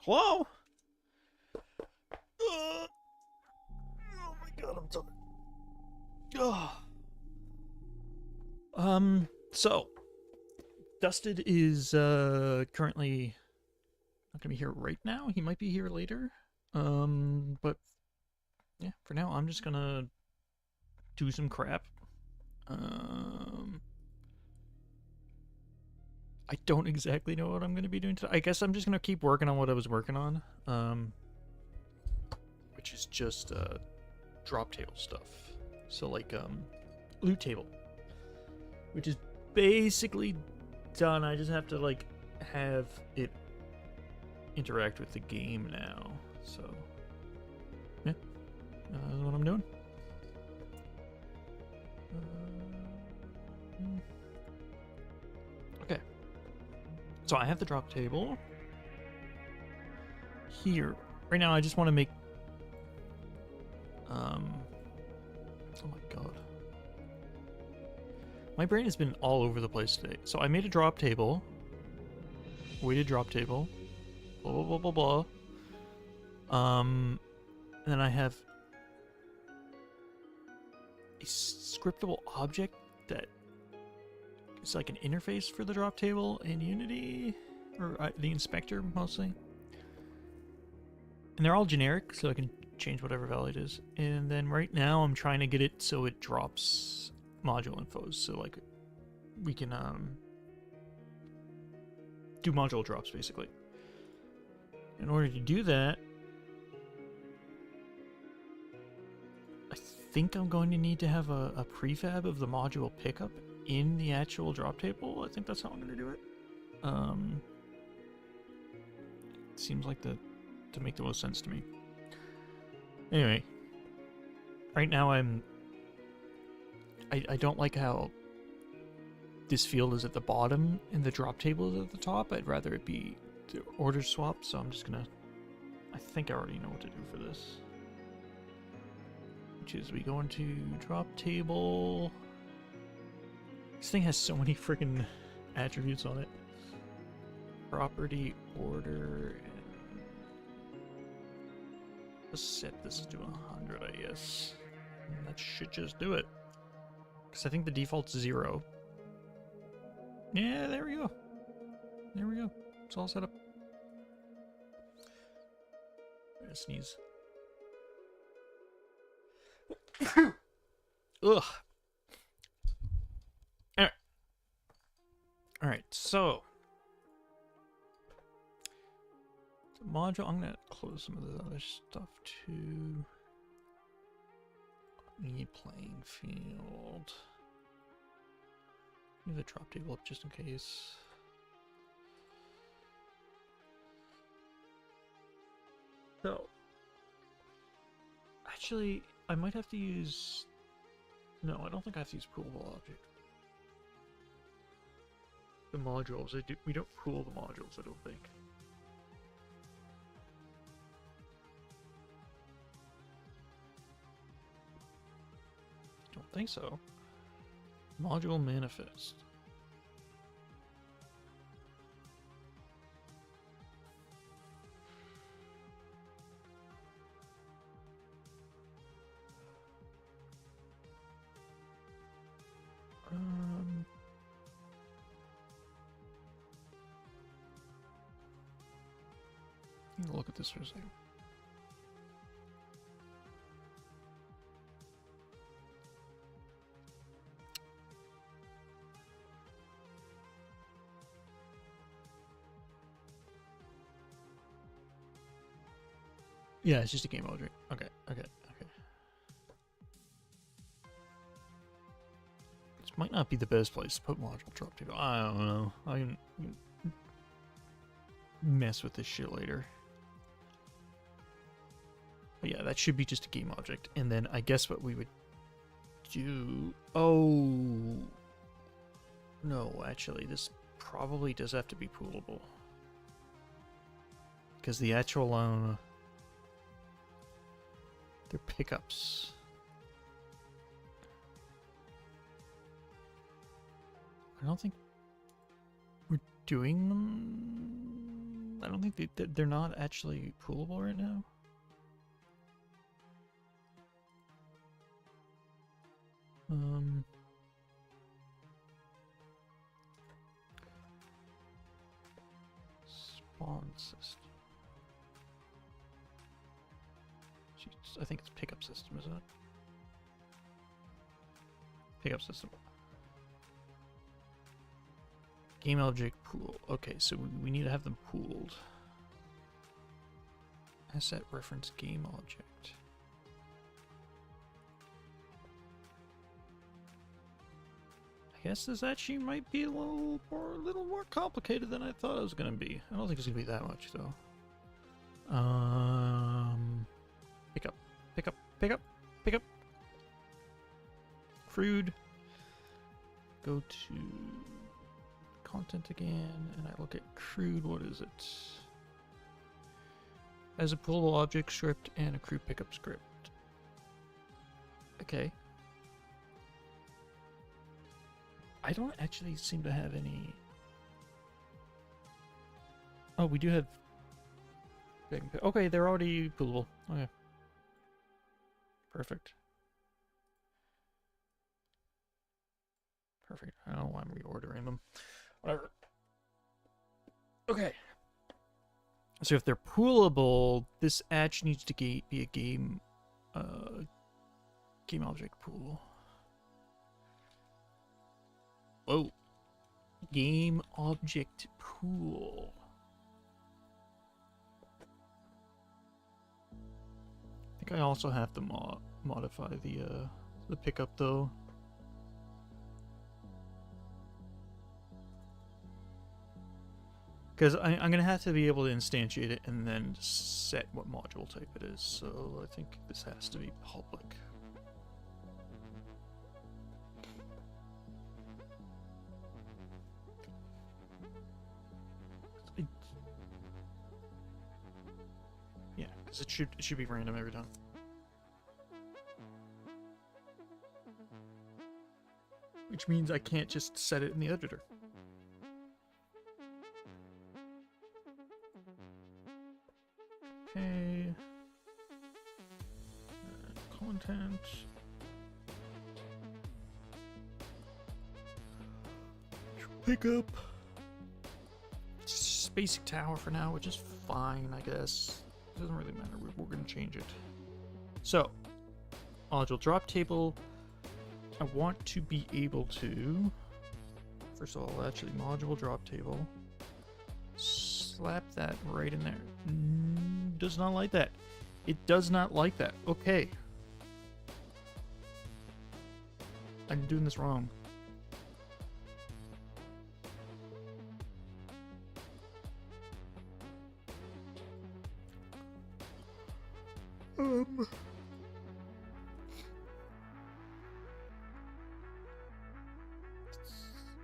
Hello? Oh my god, I'm tired. Oh. So Dusted is currently not gonna be here right now. He might be here later. But yeah, for now I'm just gonna do some crap. Um I don't exactly know what I'm gonna be doing today. I guess I'm just gonna keep working on what I was working on. Which is just drop table stuff. So like loot table, which is basically done. I just have to like have it interact with the game now. So yeah, that's what I'm doing. Okay, so I have the drop table here right now. I just want to make oh my god, my brain has been all over the place today. So I made a drop table, weighted drop table, blah blah blah blah blah. And then I have a scriptable object that is like an interface for the drop table in Unity, or the inspector mostly. And they're all generic, so I can change whatever value it is. And then right now I'm trying to get it so it drops module infos. So like we can do module drops basically. In order to do that, I think I'm going to need to have a prefab of the module pickup in the actual drop table. I think that's how I'm going to do it. Seems like to make the most sense to me. Anyway, right now I don't like how this field is at the bottom and the drop table is at the top. I'd rather it be the order swap, so I'm just gonna, I think I already know what to do for this. Which is we go into drop table. This thing has so many freaking attributes on it. Property, order, and let's set this to 100, I guess. And that should just do it. Because I think the default's 0. Yeah, there we go. There we go. It's all set up. I'm gonna sneeze. Ugh. Alright. Alright, so. The module, I'm gonna close some of the other stuff too. Need playing field. Leave the drop table up just in case. So, actually, I might have to use. No, I don't think I have to use poolable object. The modules, we don't pool the modules, I don't think. Don't think so. Module manifest. Look at this for a second. Yeah, it's just a game object. Okay. This might not be the best place to put module drop table. I don't know. I can mess with this shit later. But yeah, that should be just a game object. And then I guess what we would do... Oh... No, actually, this probably does have to be poolable. Because the actual... they're pickups. I don't think we're doing them I don't think they're not actually poolable right now. Spawn system. I think it's pickup system, isn't it? Pickup system. Game object pool. Okay, so we need to have them pooled. Asset reference game object. I guess this actually might be a little more complicated than I thought it was gonna be. I don't think it's gonna be that much though. Pick up. Crude. Go to content again, and I look at crude. What is it? As a pullable object script and a crude pickup script. Okay. I don't actually seem to have any. Oh, we do have. Okay, they're already pullable. Okay. Perfect. I don't know why I'm reordering them. Whatever. Okay. So if they're poolable, this actually needs to be a game object pool. Whoa. Game object pool. I think I also have to modify the pickup though. Because I'm going to have to be able to instantiate it and then set what module type it is. So I think this has to be public. Yeah, because it should be random every time. Which means I can't just set it in the editor. Okay. Content. Pickup. It's basic tower for now, which is fine, I guess. It doesn't really matter. We're going to change it. So, module drop table. I want to be able to. First of all, actually, module drop table. Slap that right in there. Does not like that. It does not like that. Okay. I'm doing this wrong.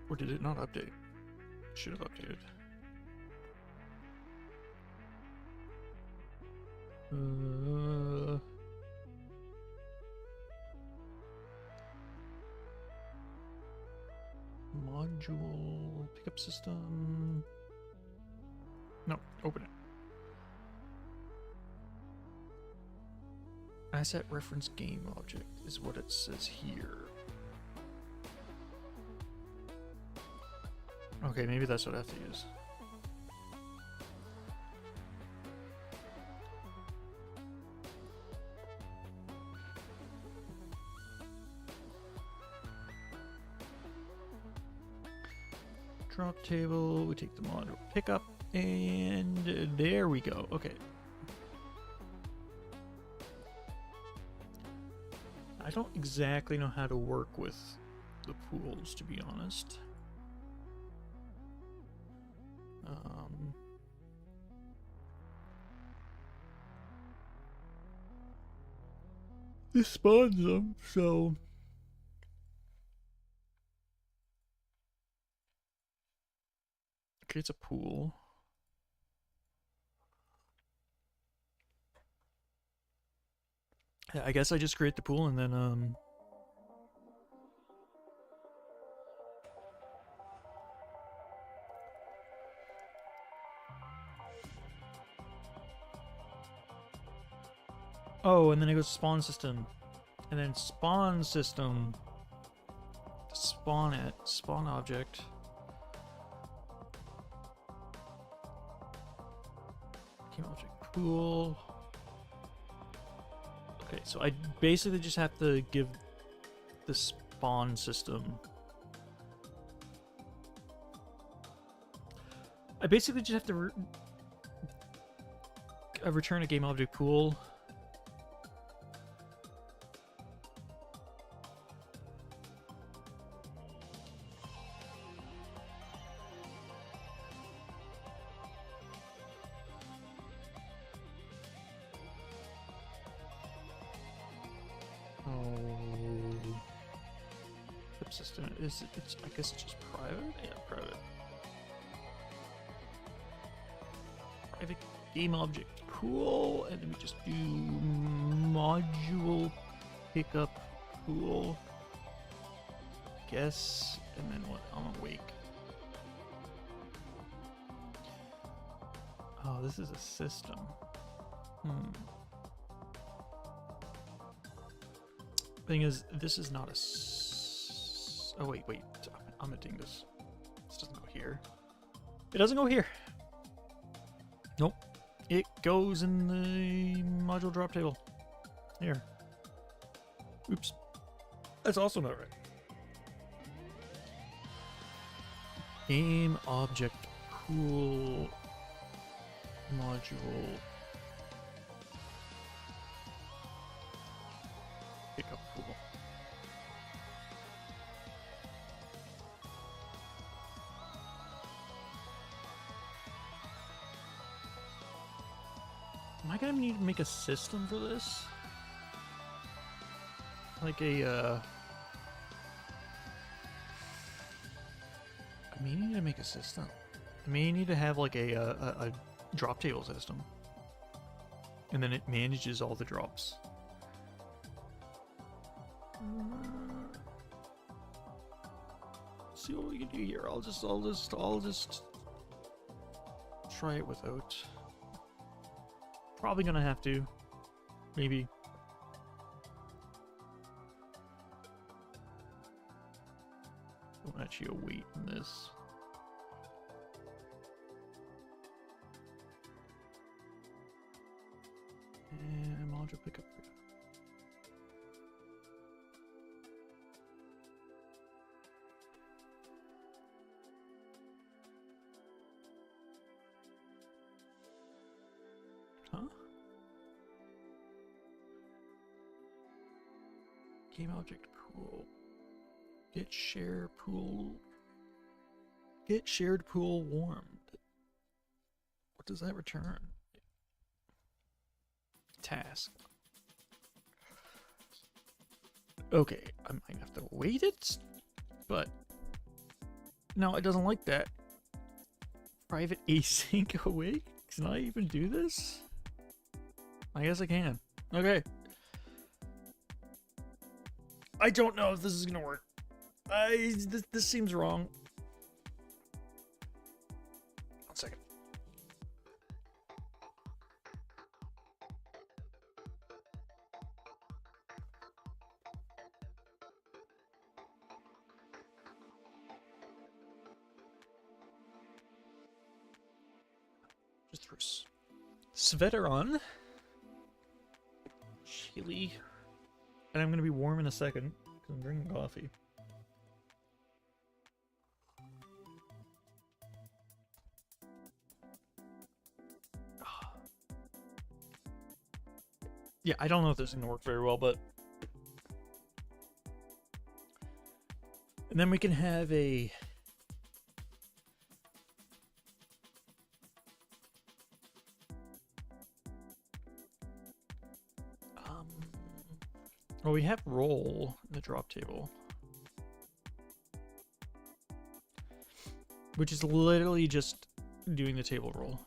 Or did it not update? It should have updated. Module pickup system. No, open it. Asset reference game object is what it says here. Okay, maybe that's what I have to use. Drop table, we take the module pickup, and there we go. Okay. I don't exactly know how to work with the pools, to be honest. This spawns them, so creates a pool. Yeah, I guess I just create the pool and then Oh, and then it goes spawn system. And then spawn system. Spawn it. Spawn object. Game object pool. Okay, so I basically just have to give the spawn system. I basically just have to return a game object pool. System is it's I guess it's just private. Yeah, private. Private game object pool, and then we just do module pickup pool. Guess, and then what? I'm awake. Oh, this is a system. Thing is, this is not a. Oh wait, I'm a dingus. This doesn't go here. It doesn't go here. Nope. It goes in the module drop table. Here. Oops. That's also not right. Game object pool module pickup pool. Am I gonna need to make a system for this? Like a, I may need to make a system. I may need to have like a drop table system. And then it manages all the drops. See what we can do here. I'll just try it without. Probably gonna have to. Maybe. Don't actually await in this. And module pickup. Huh? Game object pool. Get share pool. Get shared pool warmed. What does that return? Task. Okay, I might have to wait it, but no, it doesn't like that. Private async awake? Can I even do this? I guess I can. Okay. I don't know if this is gonna work. This seems wrong. 1 second. Just throw sweater on. Chilly. And I'm gonna be warm in a second because I'm drinking coffee. Yeah, I don't know if this is gonna work very well, but and then we can have a well, we have roll in the drop table, which is literally just doing the table roll.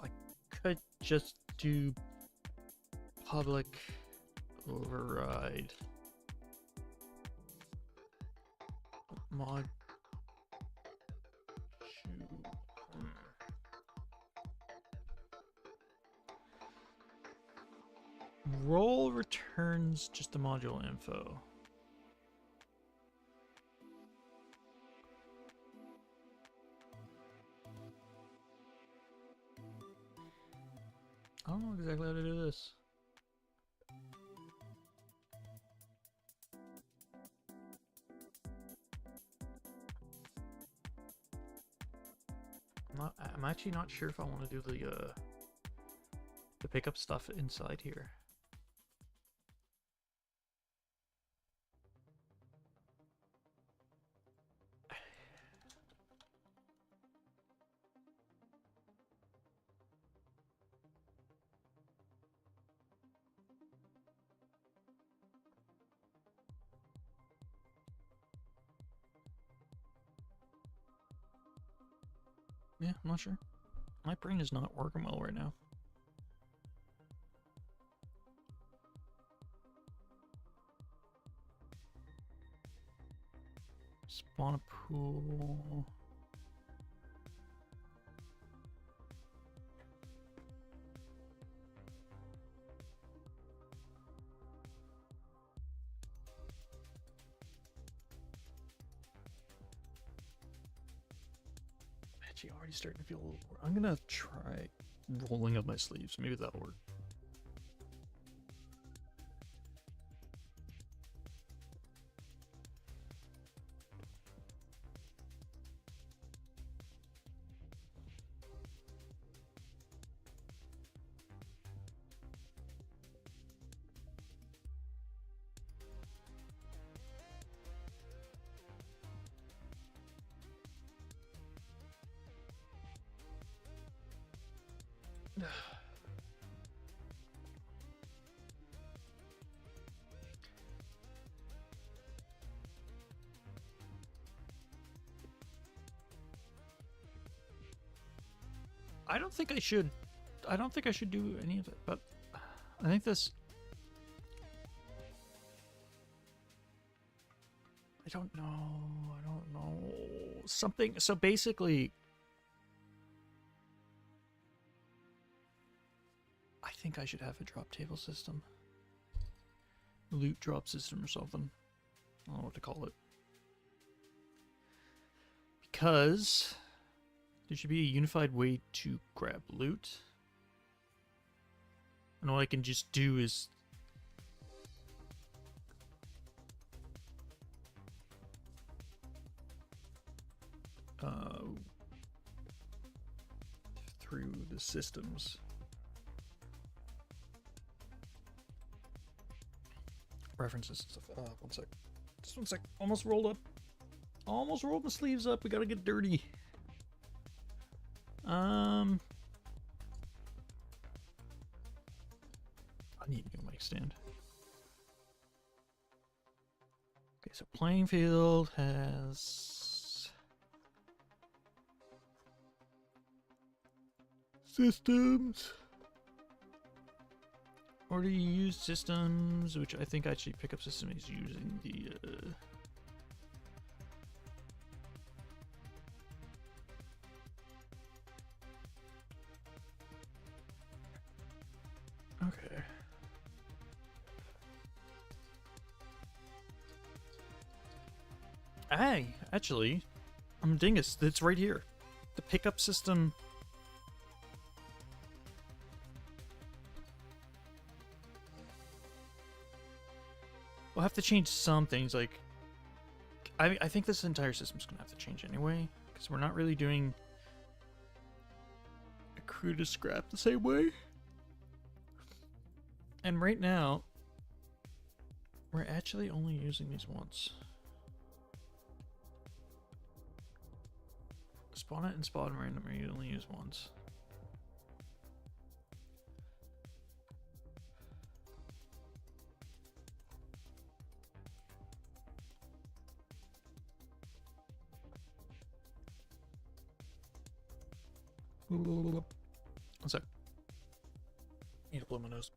I could just do public override mod. Roll returns just the module info. I don't know exactly how to do this. I'm actually not sure if I want to do the pickup stuff inside here. Yeah, I'm not sure. My brain is not working well right now. Spawn a pool. Actually, already starting to feel a little bored. I'm gonna try rolling up my sleeves. Maybe that'll work. I don't think I should. I don't think I should do any of it, but I think this. I don't know. I don't know. Something. So basically, I think I should have a drop table system, loot drop system, or something. I don't know what to call it. Because there should be a unified way to grab loot. And all I can just do is through the systems. References and stuff. One sec. Just one sec. Almost rolled up. Almost rolled my sleeves up. We gotta get dirty. I need a new mic stand. Okay, so playing field has systems. Already used systems, which I think actually pickup system is using the okay. Hey, actually, I'm a dingus. It's right here. The pickup system. We'll have to change some things, like I think this entire system's gonna have to change anyway, because we're not really doing accrue to scrap the same way. And right now, we're actually only using these once. Spawn it and spawn random, you only use once. One sec. Need to blow my nose.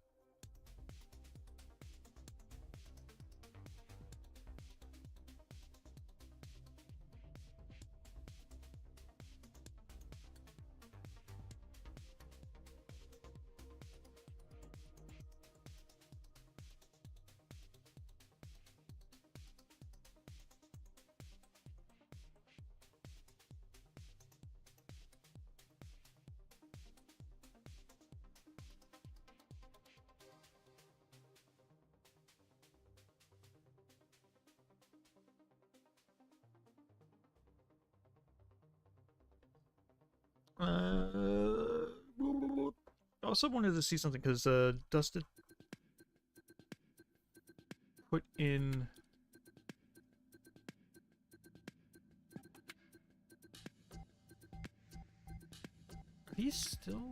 I also wanted to see something because Dustin put in. Are these still?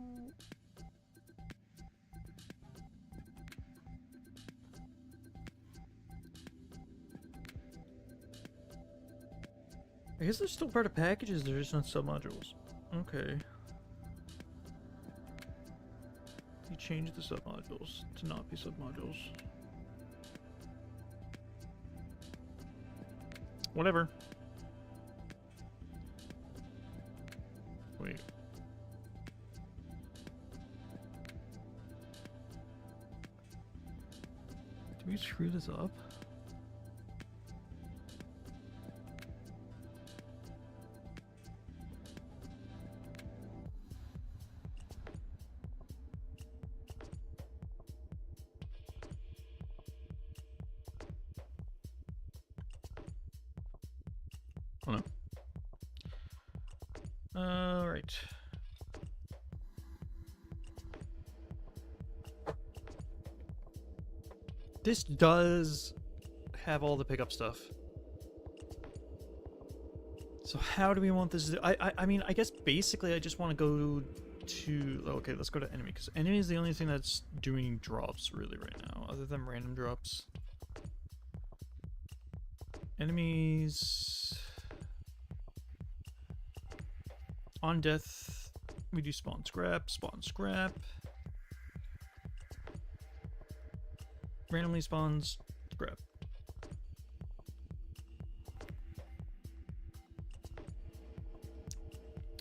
I guess they're still part of packages, they're just not submodules. Okay. You change the submodules to not be submodules. Whatever. Wait. Did we screw this up? Oh no. Alright. This does have all the pickup stuff. So how do we want this to... I mean, I guess basically I just want to go to... Okay, let's go to enemy, because enemy is the only thing that's doing drops really right now, other than random drops. Enemies... On death, we do spawn scrap, randomly spawns scrap.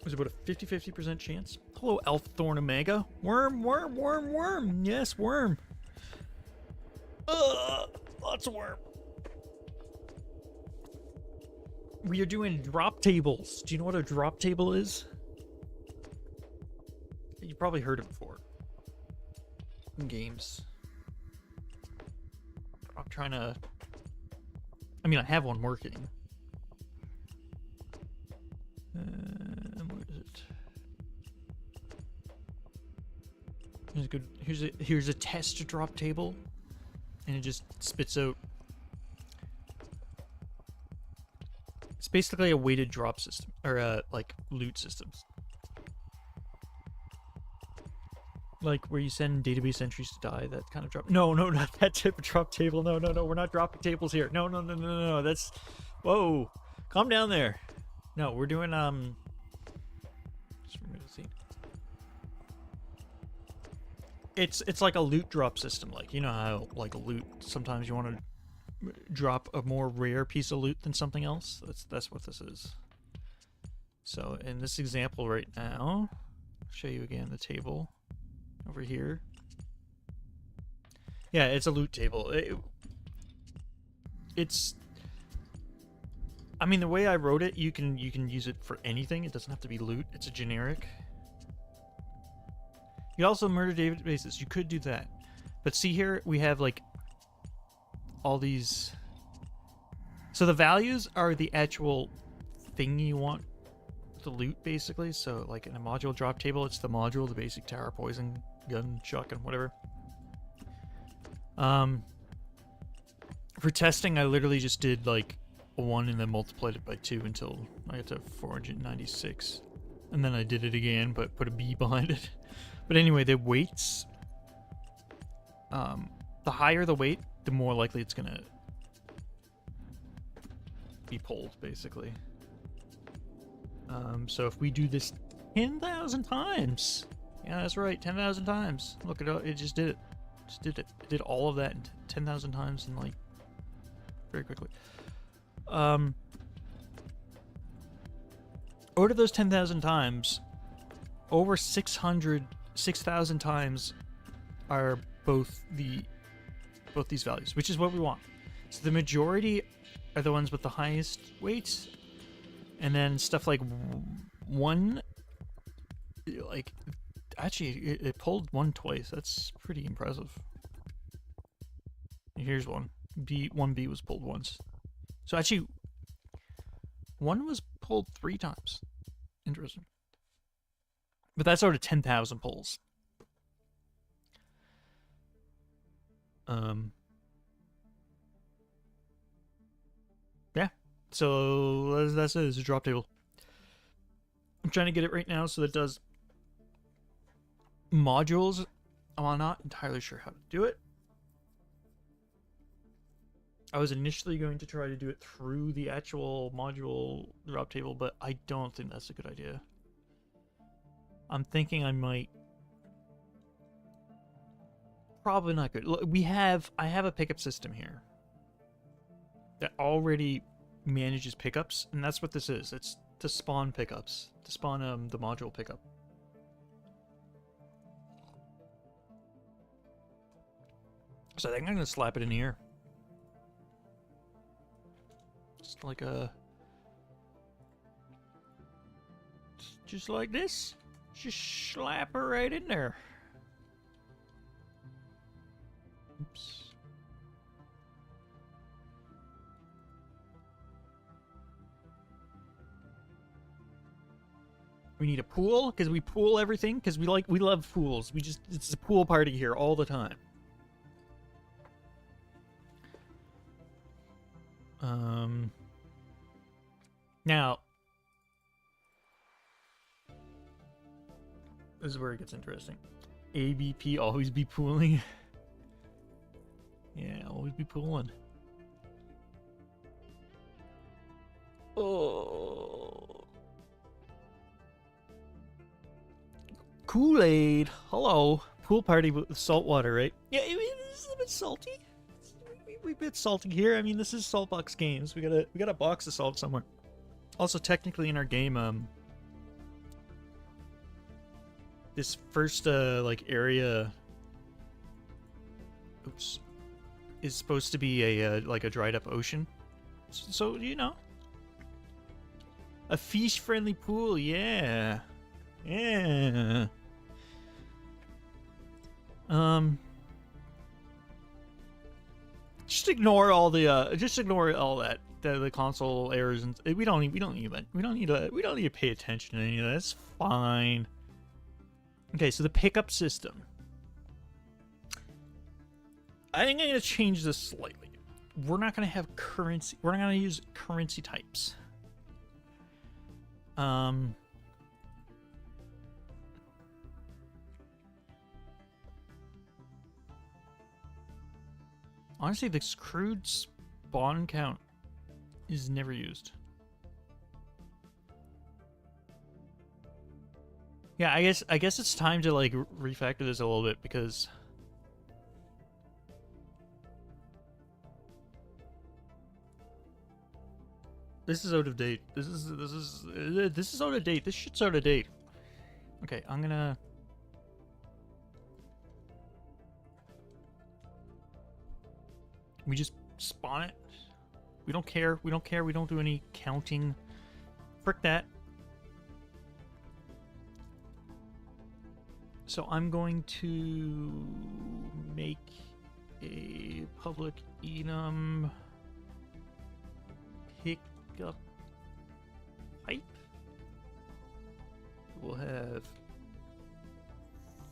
There's about a 50-50% chance. Hello, Elf Thorn Omega. Worm. Yes, worm. Lots of worm. We are doing drop tables. Do you know what a drop table is? You probably heard it before. In games. I'm trying to... I mean, I have one working. Where is it? Here's a good... Here's a test drop table. And it just spits out... It's basically a weighted drop system. Or, like, loot systems. Like, where you send database entries to die, that kind of drop... No, not that type of drop table. No, we're not dropping tables here. No, that's... Whoa. Calm down there. No, we're doing, Just remove the scene. It's like a loot drop system. Like, you know how, like, a loot, sometimes you want to drop a more rare piece of loot than something else? That's what this is. So, in this example right now, I'll show you again the table. Over here. Yeah, it's a loot table. It's... I mean, the way I wrote it, you can use it for anything. It doesn't have to be loot. It's a generic. You also murder databases. You could do that. But see here, we have, like, all these... So the values are the actual thing you want to loot, basically. So, like, in a module drop table, it's the module, the basic tower, poison, gun, shotgun, whatever. For testing, I literally just did, like, a 1 and then multiplied it by 2 until I got to 496. And then I did it again, but put a B behind it. But anyway, the weights... the higher the weight, the more likely it's gonna be pulled, basically. So if we do this 10,000 times... Yeah, that's right, 10,000 times. Look at it, it just did it. It did all of that 10,000 times in, like, very quickly. Out of those 10,000 times, over 6,000 times are both these values, which is what we want. So the majority are the ones with the highest weights, and then stuff like 1, like, actually it pulled 1 twice. That's pretty impressive. Here's one. 1B was pulled once. So actually, 1 was pulled 3 times. Interesting. But that's sort of 10,000 pulls. Yeah. So that's it. It's a drop table. I'm trying to get it right now so that it does modules. I'm not entirely sure how to do it. I was initially going to try to do it through the actual module drop table, but I don't think that's a good idea. I'm thinking I might. Probably not good. Look, I have a pickup system here that already manages pickups, and that's what this is. It's to spawn pickups, to spawn the module pickup. So I think I'm gonna slap it in here. Just like just like this. Just slap her right in there. Oops. We need a pool because we pool everything because we love pools. It's a pool party here all the time. Now, this is where it gets interesting. ABP always be pooling. Yeah, always be pooling. Oh. Kool-Aid. Hello. Pool party with salt water, right? Yeah, it's a bit salty. We're a bit salty here. I mean, this is Saltbox Games. We got a box of salt somewhere. Also, technically in our game, this first like area, oops, is supposed to be a like a dried up ocean. So you know, a fish friendly pool. Yeah, yeah. Just ignore all the just ignore all that the console errors, and we don't need that. We don't need to pay attention to any of that. It's fine. Okay, so the pickup system. I think I'm gonna change this slightly. We're not gonna have currency. We're not gonna use currency types. Honestly, the crude spawn count is never used. Yeah, I guess it's time to like refactor this a little bit because this is out of date. This is out of date. This shit's out of date. Okay, I'm gonna. We just spawn it. We don't care. We don't care. We don't do any counting. Frick that. So I'm going to make a public enum pickup pipe. We'll have,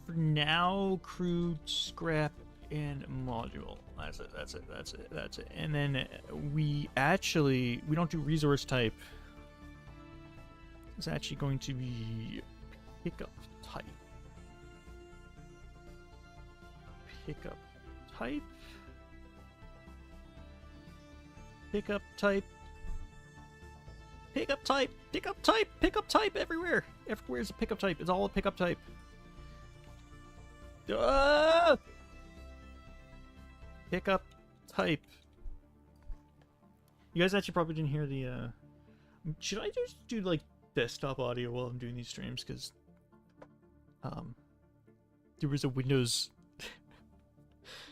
for now, crude, scrap, and module. That's it. And then we don't do resource type. It's actually going to be pickup type. Pickup type. Pickup type. Pickup type. Pickup type. Pickup type everywhere. Everywhere's a pickup type. It's all a pickup type. Pickup type. You guys actually probably didn't hear the should I just do like desktop audio while I'm doing these streams, because there was a Windows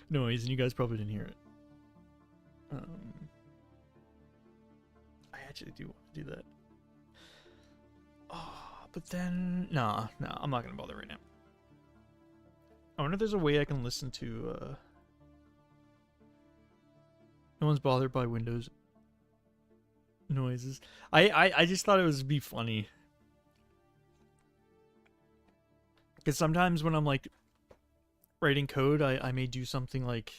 noise and you guys probably didn't hear it. I actually do want to do that. Oh, but then nah, I'm not gonna bother right now. I wonder if there's a way I can listen to no one's bothered by Windows noises. I just thought it would be funny. Because sometimes when I'm like writing code, I may do something like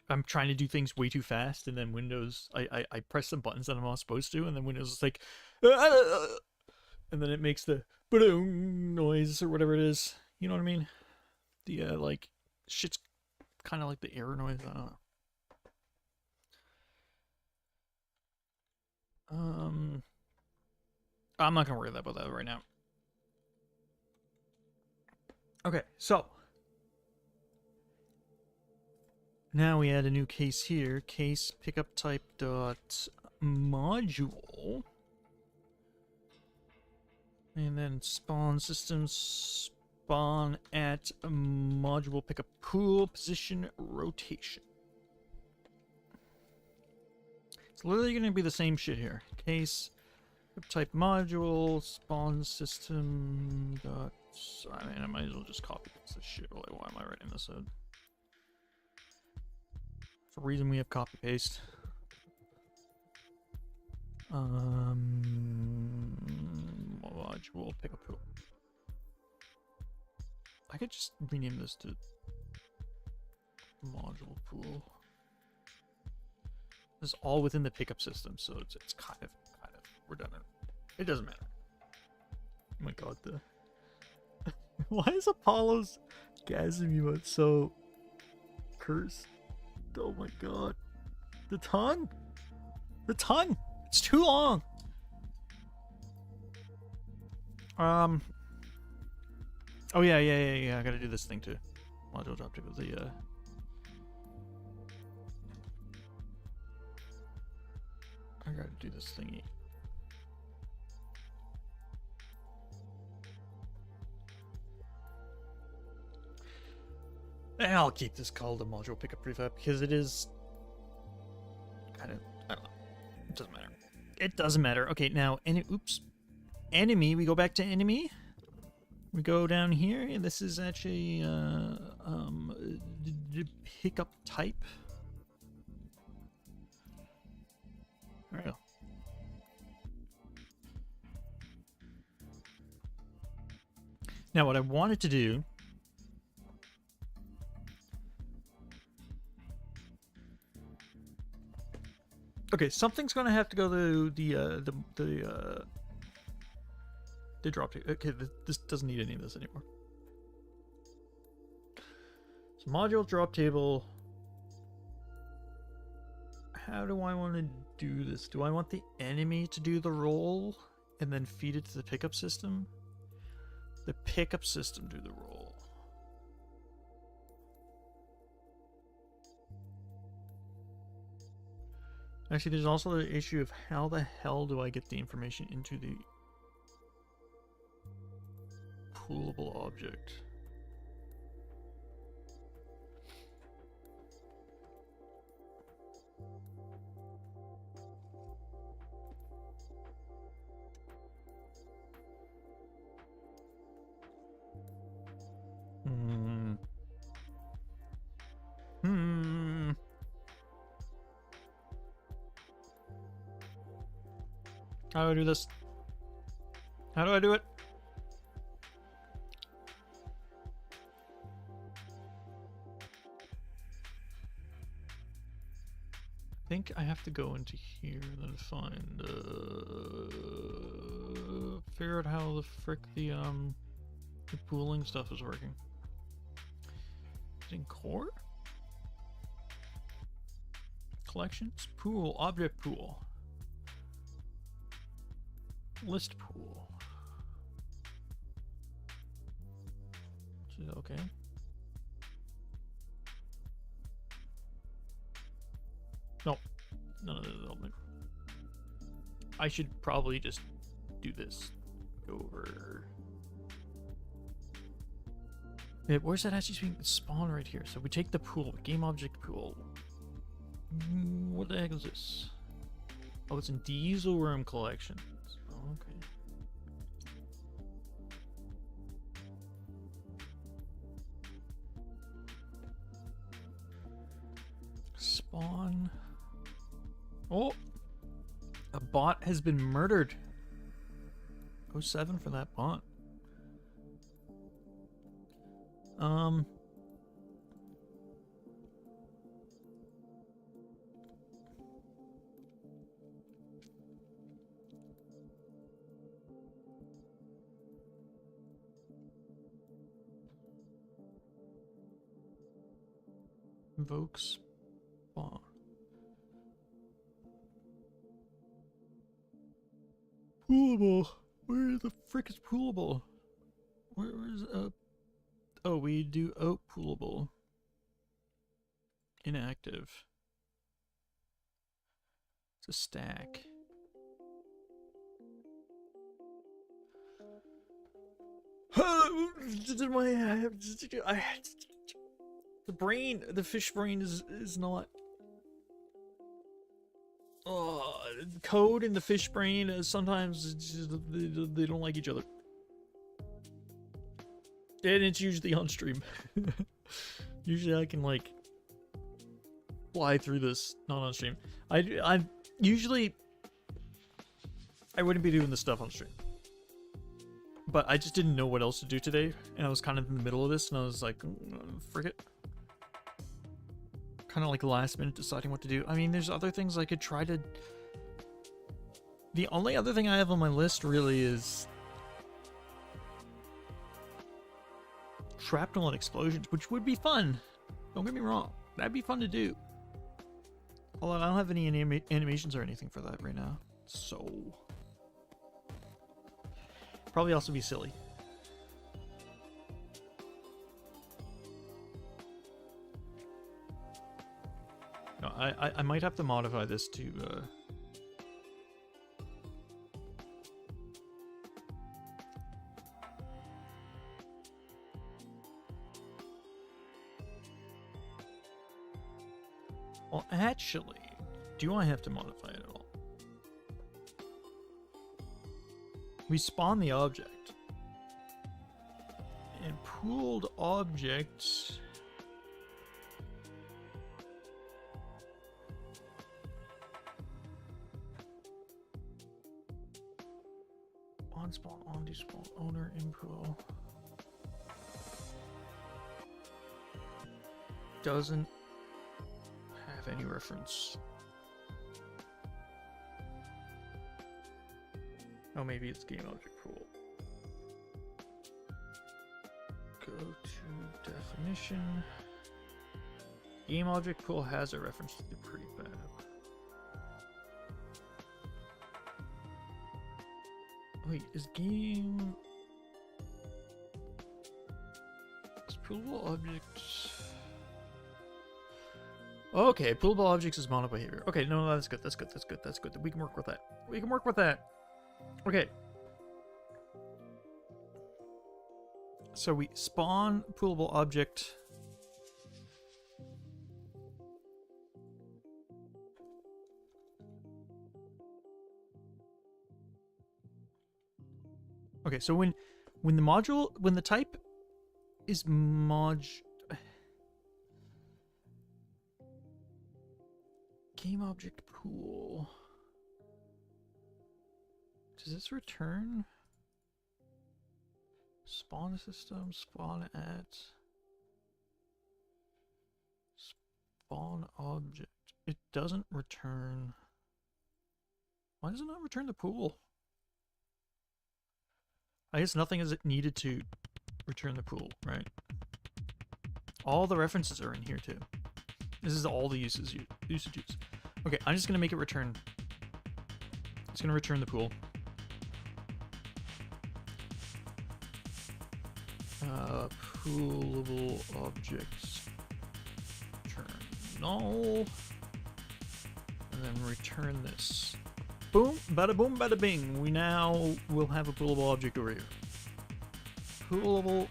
I'm trying to do things way too fast, and then Windows, I press some buttons that I'm not supposed to, and then Windows is like, and then it makes the noise or whatever it is. You know what I mean? The like shit's kind of like the error noise. I don't know. I'm not gonna worry about that right now. Okay, so now we add a new case here. Case pickup type dot module, and then spawn system spawn at module pickup pool position rotation. It's literally going to be the same shit here. Case type module spawn system dot. I mean, I might as well just copy this shit. Why am I writing this out? For a reason we have copy paste. Module pickup pool. I could just rename this to module pool. This is all within the pickup system, so it's kind of redundant. It doesn't matter. Oh my god, why is Apollo's gasm emote so cursed? Oh my god. The tongue! The tongue! It's too long! Oh yeah, I gotta do this thing too. Module drop table, I gotta do this thingy. And I'll keep this called a module pickup prefab because it is kind of, I don't know. It doesn't matter. It doesn't matter. Okay, now, enemy. We go back to enemy. We go down here, and this is actually pickup type. There we go. Now, what I wanted to do. Okay, something's gonna have to go to the drop table. Okay, this doesn't need any of this anymore. So module drop table. How do I want to do this? Do I want the enemy to do the roll and then feed it to the pickup system? The pickup system do the roll. Actually, there's also the issue of how the hell do I get the information into the poolable object? How do I do this? How do I do it? I think I have to go into here and then find figure out how the frick the pooling stuff is working. Is it in core? Collections? Pool, object pool. List pool. Okay. Nope. None of the development. I should probably just do this. Go over. Yeah, where's that actually being spawned right here? So we take the pool, game object pool. What the heck is this? Oh, it's in Diesel Room Collections. Oh, okay. Spawn. Oh! A bot has been murdered. 07 for that bot. Um. Invoke spawn. Poolable. Where the frick is poolable? Where is Oh, we do out poolable. Inactive. It's a stack. The brain, the fish brain is not. Code in the fish brain is sometimes they don't like each other. And it's usually on stream. Usually I can like fly through this, not on stream. I usually I wouldn't be doing this stuff on stream. But I just didn't know what else to do today, and I was kind of in the middle of this, and I was like, frick it. Kind of like last minute deciding what to do. I mean, there's other things I could try to... The only other thing I have on my list really is shrapnel and explosions, which would be fun. Don't get me wrong. That'd be fun to do. Although I don't have any animations or anything for that right now. So... Probably also be silly. No, I might have to modify this to well, actually, do I have to modify it at all? We spawn the object. And pooled objects. On spawn, on despawn, owner, impool. Doesn't have any reference. Oh, maybe it's game object pool. Go to definition. Game object pool has a reference to the prefab. Wait, is game... Is poolable objects... Okay, poolable objects is mono behavior. Okay, no, that's good, that's good, that's good, that's good. We can work with that. We can work with that. Okay. So we spawn poolable object. Okay, so when the type is game object pool. Does this return? Spawn system, spawn at, spawn object. It doesn't return. Why does it not return the pool? I guess nothing is needed to return the pool, right? All the references are in here too. This is all the usages. Okay, I'm just gonna make it return. It's gonna return the pool. Poolable objects. Turn null. And then return this. Boom, bada boom, bada bing. We now will have a poolable object over here. Poolable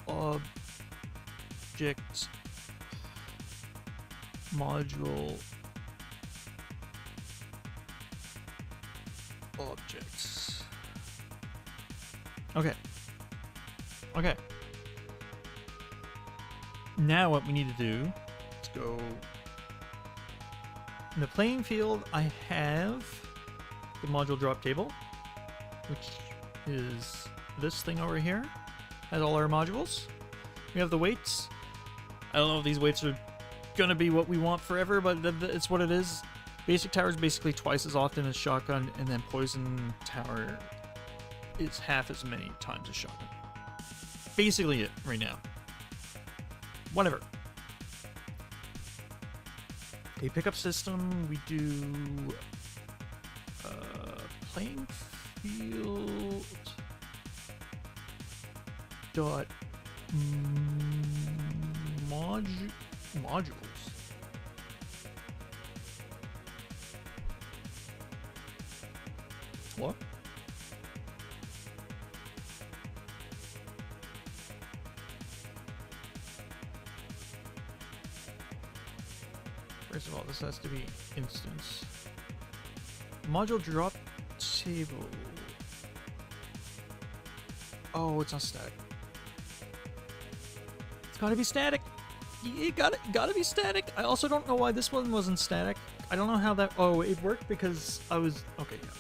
object module objects. Okay. Okay. Now what we need to do, let's go. In the playing field, I have the module drop table, which is this thing over here. Has all our modules. We have the weights. I don't know if these weights are gonna be what we want forever, but it's what it is. Basic tower is basically twice as often as shotgun, and then poison tower is half as many times as shotgun. Basically it right now. Whatever. A pickup system, we do playing field dot modules. What? First of all, this has to be instance. Module drop table. Oh, it's not static. It's gotta be static. You gotta be static. I also don't know why this one wasn't static. I don't know how that. Oh, it worked because I was okay. Yeah.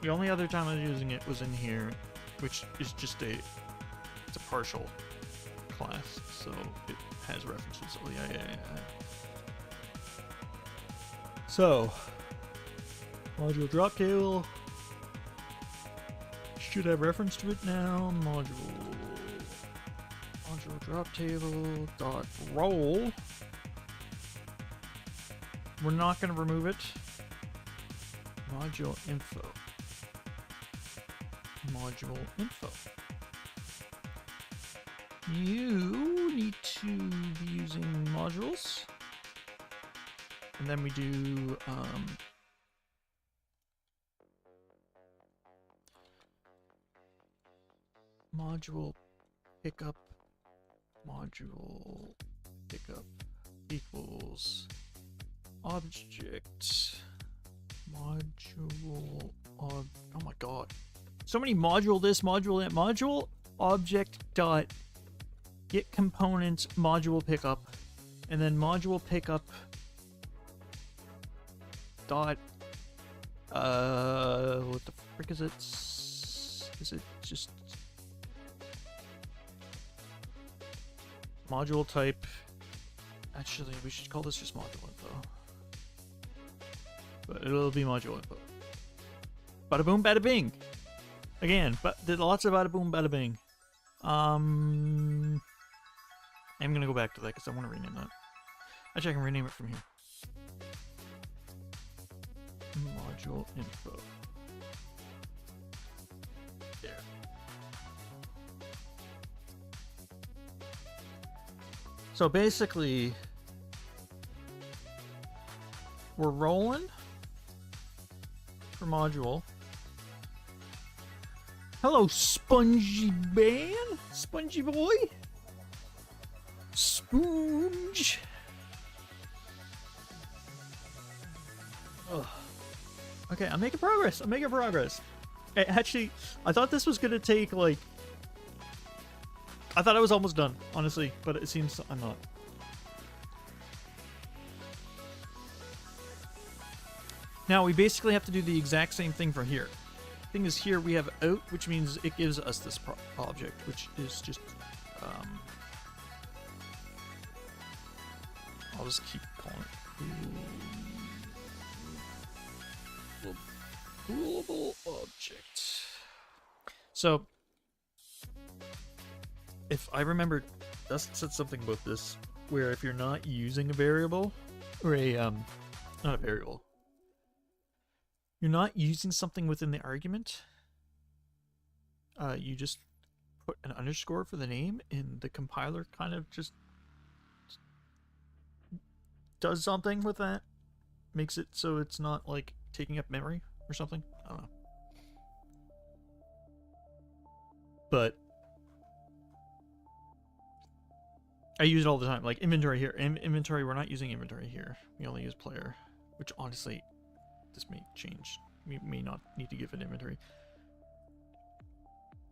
The only other time I was using it was in here, which is just it's a partial class, so it has references. Oh yeah. So, module drop table should have reference to it now. Module drop table dot roll. We're not going to remove it. Module info. Module info. You need to be using modules. And then we do module pickup equals object module oh my god, so many module this, module that, module object dot get components module pickup, and then module pickup dot what the frick is it? Is it just module type? Actually, we should call this just module info, but it'll be module info. Bada boom, bada bing. Again, but there's lots of bada boom, bada bing. I'm gonna go back to that because I want to rename that. Actually, I can rename it from here. Module info. There. So basically, we're rolling for module. Hello, Spongy Man, Spongy Boy, Sponge. Ugh. Okay, I'm making progress. Hey, actually, I thought this was gonna take like. I thought I was almost done, honestly, but it seems I'm not. Now we basically have to do the exact same thing for here. Thing is, here we have out, which means it gives us this object, which is just I'll just keep calling it coolable object. So if I remember, Dust said something about this, where if you're not using a variable or a not a variable, you're not using something within the argument, you just put an underscore for the name, and the compiler kind of just does something with that, makes it so it's not like taking up memory or something. I don't know, but I use it all the time. Like inventory here, inventory, we're not using inventory here, we only use player, which honestly this may change. We may not need to give it inventory.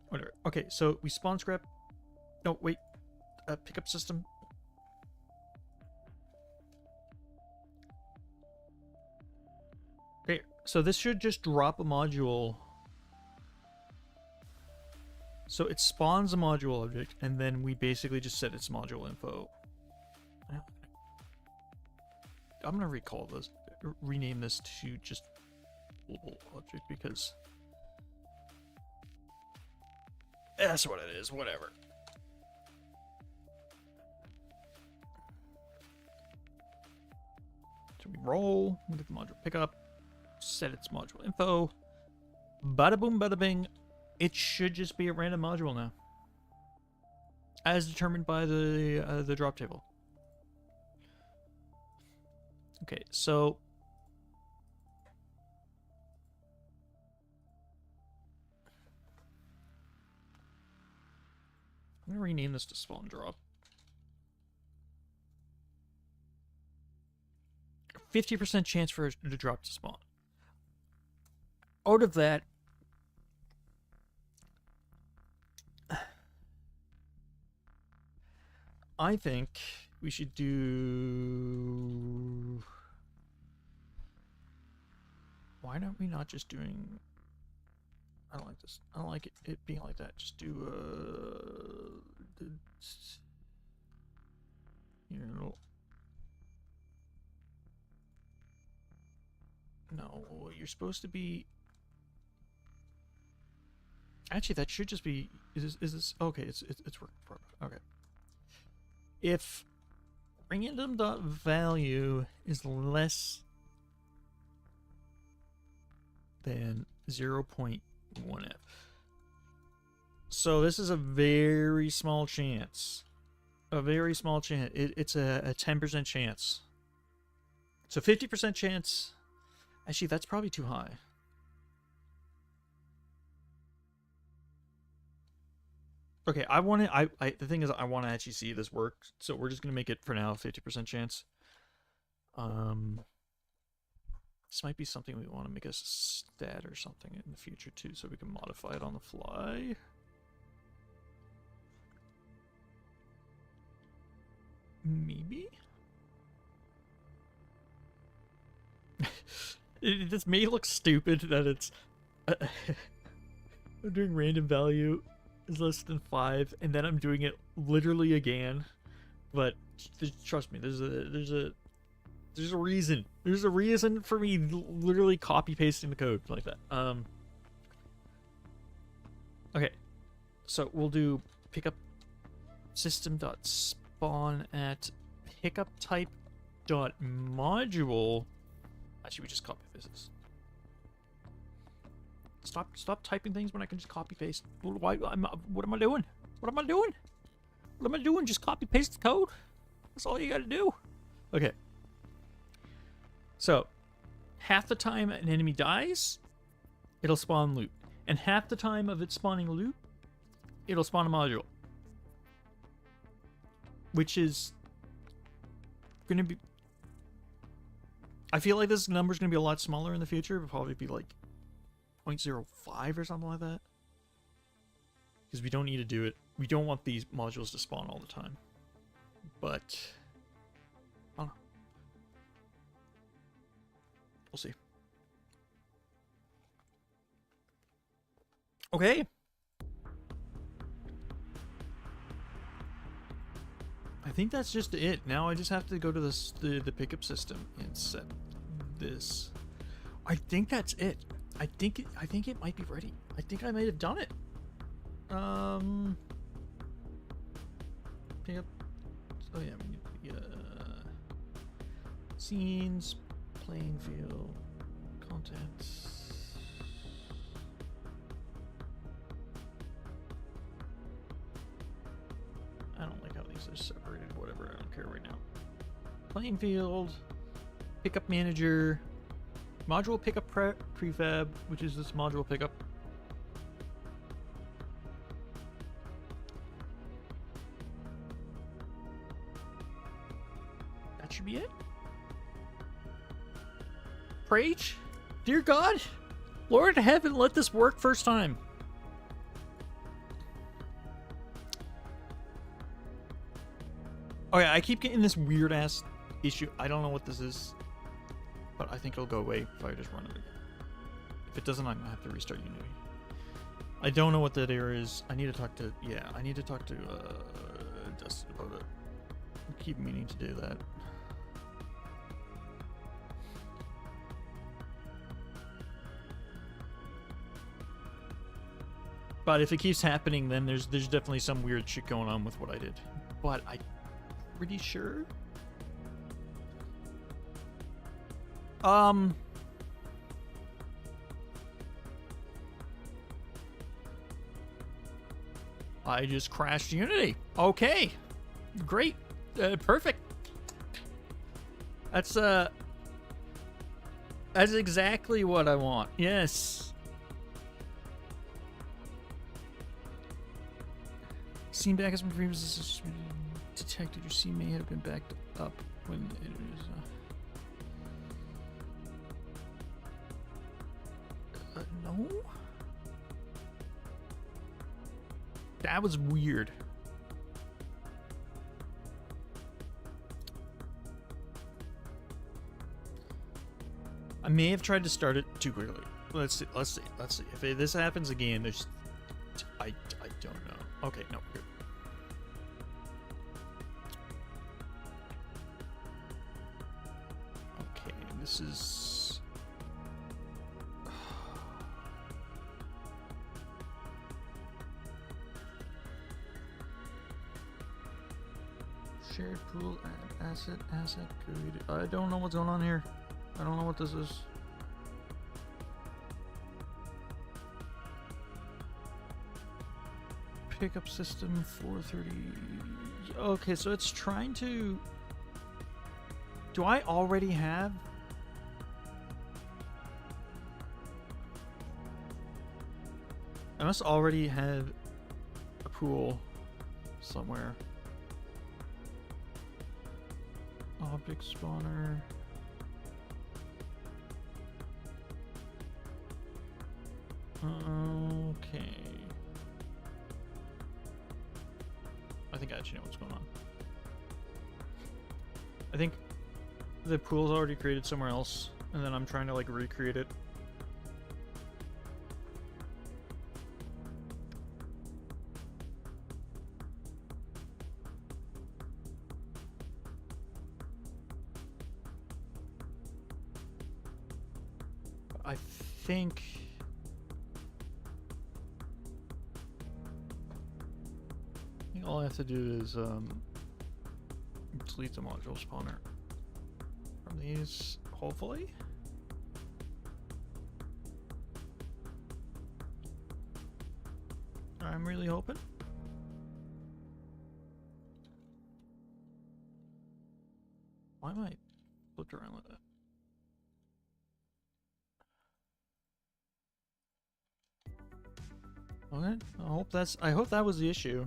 Whatever. Okay, so we spawn scrap. No, wait. Pickup system. Okay, so this should just drop a module. So it spawns a module object, and then we basically just set its module info. I'm gonna recall this, rename this to just global object because that's what it is. Whatever. So we roll, we get the module pickup, set its module info. Bada boom, bada bing. It should just be a random module now, as determined by the drop table. Okay, so I'm gonna rename this to spawn drop. 50% chance for the drop to spawn. Out of that, I think we should do... Why aren't we not just doing... I don't like this. I don't like it being like that. Just do, you know... No, you're supposed to be... Actually, that should just be... Is this... Okay, it's work in progress. Okay. If random.value is less than 0.1f. So this is a very small chance. A very small chance. It's a 10% chance. So 50% chance. Actually, that's probably too high. Okay, I want to. The thing is, I want to actually see this work, so we're just gonna make it for now 50% chance. This might be something we want to make a stat or something in the future too, so we can modify it on the fly. Maybe. This may look stupid that it's I'm doing random value is less than 5, and then I'm doing it literally again. But trust me, there's a reason. There's a reason for me literally copy pasting the code like that. Okay, so we'll do pickup system.spawn at pickup type dot module. Actually, we just copy paste this. Stop typing things when I can just copy paste. Why? What am I doing? What am I doing? What am I doing? Just copy paste the code. That's all you got to do. Okay. So, half the time an enemy dies, it'll spawn loot, and half the time of it spawning loot, it'll spawn a module, which is gonna be. I feel like this number's gonna be a lot smaller in the future. It'll probably be like 0.05 or something like that. Because we don't need to do it. We don't want these modules to spawn all the time. But I don't know. We'll see. Okay. I think that's just it. Now I just have to go to the pickup system and set this. I think that's it. I think it might be ready. I think I might have done it. Pickup. Oh yeah, we need scenes, playing field, contents. I don't like how these are separated. Whatever, I don't care right now. Playing field, pickup manager, module pickup prefab, which is this module pickup. That should be it. Praise, dear God, Lord heaven, let this work first time. Okay, I keep getting this weird ass issue. I don't know what this is, but I think it'll go away if I just run it again. If it doesn't, I'm gonna have to restart Unity. I don't know what that area is. I need to talk to, yeah, I need to talk to Dustin about it. I keep meaning to do that. But if it keeps happening, then there's definitely some weird shit going on with what I did. But I'm pretty sure. I just crashed Unity. Okay. Great. Perfect. That's exactly what I want. Yes. Scene backups from previous detected your scene may have been backed up when it was no? That was weird. I may have tried to start it too quickly. Let's see. If this happens again, there's I don't know. Okay, no. Good. Okay, this is shared pool and asset created. I don't know what's going on here. I don't know what this is. Pickup system 430. Okay, so it's trying to. Do I already have? I must already have a pool somewhere. Object spawner. Okay. I think I actually know what's going on. I think the pool's already created somewhere else, and then I'm trying to like recreate it. I think all I have to do is delete the module spawner from these, hopefully. I'm really hoping. Why am I flipped around like that? Okay, I hope that was the issue.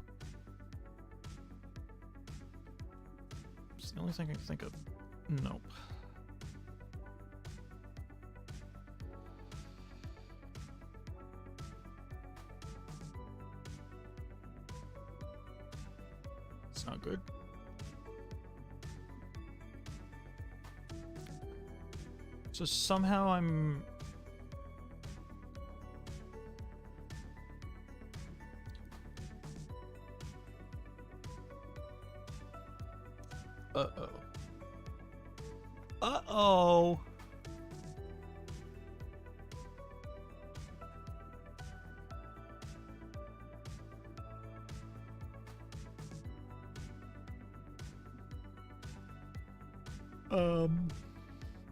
It's the only thing I can think of. Nope. It's not good. So somehow I'm... Uh-oh. Uh-oh.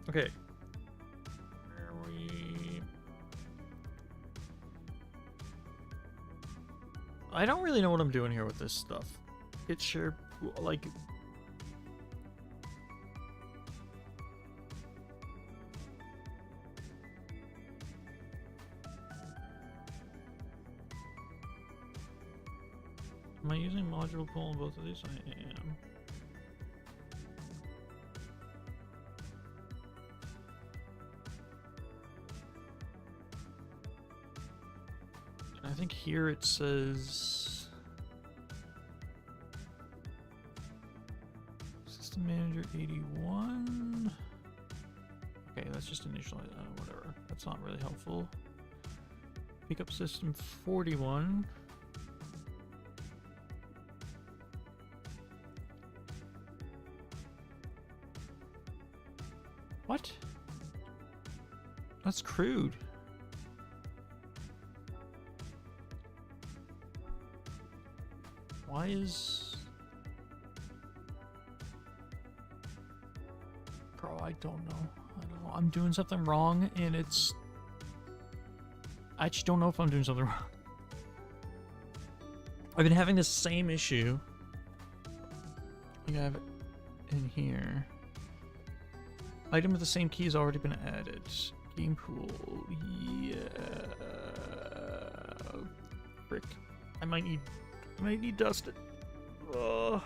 Okay. Where are we? I don't really know what I'm doing here with this stuff. It's sure, like... Am I using module pool in both of these? I am. I think here it says System Manager 81. Okay, that's just initialized. Whatever. That's not really helpful. Pickup system 41. What? That's crude. Why is... Bro, I don't know. I'm doing something wrong, and it's... I just don't know if I'm doing something wrong. I've been having this same issue. You have it in here. Item with the same key has already been added. Game pool. Yeah. Frick. I might need Dustin. Ugh.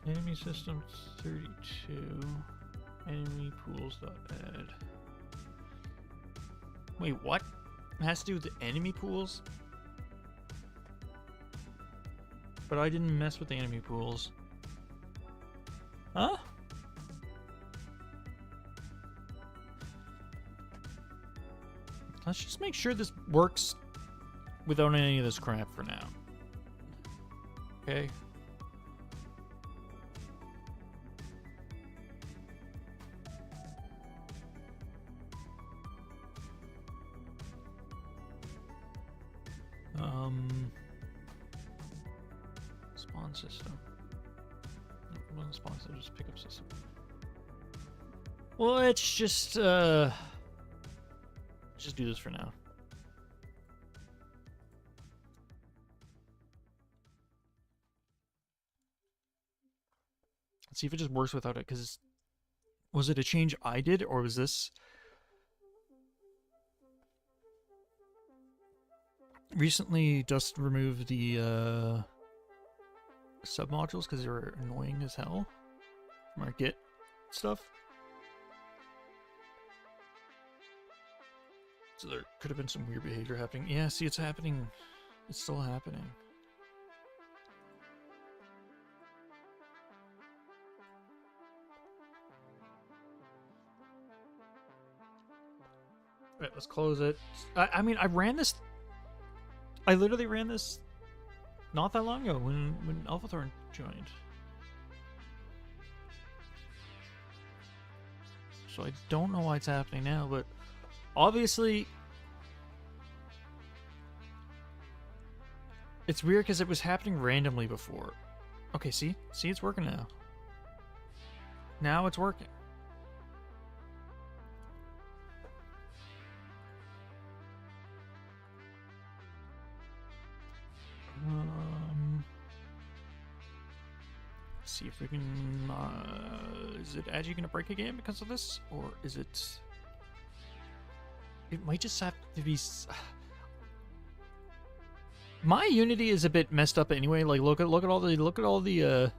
Enemy system 32. Enemy pools.add. Wait, what? It has to do with the enemy pools? But I didn't mess with the enemy pools. Huh? Let's just make sure this works without any of this crap for now. Okay. Spawn system. One spawn system, just pickup system. Well, let's just do this for now. Let's see if it just works without it, because was it a change I did, or was this... Recently, Dust removed the submodules because they were annoying as hell from our Git stuff. So there could have been some weird behavior happening. Yeah, see, it's happening. It's still happening. Alright, let's close it. I mean, I literally ran this not that long ago when AlphaThorn joined. So I don't know why it's happening now, but obviously it's weird because it was happening randomly before. Okay, see, it's working now. Now it's working. Let's see if we can. Is it actually going to break again because of this, or is it? It might just have to be. My Unity is a bit messed up anyway. Like, look at all the look at all the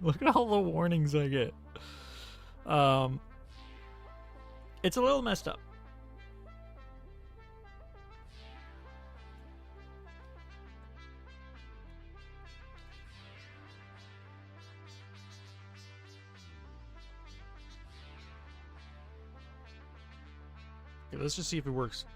warnings I get. It's a little messed up. Okay, let's just see if it works.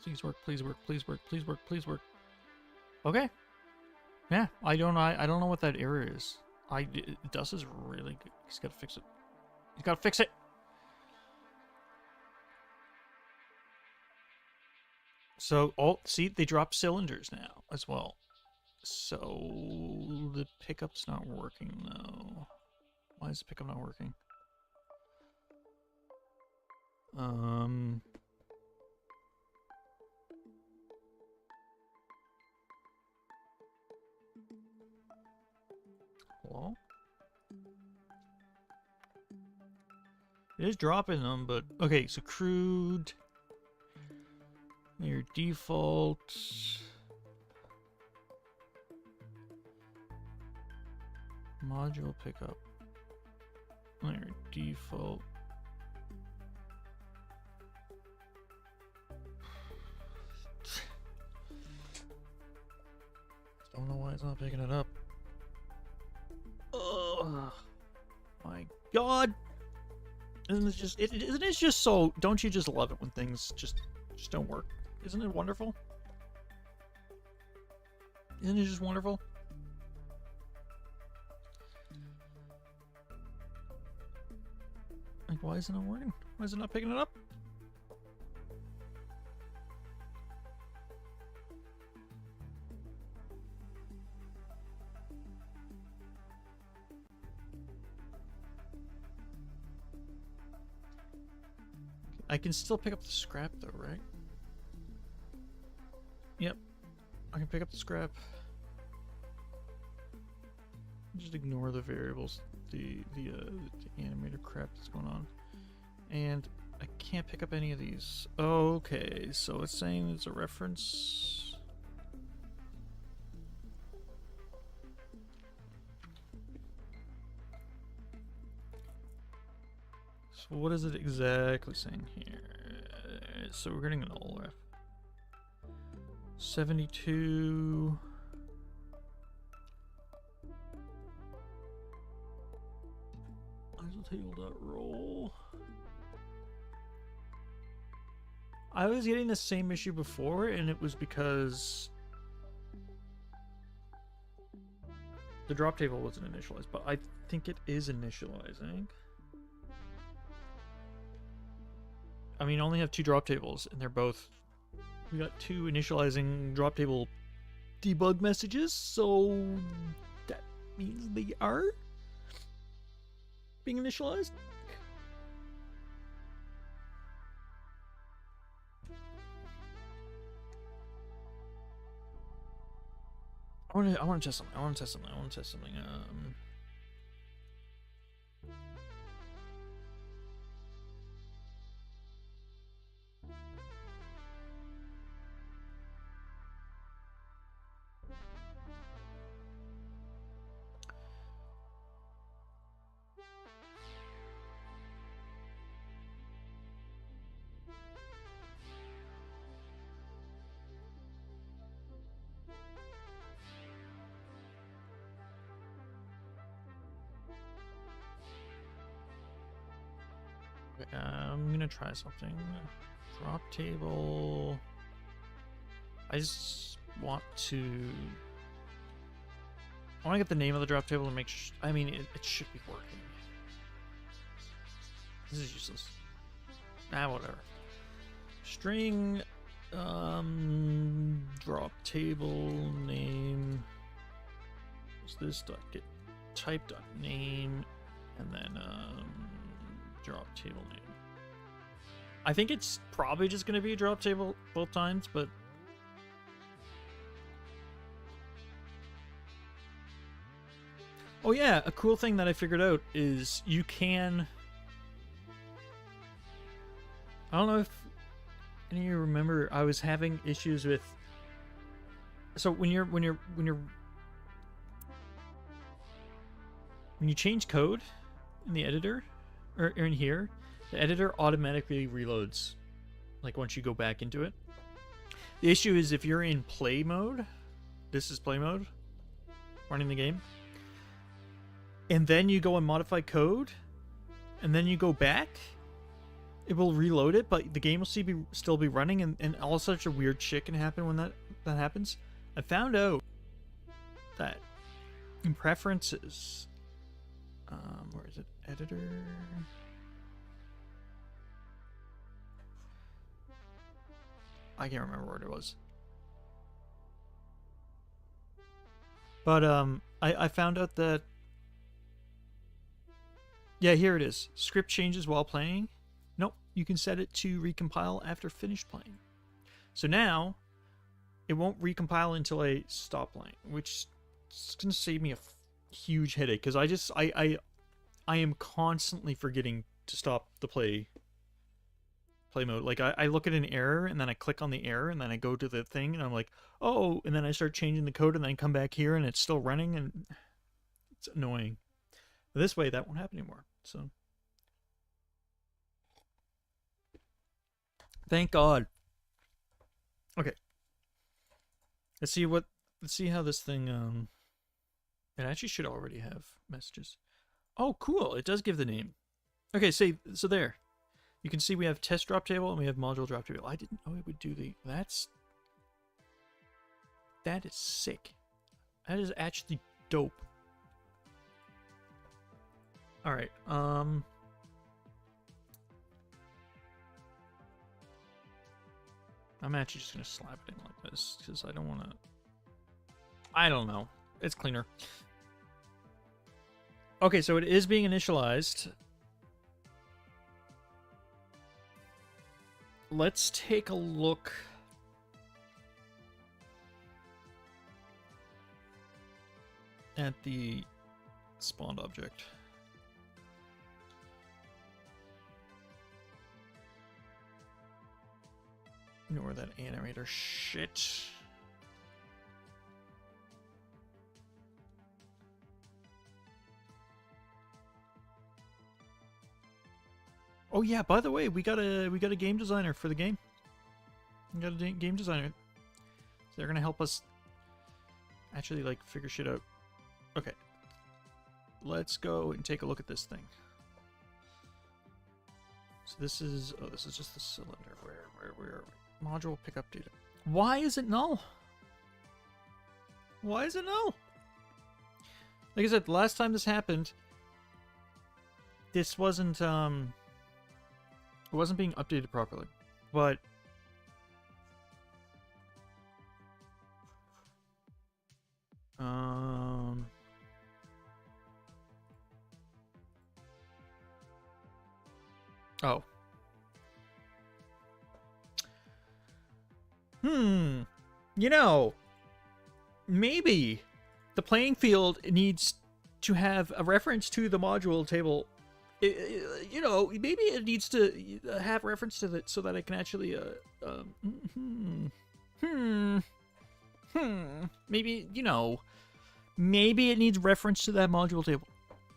Please work, please work, please work, please work, please work. Okay. Yeah, I don't know what that error is. Dust is really good. He's got to fix it. He's got to fix it. So, see, they drop cylinders now as well. So the pickup's not working though. Why is the pickup not working? Hello? It is dropping them, but okay, so crude. Your default. Module pickup. There, default. Don't know why it's not picking it up. Oh my god! Isn't it just isn't it just so? Don't you just love it when things just don't work? Isn't it wonderful? Isn't it just wonderful? Like, why isn't it working? Why is it not picking it up? I can still pick up the scrap though, right? Yep. I can pick up the scrap. Just ignore the variables, the animator crap that's going on. And I can't pick up any of these. Okay, so it's saying it's a reference. So what is it exactly saying here? So we're getting an OLED. 72. Isotable.roll. I was getting the same issue before, and it was because the drop table wasn't initialized, but I think it is initializing. I mean, I only have 2 drop tables, and they're both... We got 2 initializing drop table debug messages, so that means they are being initialized. I want to test something. I want to test something. I'm gonna try something. Drop table. I just want to. I want to get the name of the drop table and make sure. I mean, it should be working. This is useless. Whatever. String. Drop table name. What's this? Dot get type dot name, and then drop table name. I think it's probably just going to be a drop table both times, but oh yeah, a cool thing that I figured out is you can. I don't know if any of you remember, I was having issues with. So when you change code in the editor. Or in here, the editor automatically reloads, like once you go back into it. The issue is if you're in play mode, this is play mode, running the game, and then you go and modify code, and then you go back, it will reload it, but the game will still be running, and all such a weird shit can happen when that happens. I found out that in preferences, where is it? Editor. I can't remember where it was. But I found out that yeah, here it is. Script changes while playing. Nope, you can set it to recompile after finished playing. So now it won't recompile until I stop playing, which is gonna save me a huge headache because I am constantly forgetting to stop the play mode. Like I look at an error and then I click on the error and then I go to the thing and I'm like, oh, and then I start changing the code and then I come back here and it's still running and It's annoying. But this way, that won't happen anymore. So, thank God. Okay. Let's see how this thing, it actually should already have messages. Oh, cool. It does give the name. Okay, so there. You can see we have test drop table and we have module drop table. I didn't know it would do that is sick. That is actually dope. All right. I'm actually just gonna slap it in like this because I don't want to. I don't know. It's cleaner. Okay, so it is being initialized. Let's take a look. At the spawned object. Ignore that animator shit. Oh yeah, by the way, we got a game designer for the game. We got a game designer. So they're gonna help us actually like figure shit out. Okay. Let's go and take a look at this thing. So this is just the cylinder. Where are we? Module pickup data. Why is it null? Why is it null? Like I said, the last time this happened, this wasn't it wasn't being updated properly. But oh. You know, maybe the playing field needs to have a reference to the module table. You know, maybe it needs to have reference to it so that I can actually maybe, you know, maybe it needs reference to that module table.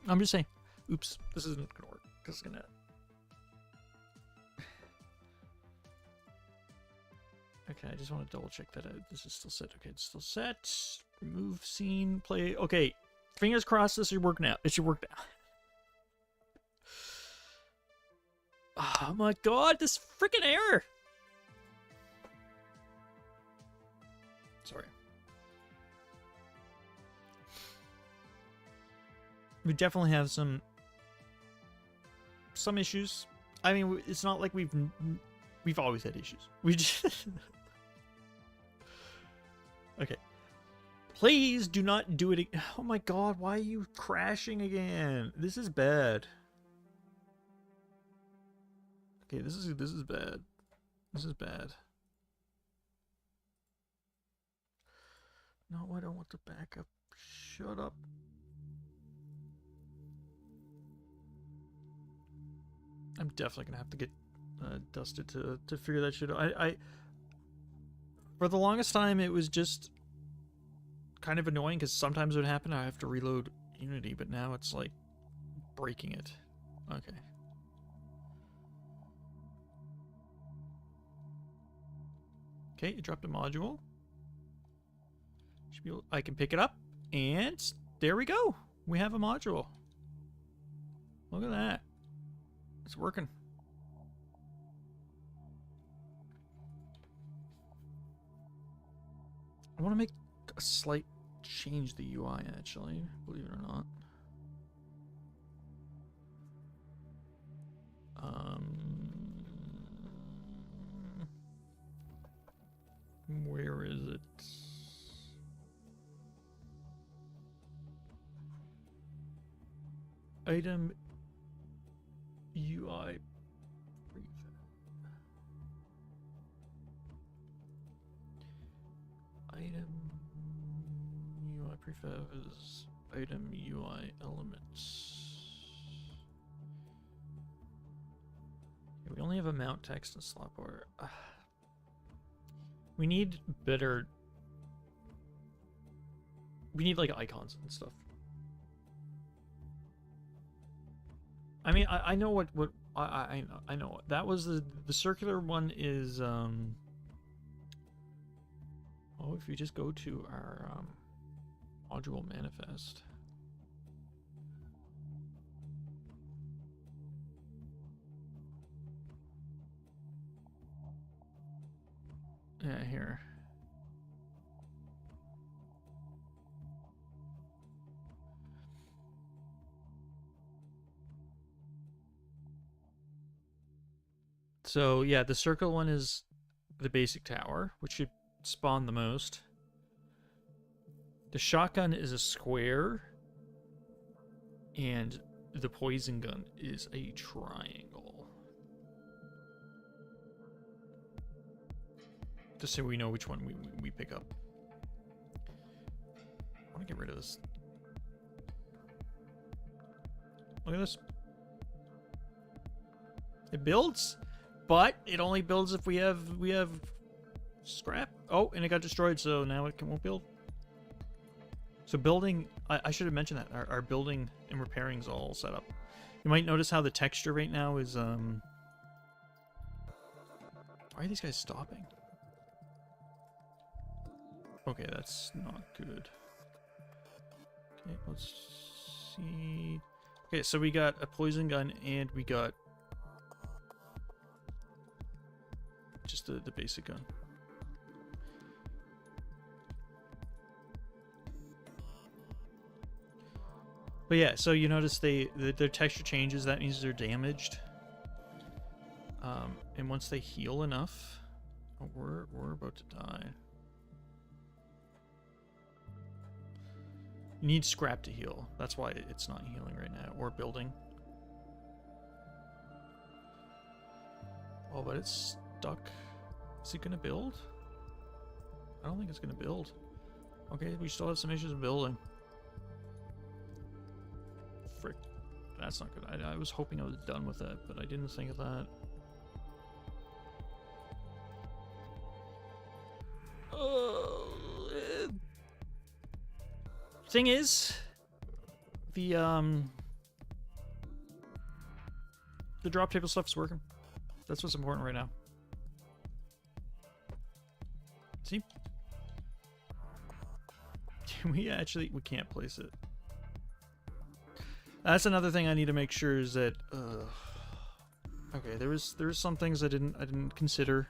I'm just saying. Oops, this isn't gonna work. This is gonna. Okay, I just want to double check that this is still set. Okay, it's still set. Remove scene, play. Okay, fingers crossed this should work now. It should work now. Oh my god, this freaking error! Sorry. We definitely have some issues. I mean, it's not like we've always had issues. We just okay. Please do not do it. Oh my god, why are you crashing again? This is bad. Okay, this is bad. This is bad. No, I don't want to back up. Shut up. I'm definitely gonna have to get Dusted to figure that shit out. I for the longest time it was just kind of annoying because sometimes it would happen I have to reload Unity, but now it's like breaking it. Okay. Okay, it dropped a module. Should be able, I can pick it up, and there we go. We have a module. Look at that. It's working. I want to make a slight change the UI, actually, believe it or not. Where is it? Item UI prefab. Item UI prefab is item UI elements. We only have a mount text and slot bar. We need better. We need like icons and stuff. I mean, I know what I know. That was the circular one is oh, if you just go to our module manifest. Yeah, here. So yeah, the circle one is the basic tower, which should spawn the most. The shotgun is a square, and the poison gun is a triangle. Just so we know which one we pick up. I want to get rid of this. Look at this. It builds, but it only builds if we have scrap. Oh, and it got destroyed, so now it won't build. So building, I should have mentioned that our building and repairing is all set up. You might notice how the texture right now is why are these guys stopping? Okay, that's not good. Okay, let's see. Okay, so we got a poison gun and we got just the basic gun. But yeah, so you notice their texture changes. That means they're damaged. And once they heal enough, oh, we're about to die. You need scrap to heal. That's why it's not healing right now, or building. Oh, but it's stuck. Is it gonna build? I don't think it's gonna build. Okay, we still have some issues with building. Frick. That's not good. I was hoping I was done with that, but I didn't think of that. Thing is, the drop table stuff is working. That's what's important right now. See? We can't place it. That's another thing I need to make sure is that okay, there was some things I didn't consider.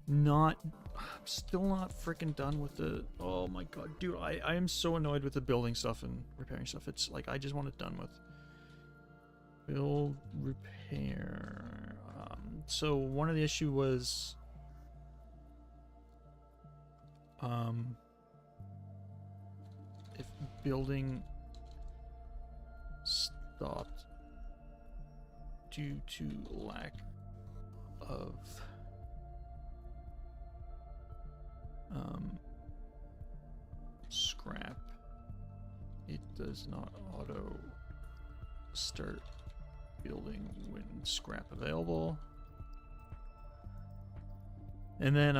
I'm still not freaking done with the, oh my god, dude, I am so annoyed with the building stuff and repairing stuff. It's like I just want it done with. Build, repair. So one of the issue was if building stopped due to lack of scrap, it does not auto start building when scrap available. And then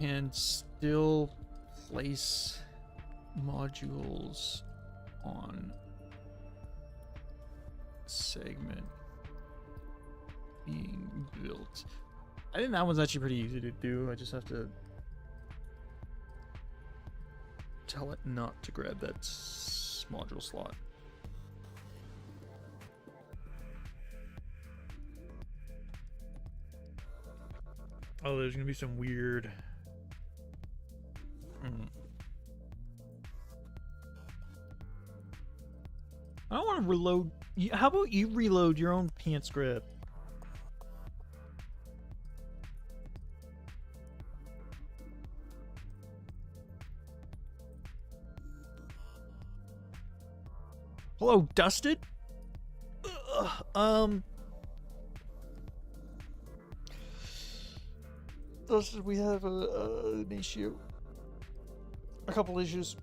and still place modules on segment being built. I think that one's actually pretty easy to do. I just have to tell it not to grab that module slot. Oh, there's gonna be some weird. I don't want to reload. How about you reload your own pants grab? Hello, Dusted? Dusted, we have an issue. A couple issues.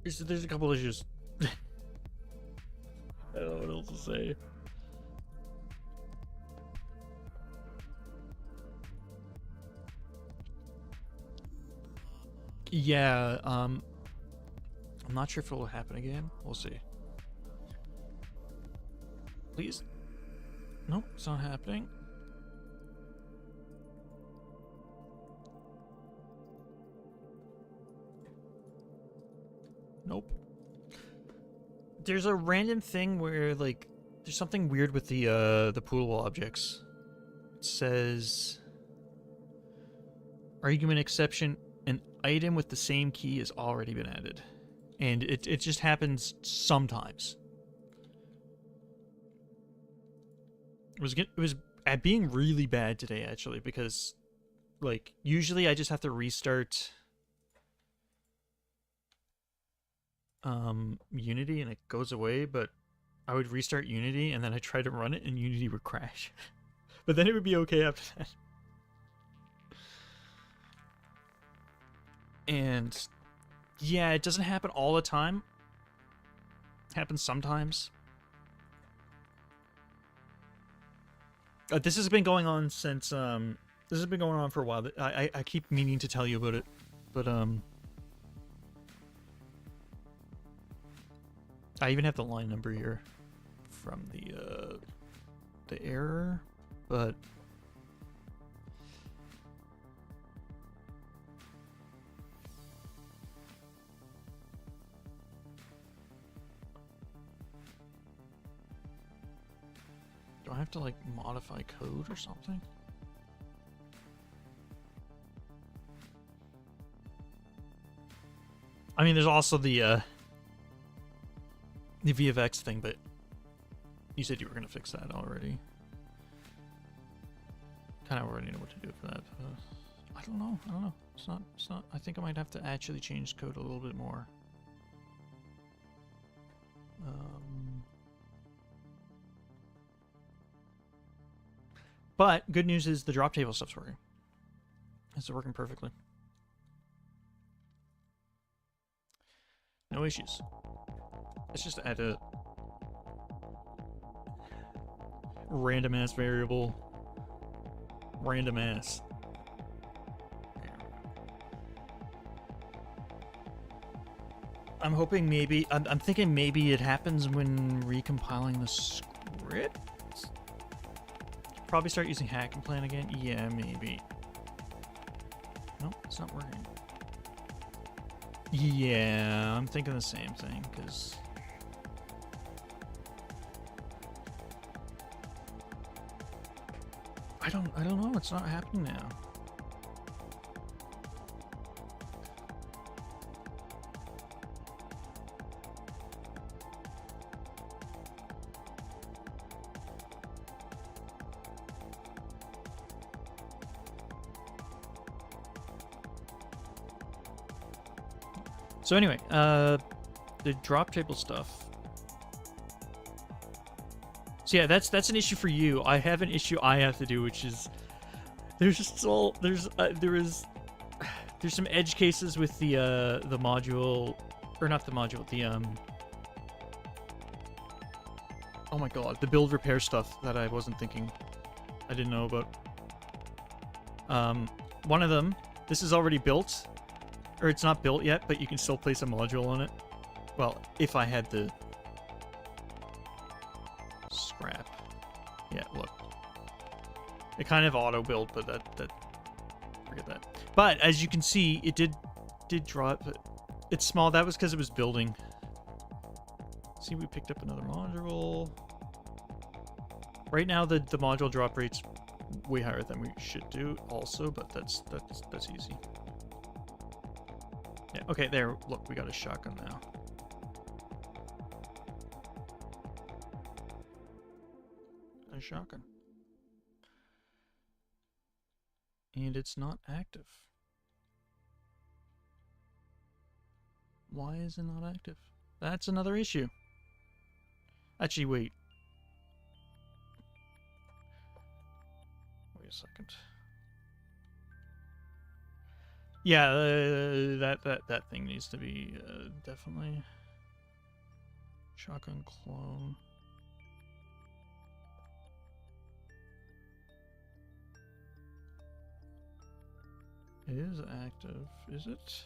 There's a couple issues. I don't know what else to say. Yeah, I'm not sure if it will happen again. We'll see. Please. Nope, it's not happening. Nope. There's a random thing where, like, there's something weird with the pool objects. It says, argument exception, an item with the same key has already been added. And it just happens sometimes. It was being really bad today, actually, because, like, usually I just have to restart Unity and it goes away, but I would restart Unity and then I try to run it and Unity would crash. But then it would be okay after that. And yeah, it doesn't happen all the time. It happens sometimes. This has been going on since this has been going on for a while. I keep meaning to tell you about it, but I even have the line number here from the error, but do I have to, like, modify code or something? I mean, there's also the VFX thing, but you said you were gonna fix that already. Kind of already know what to do for that. I don't know. It's not. I think I might have to actually change code a little bit more. But good news is the drop table stuff's working. It's working perfectly. No issues. Let's just add a random ass variable. Random ass. I'm hoping maybe, I'm thinking maybe it happens when recompiling the script? Probably start using Hack and Plan again? Yeah, maybe. Nope, it's not working. Yeah, I'm thinking the same thing, because I don't know, it's not happening now. So anyway, the drop table stuff. So yeah, that's an issue for you. I have an issue I have to do, which is there's some edge cases with the module, or not the module, the oh my god, the build repair stuff that I wasn't thinking, I didn't know about. One of them, this is already built. Or it's not built yet, but you can still place a module on it. Well, if I had the scrap. Yeah, look. It kind of auto-built, but that forget that. But as you can see, it did drop. It's small. That was because it was building. See, we picked up another module. Right now, the module drop rate's way higher than we should do, also, but that's easy. Yeah, okay, there. Look, we got a shotgun now. A shotgun. And it's not active. Why is it not active? That's another issue. Actually, wait. Wait a second. Yeah, that thing needs to be definitely shotgun clone. It is active, is it?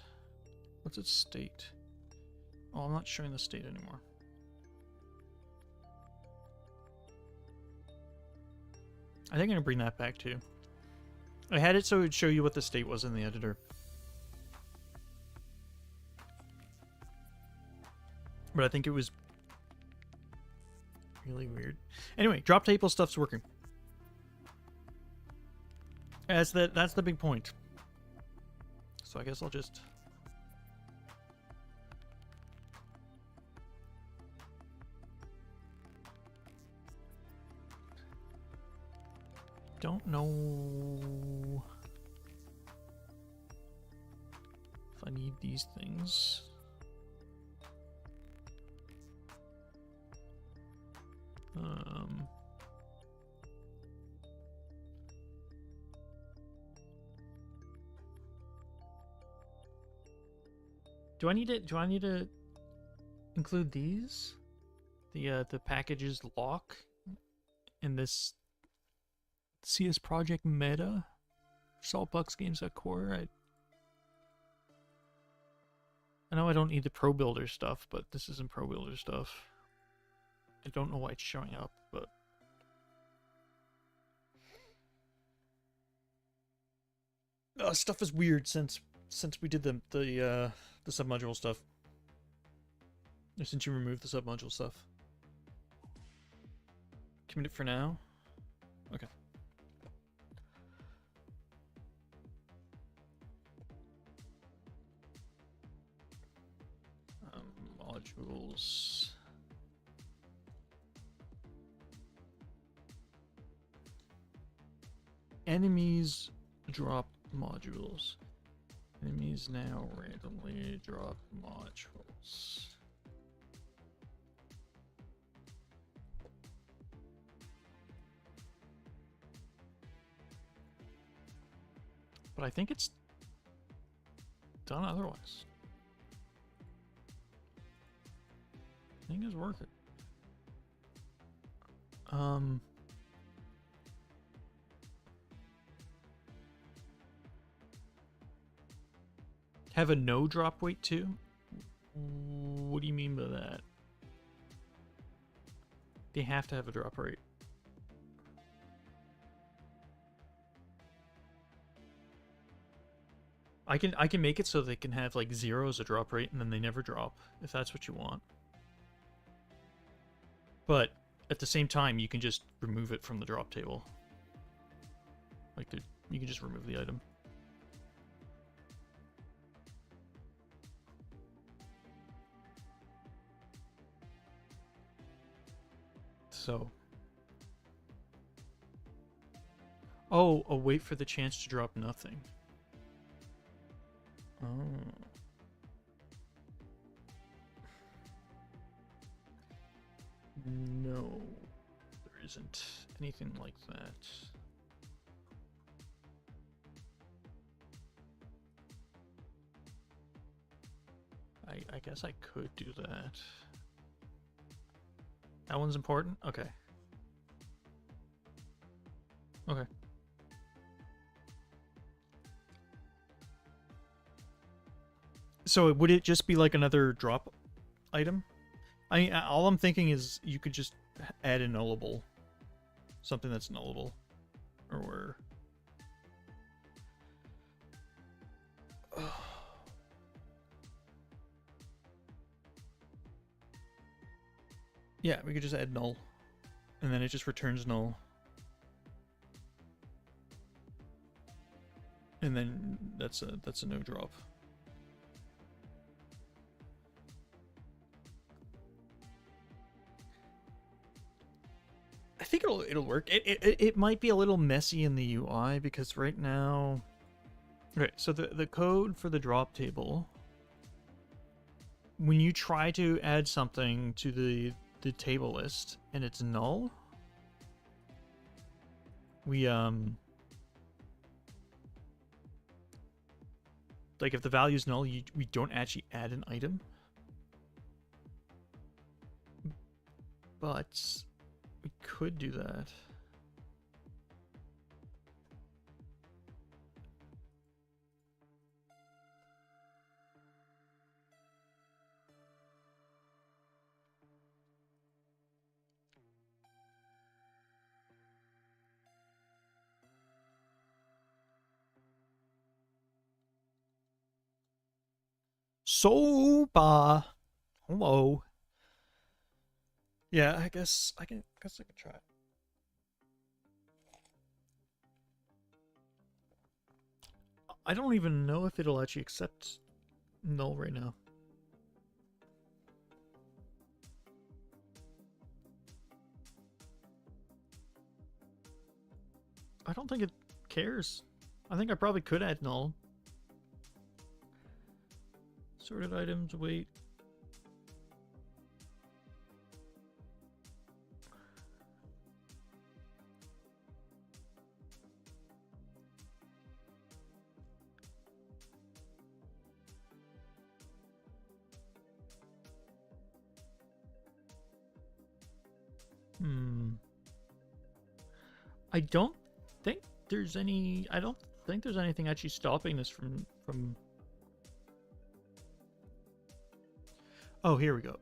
What's its state? Oh, I'm not showing the state anymore. I think I'm gonna bring that back too. I had it so it would show you what the state was in the editor. But I think it was really weird. Anyway, drop table stuff's working. That's the big point. So I guess I'll just don't know if I need these things. Do I need to include these? The packages lock in this CS Project meta? Saltbucks Games at Core. I know I don't need the Pro Builder stuff, but this isn't Pro Builder stuff. I don't know why it's showing up, but stuff is weird since we did the submodule stuff. Or since you removed the submodule stuff. Commit it for now. Okay. Modules. Enemies drop modules. Enemies now randomly drop modules. But I think it's done otherwise. I think it's worth it. Have a no drop weight too? What do you mean by that? They have to have a drop rate. I can make it so they can have like 0 as a drop rate and then they never drop, if that's what you want. But at the same time, you can just remove it from the drop table. Like you can just remove the item. So. Oh, wait for the chance to drop nothing. Oh. No, there isn't anything like that. I guess I could do that. That one's important? Okay. Okay. So would it just be like another drop item? I mean, all I'm thinking is you could just add a nullable. Something that's nullable. Or... yeah, we could just add null. And then it just returns null. And then that's a no drop. I think it'll work. It might be a little messy in the UI because right now... Okay, so the code for the drop table, when you try to add something to the table list and it's null, we like if the value is null, we don't actually add an item. But we could do that. Soba. Hello. Yeah, I guess I can try it. I don't even know if it'll actually accept null right now. I don't think it cares. I think I probably could add null. Sorted items, wait. I don't think there's any. I don't think there's anything actually stopping this from. Oh, here we go.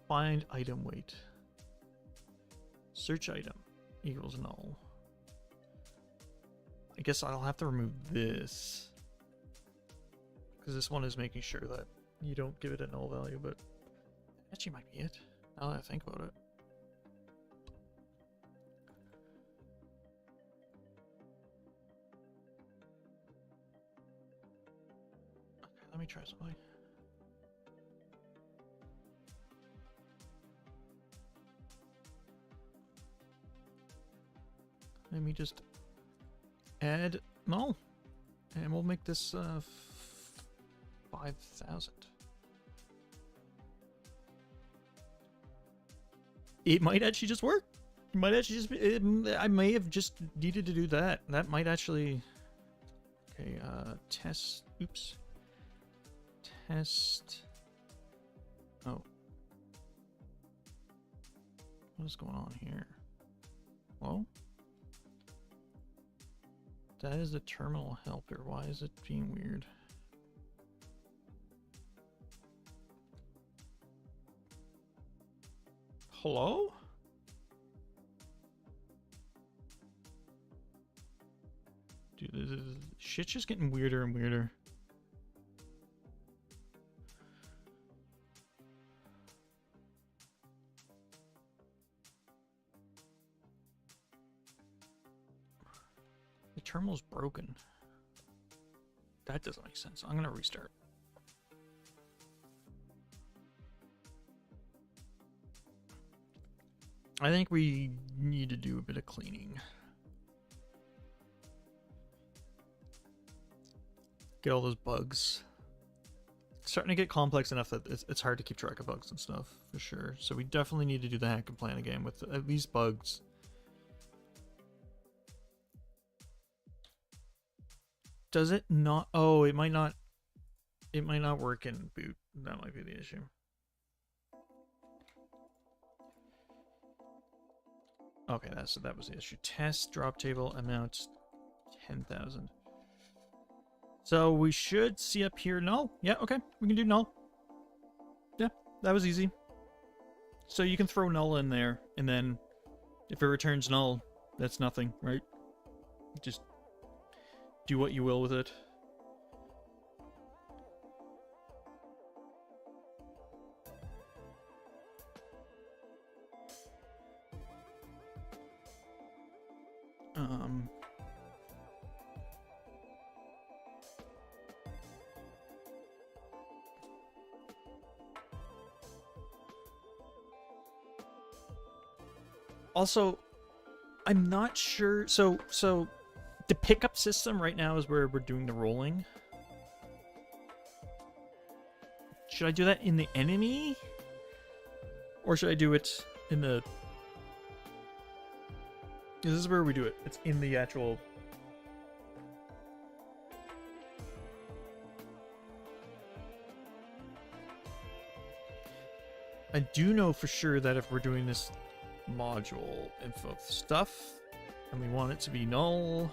Find item weight. Search item equals null. I guess I'll have to remove this because this one is making sure that you don't give it a null value, but actually might be it. Now that I think about it. Okay, let me try something. Let me just add null, and we'll make this 5,000. It might actually just work. It might actually just be, I may have just needed to do that. That might actually. Okay, test. Oops. Test. Oh. What is going on here? Well. That is the terminal helper. Why is it being weird? Hello? Dude, this shit's just getting weirder and weirder. The terminal's broken. That doesn't make sense. I'm gonna restart. I think we need to do a bit of cleaning. Get all those bugs. It's starting to get complex enough that it's hard to keep track of bugs and stuff, for sure. So we definitely need to do the hack and plan again with at least bugs. Does it not? Oh, it might not. It might not work in boot. That might be the issue. Okay, that was the issue. Test drop table amount 10,000. So we should see up here null. Yeah, okay, we can do null. Yeah, that was easy. So you can throw null in there, and then if it returns null, that's nothing, right? Just do what you will with it. Also, I'm not sure. So the pickup system right now is where we're doing the rolling. Should I do that in the enemy? Or should I do it in the... This is where we do it. It's in the actual... I do know for sure that if we're doing this module info stuff and we want it to be null,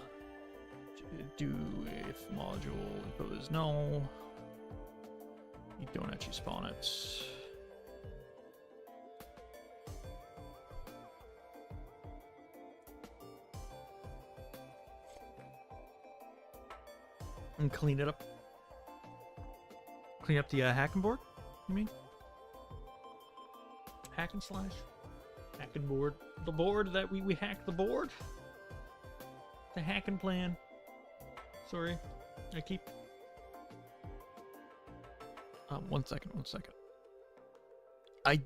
do if module info is null, you don't actually spawn it. And clean it up. Clean up the hacking board, you mean? Hack and slash? Hacking board. The board that we hacked the board? The hacking plan. Sorry. I keep... one second. I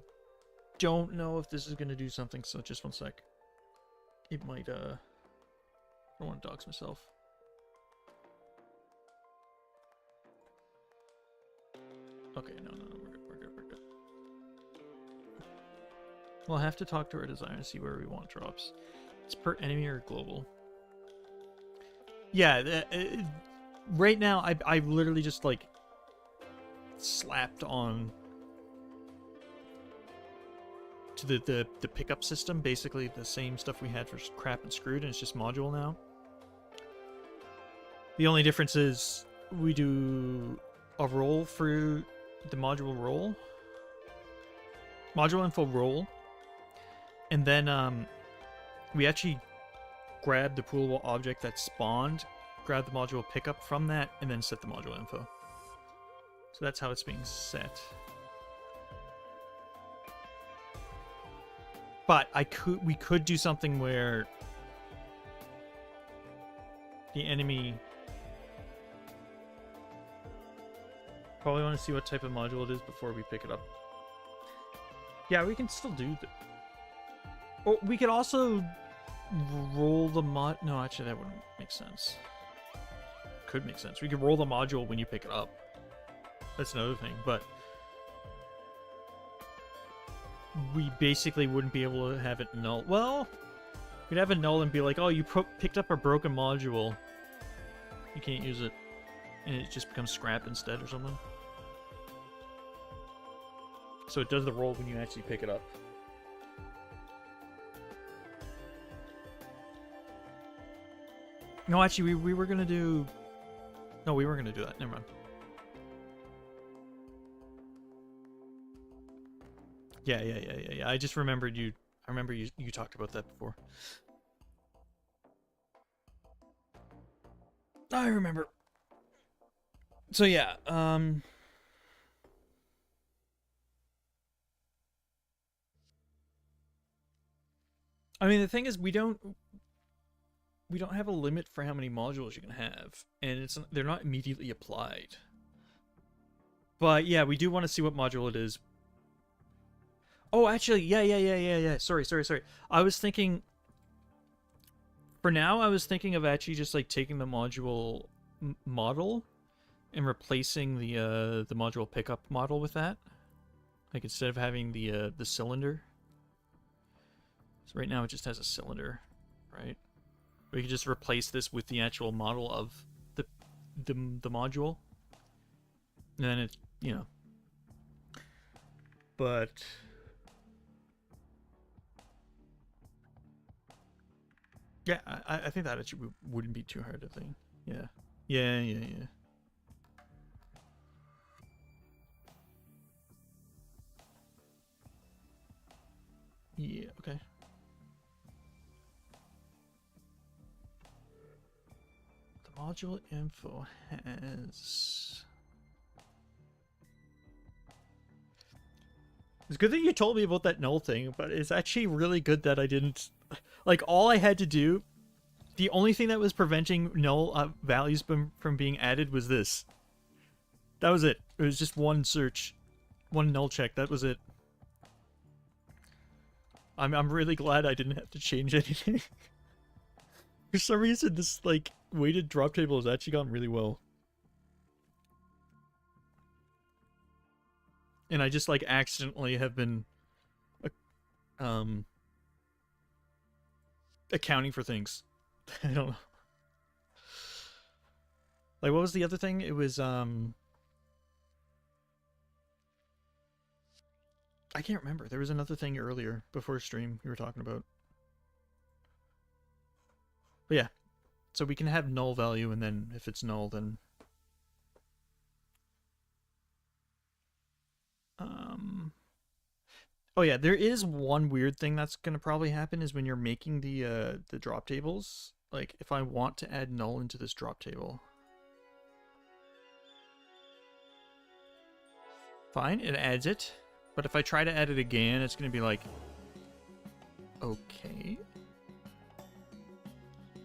don't know if this is going to do something, so just one sec. It might, I don't want to dox myself. Okay, no, we're good. We'll have to talk to our designer and see where we want drops. It's per enemy or global. Yeah, right now, I literally just, like, slapped on to the pickup system, basically the same stuff we had for crap and screwed, and it's just module now. The only difference is we do a roll for the module roll, module info roll, and then we actually grab the poolable object that spawned, grab the module pickup from that, and then set the module info. So that's how it's being set. But we could do something where the enemy probably want to see what type of module it is before we pick it up. Yeah, we can still do that. Oh, we could also roll the mod. No, actually, that wouldn't make sense. Could make sense. We could roll the module when you pick it up. That's another thing, but we basically wouldn't be able to have it null. Well, we'd have it null and be like, oh, you picked up a broken module. You can't use it. And it just becomes scrap instead or something. So it does the roll when you actually pick it up. No, actually, we were going to do... No, we weren't going to do that. Never mind. Yeah. I just remembered you... I remember you talked about that before. I remember. So yeah, I mean, the thing is, we don't have a limit for how many modules you can have, and they're not immediately applied. But yeah, we do want to see what module it is. Oh, actually, yeah. Sorry. I was thinking. For now, I was thinking of actually just like taking the module model and replacing the module pickup model with that. Like instead of having the cylinder. So right now it just has a cylinder, right? We could just replace this with the actual model of the module. And then it's, you know. But yeah, I think that actually wouldn't be too hard, I think. Yeah. Yeah, okay. The module info has... It's good that you told me about that null thing, but it's actually really good that I didn't... Like, all I had to do... The only thing that was preventing null values from being added was this. That was it. It was just one search. One null check. That was it. I'm really glad I didn't have to change anything. For some reason, this, like, weighted drop table has actually gone really well. And I just, like, accidentally have been... accounting for things. I don't know. Like, what was the other thing? It was, I can't remember. There was another thing earlier, before stream, we were talking about. But yeah. So we can have null value, and then if it's null, then... Oh yeah, there is one weird thing that's going to probably happen is when you're making the drop tables. Like, if I want to add null into this drop table, Fine, it adds it. But if I try to add it again, it's going to be like... Okay.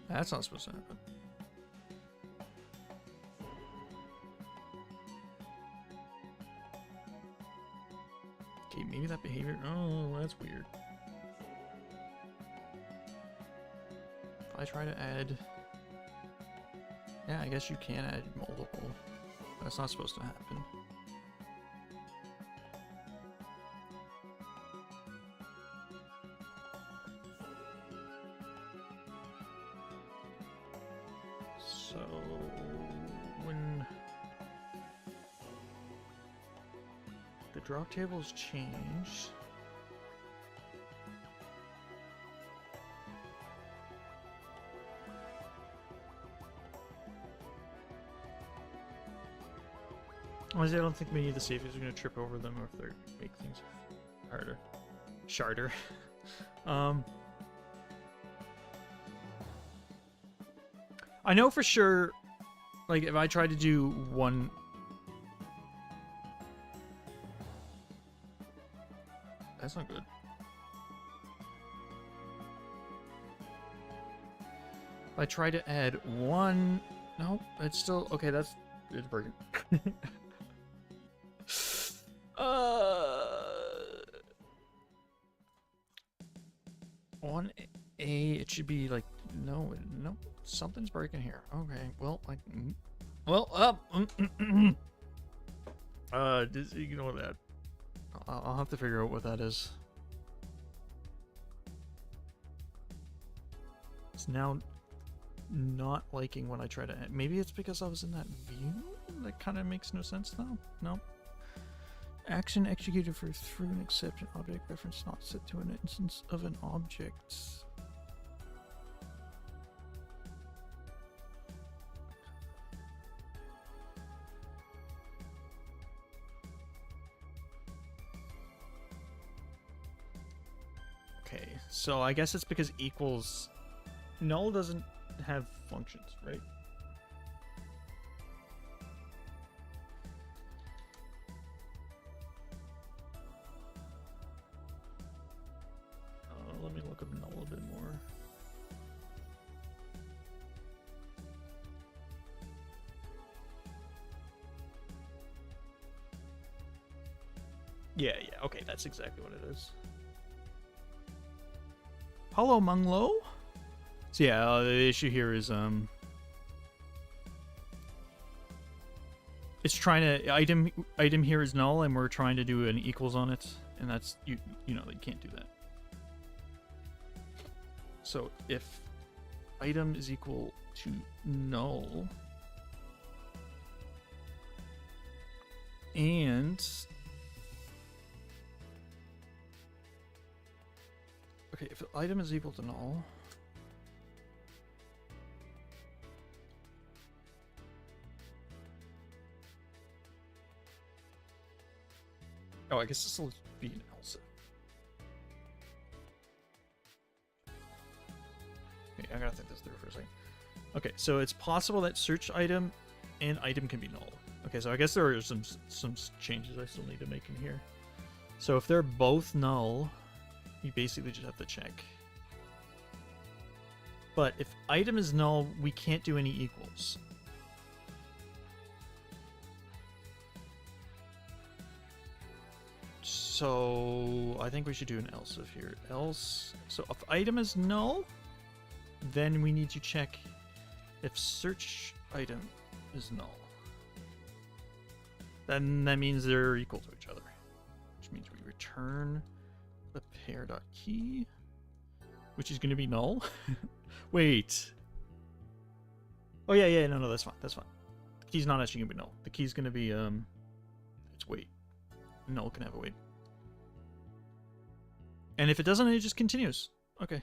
That's not supposed to happen. Okay, maybe that behavior... Oh, that's weird. If I try to add... Yeah, I guess you can add multiple. That's not supposed to happen. So... when... the drop tables change... Honestly, I don't think many of the safeties are going to trip over them or if they make things harder. Sharder. I know for sure, like, if I try to do one... That's not good. If I try to add one... No, it's still... Okay, that's... It's broken. 1A, it should be like, no, something's breaking here. Okay, well, like, just ignore that. I'll have to figure out what that is. It's now not liking when I try to add. Maybe it's because I was in that view? That kind of makes no sense though. No. Action executed for through an exception object reference not set to an instance of an object. Okay, so I guess it's because equals null doesn't have functions, right? Let me look up null a bit more. Yeah, okay, that's exactly what it is. Hello, Munglo. So yeah, the issue here is it's trying to item here is null, and we're trying to do an equals on it, and that's you know you can't do that. So if item is equal to null, and okay, if item is equal to null, oh, I guess this will be an else. Okay, I gotta think this through for a second. Okay, so it's possible that search item and item can be null. Okay, so I guess there are some changes I still need to make in here. So if they're both null, you basically just have to check. But if item is null, we can't do any equals. So I think we should do an else if here. Else. So if item is null, then we need to check if search item is null. Then that means they're equal to each other, which means we return the pair.key, which is going to be null. Wait. Oh yeah, no, that's fine. That's fine. The key's not actually going to be null. The key's going to be it's wait. Null can have a wait. And if it doesn't, it just continues. Okay.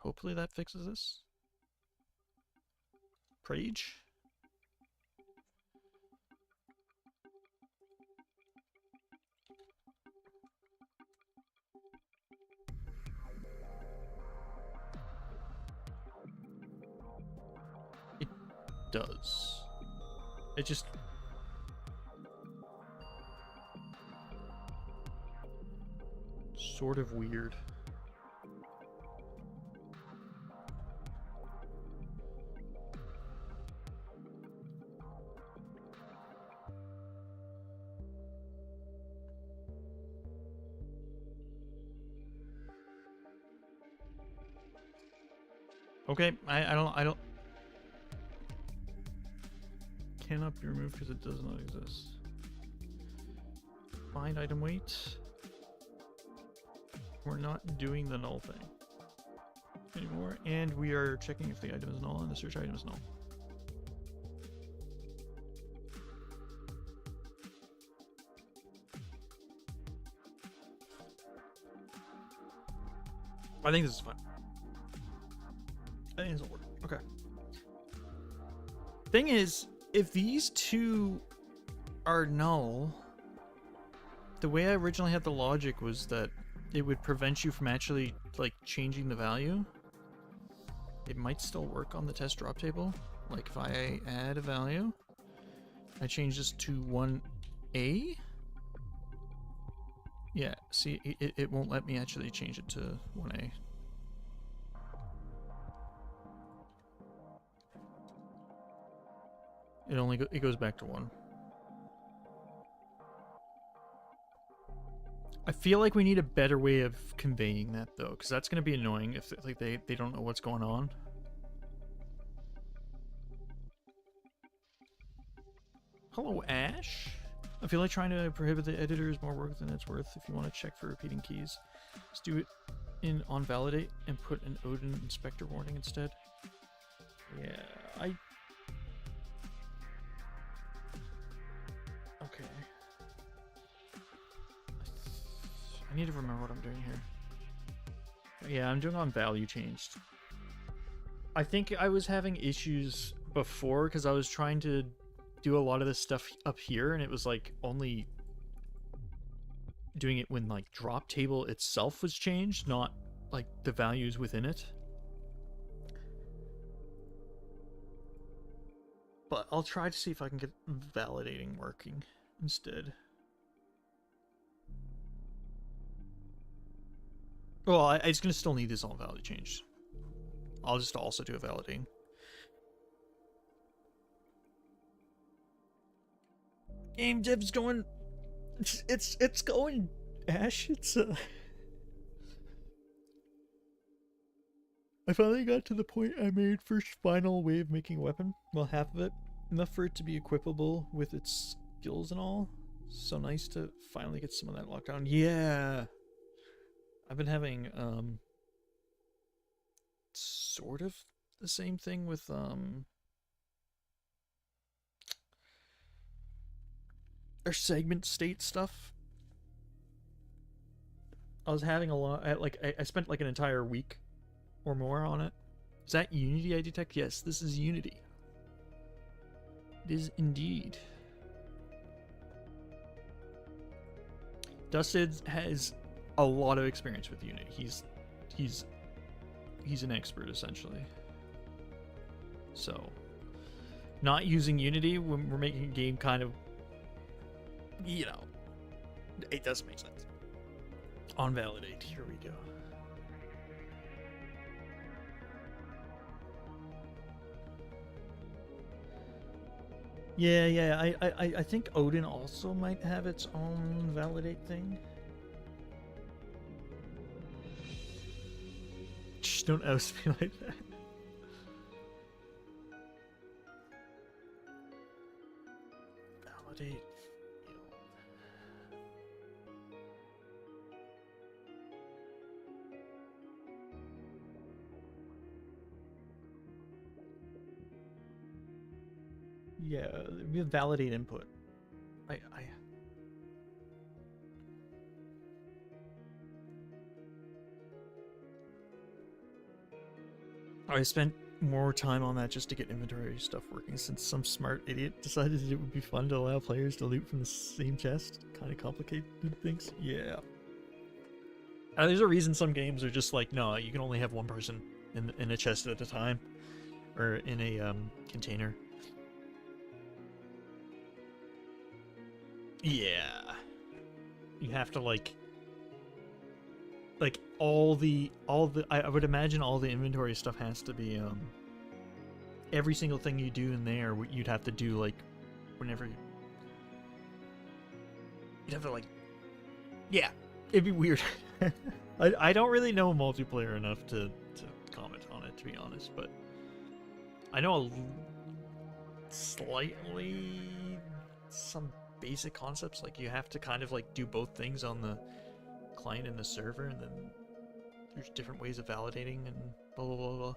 Hopefully that fixes this. Prage. It does. It just... sort of weird. Okay, I don't... Cannot be removed because it does not exist. Find item weight. We're not doing the null thing anymore, and we are checking if the item is null and the search item is null. I think this is fine. I think this will work. Okay. Thing is, if these two are null, the way I originally had the logic was that it would prevent you from actually, like, changing the value. It might still work on the test drop table. Like, if I add a value, I change this to 1A. Yeah, see, it won't let me actually change it to 1A. It goes back to 1. I feel like we need a better way of conveying that, though, because that's going to be annoying if like they don't know what's going on. Hello, Ash. I feel like trying to prohibit the editor is more work than it's worth. If you want to check for repeating keys, just do it in on validate and put an Odin inspector warning instead. Yeah, okay. I need to remember what I'm doing here. Yeah, I'm doing on value changed. I think I was having issues before because I was trying to do a lot of this stuff up here, and it was like only doing it when like drop table itself was changed, not like the values within it. But I'll try to see if I can get validating working instead. Well, it's going to still need this on value changed. I'll just also do a validating. Game dev's going... It's going, Ash. I finally got to the point I made first final way of making a weapon. Well, half of it. Enough for it to be equipable with its skills and all. So nice to finally get some of that locked down. Yeah! I've been having, sort of the same thing with, our segment state stuff. I was having a lot, I spent like an entire week or more on it. Is that Unity I detect? Yes, this is Unity. It is indeed. Dusted has a lot of experience with Unity. He's an expert essentially. So, not using Unity when we're making a game kind of, you know, it does make sense. On validate, here we go. Yeah, I think Odin also might have its own validate thing. Just don't oust me like that. Validate. Yeah, we have validate input. I spent more time on that just to get inventory stuff working, since some smart idiot decided it would be fun to allow players to loot from the same chest. Kind of complicated things. Yeah. There's a reason some games are just like, no, you can only have one person in a chest at a time, or in a container. Yeah. You have to like all the I would imagine all the inventory stuff has to be every single thing you do in there you'd have to do like whenever you'd have to like, yeah, it'd be weird. I don't really know multiplayer enough to comment on it, to be honest, but I know slightly some basic concepts, like you have to kind of like do both things on the client and the server, and then there's different ways of validating and blah blah blah blah.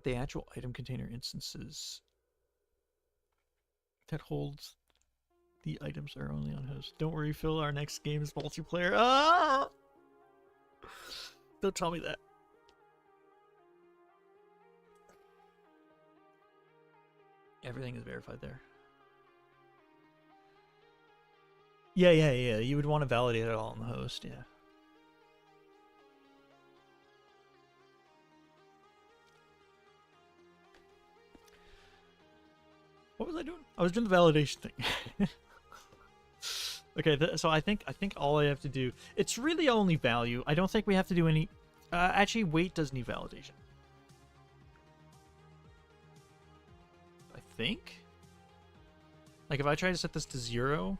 The actual item container instances that holds the items are only on host. Don't worry, Phil, our next game is multiplayer. Ah! Don't tell me that. Everything is verified there. Yeah. You would want to validate it all on the host, yeah. What was I doing? I was doing the validation thing. Okay, so I think all I have to do, it's really only value. I don't think we have to do any. Actually, weight does need validation. I think. Like if I try to set this to 0,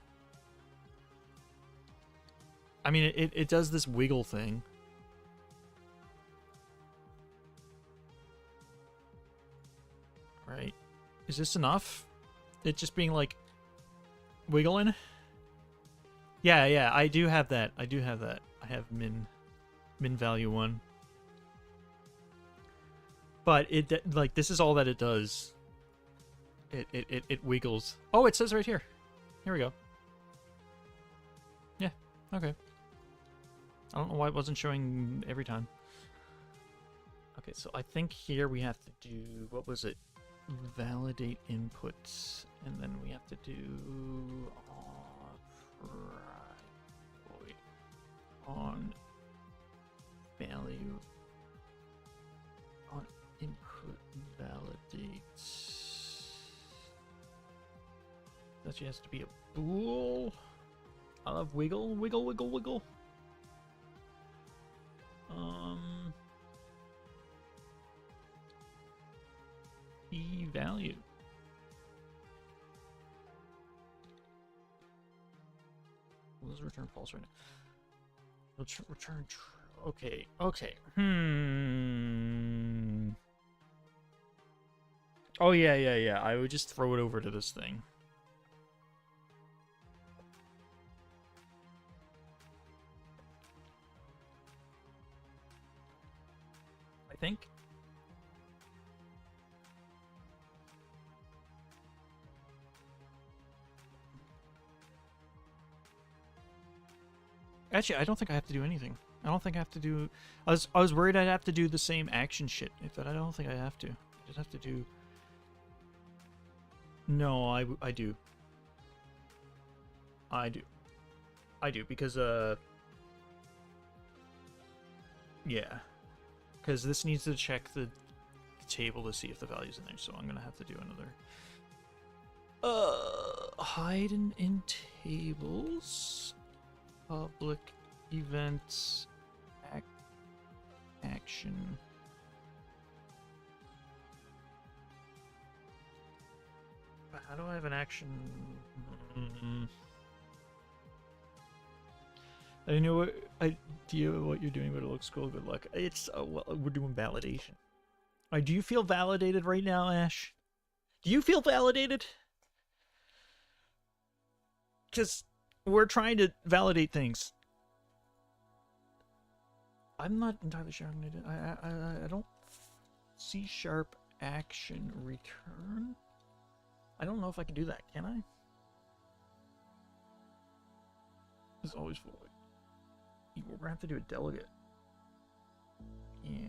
I mean it does this wiggle thing. Right? Is this enough? It just being like wiggling? Yeah, I do have that. I have min value 1. But it like this is all that it does. It wiggles. Oh, it says right here. Here we go. Yeah, okay. I don't know why it wasn't showing every time. Okay, so I think here we have to do, what was it? Validate inputs, and then we have to do on value on input validates. That she has to be a bool. I love wiggle. E value. Let's return false right now. Let's return true. Okay. Oh yeah. I would just throw it over to this thing. I think. Actually, I don't think I have to do anything. I don't think I have to do... I was worried I'd have to do the same action shit, but I don't think I have to. I just have to do... No, I do. I do, because, yeah. Because this needs to check the table to see if the value's in there, so I'm gonna have to do another... hide in tables... Public events action. How do I have an action? I don't know what idea of what you're doing, but it looks cool. Good luck. It's well, we're doing validation. Do you feel validated right now, Ash? Do you feel validated? Because we're trying to validate things. I'm not entirely sure I'm gonna do. I don't C# action return. I don't know if I can do that. Can I? It's always full. We're gonna have to do a delegate. Yeah,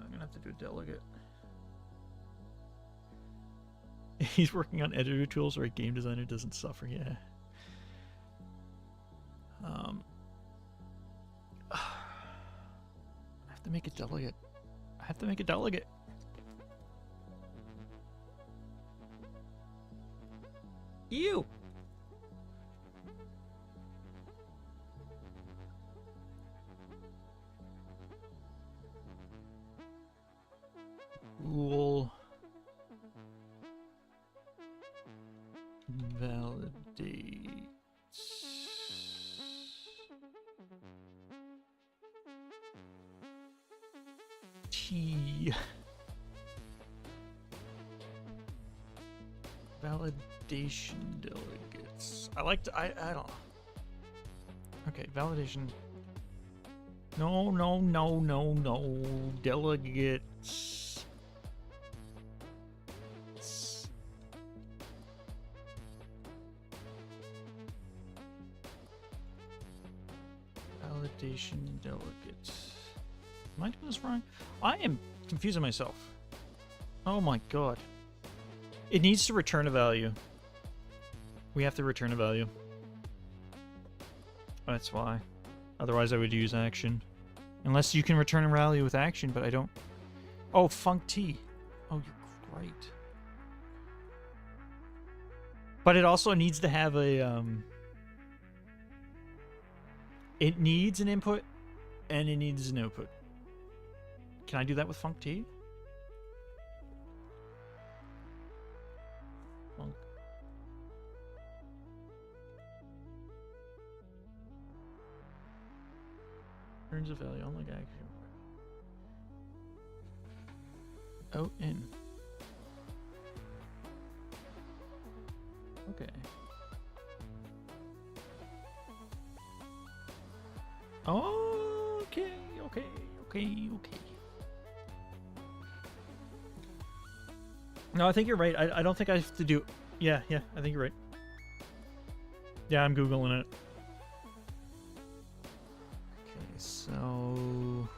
I'm gonna have to do a delegate. He's working on editor tools, or a game designer doesn't suffer. Yeah. I have to make a delegate. Ew. Cool. Validate. T. Validation delegates. I like to. I don't know. Okay, validation. No, no, no, no, no. Delegates. Validation delegates. Am I doing this wrong? I am confusing myself. Oh my god. It needs to return a value. We have to return a value. That's why. Otherwise I would use action. Unless you can return a value with action, but I don't. Oh, Func T. Oh, you're great. But it also needs to have a, it needs an input, and it needs an output. Can I do that with Func T? Func. Turns a value, unlike action. Out, in. Okay. Okay, okay, okay, okay. No, I think you're right. I don't think I have to do... Yeah, I think you're right. Yeah, I'm Googling it. Okay, so...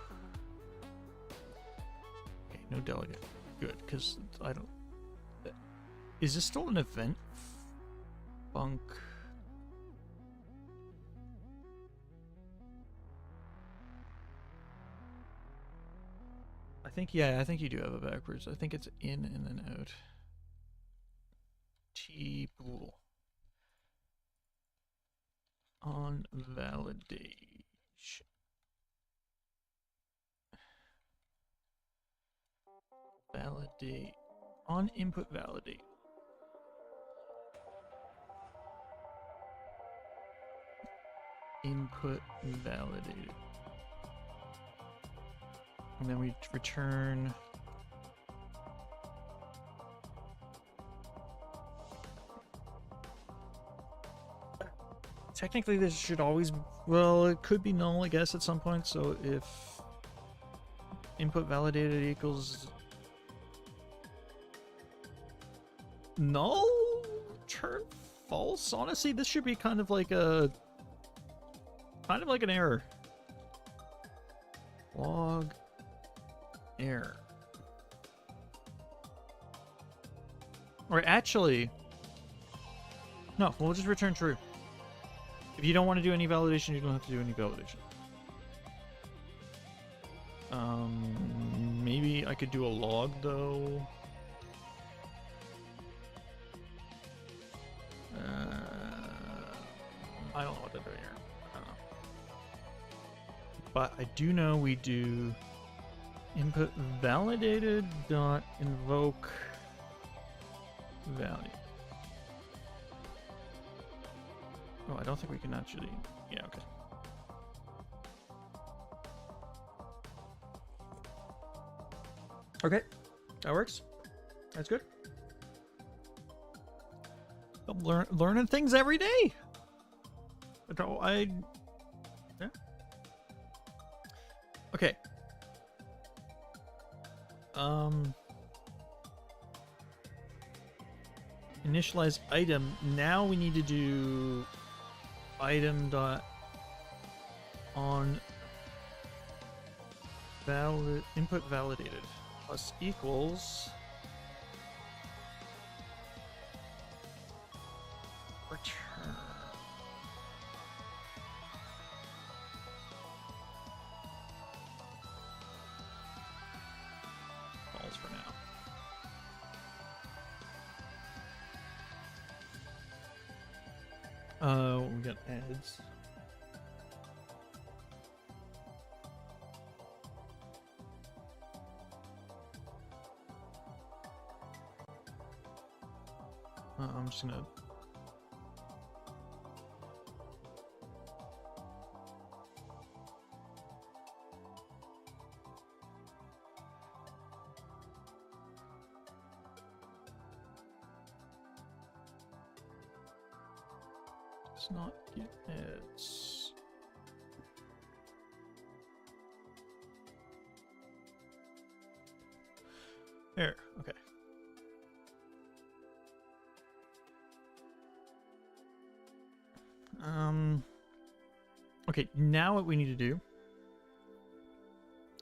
Okay, no delegate. Good, because I don't... Is this still an event? Func... I think you do have it backwards. I think it's in and then out. T bool. On validation. Validate. On input validate. Input validated. And then we return technically this should always, well, it could be null, I guess, at some point. So if input validated equals null, turn false. Honestly, this should be kind of like an error. Log error. Or actually, no, we'll just return true. If you don't want to do any validation, you don't have to do any validation. Maybe I could do a log though. I don't know what to do here. I don't know. But I do know we do input validated dot invoke value. Oh, I don't think we can actually. Yeah, okay. Okay, that works. That's good. I'm learning things every day. Yeah. Okay. Initialize item. Now we need to do item dot on valid input validated plus equals return. False for now. We got ads. I'm just gonna. Let's not get ads. There, okay. Okay, now what we need to do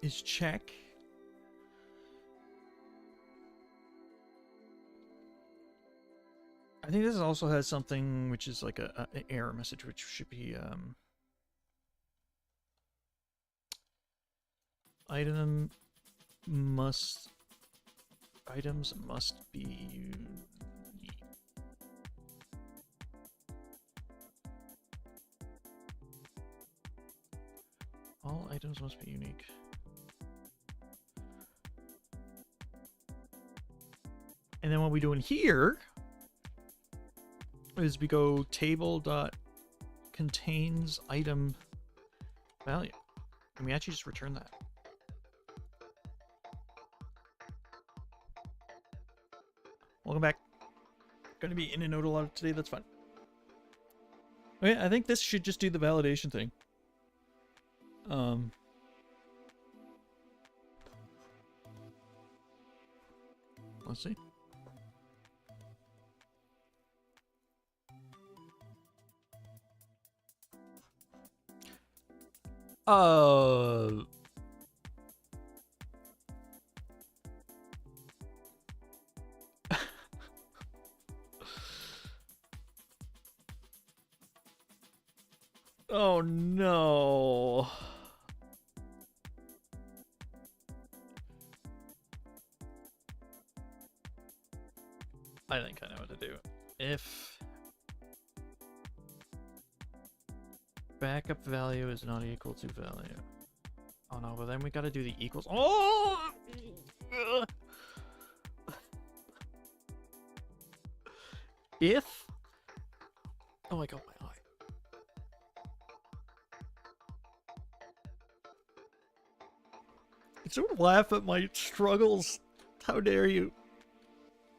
is check. I think this also has something which is like an error message, which should be items must be unique. All items must be unique. And then what we do in here is we go table dot contains item value, and we actually just return that. Welcome back. Going to be in and out a lot today. That's fine. Okay, I think this should just do the validation thing. Let's see. Oh no. I think I know what to do. If backup value is not equal to value. Oh no, but then we gotta do the equals. Oh! If... Oh my god, my eye. Don't laugh at my struggles. How dare you?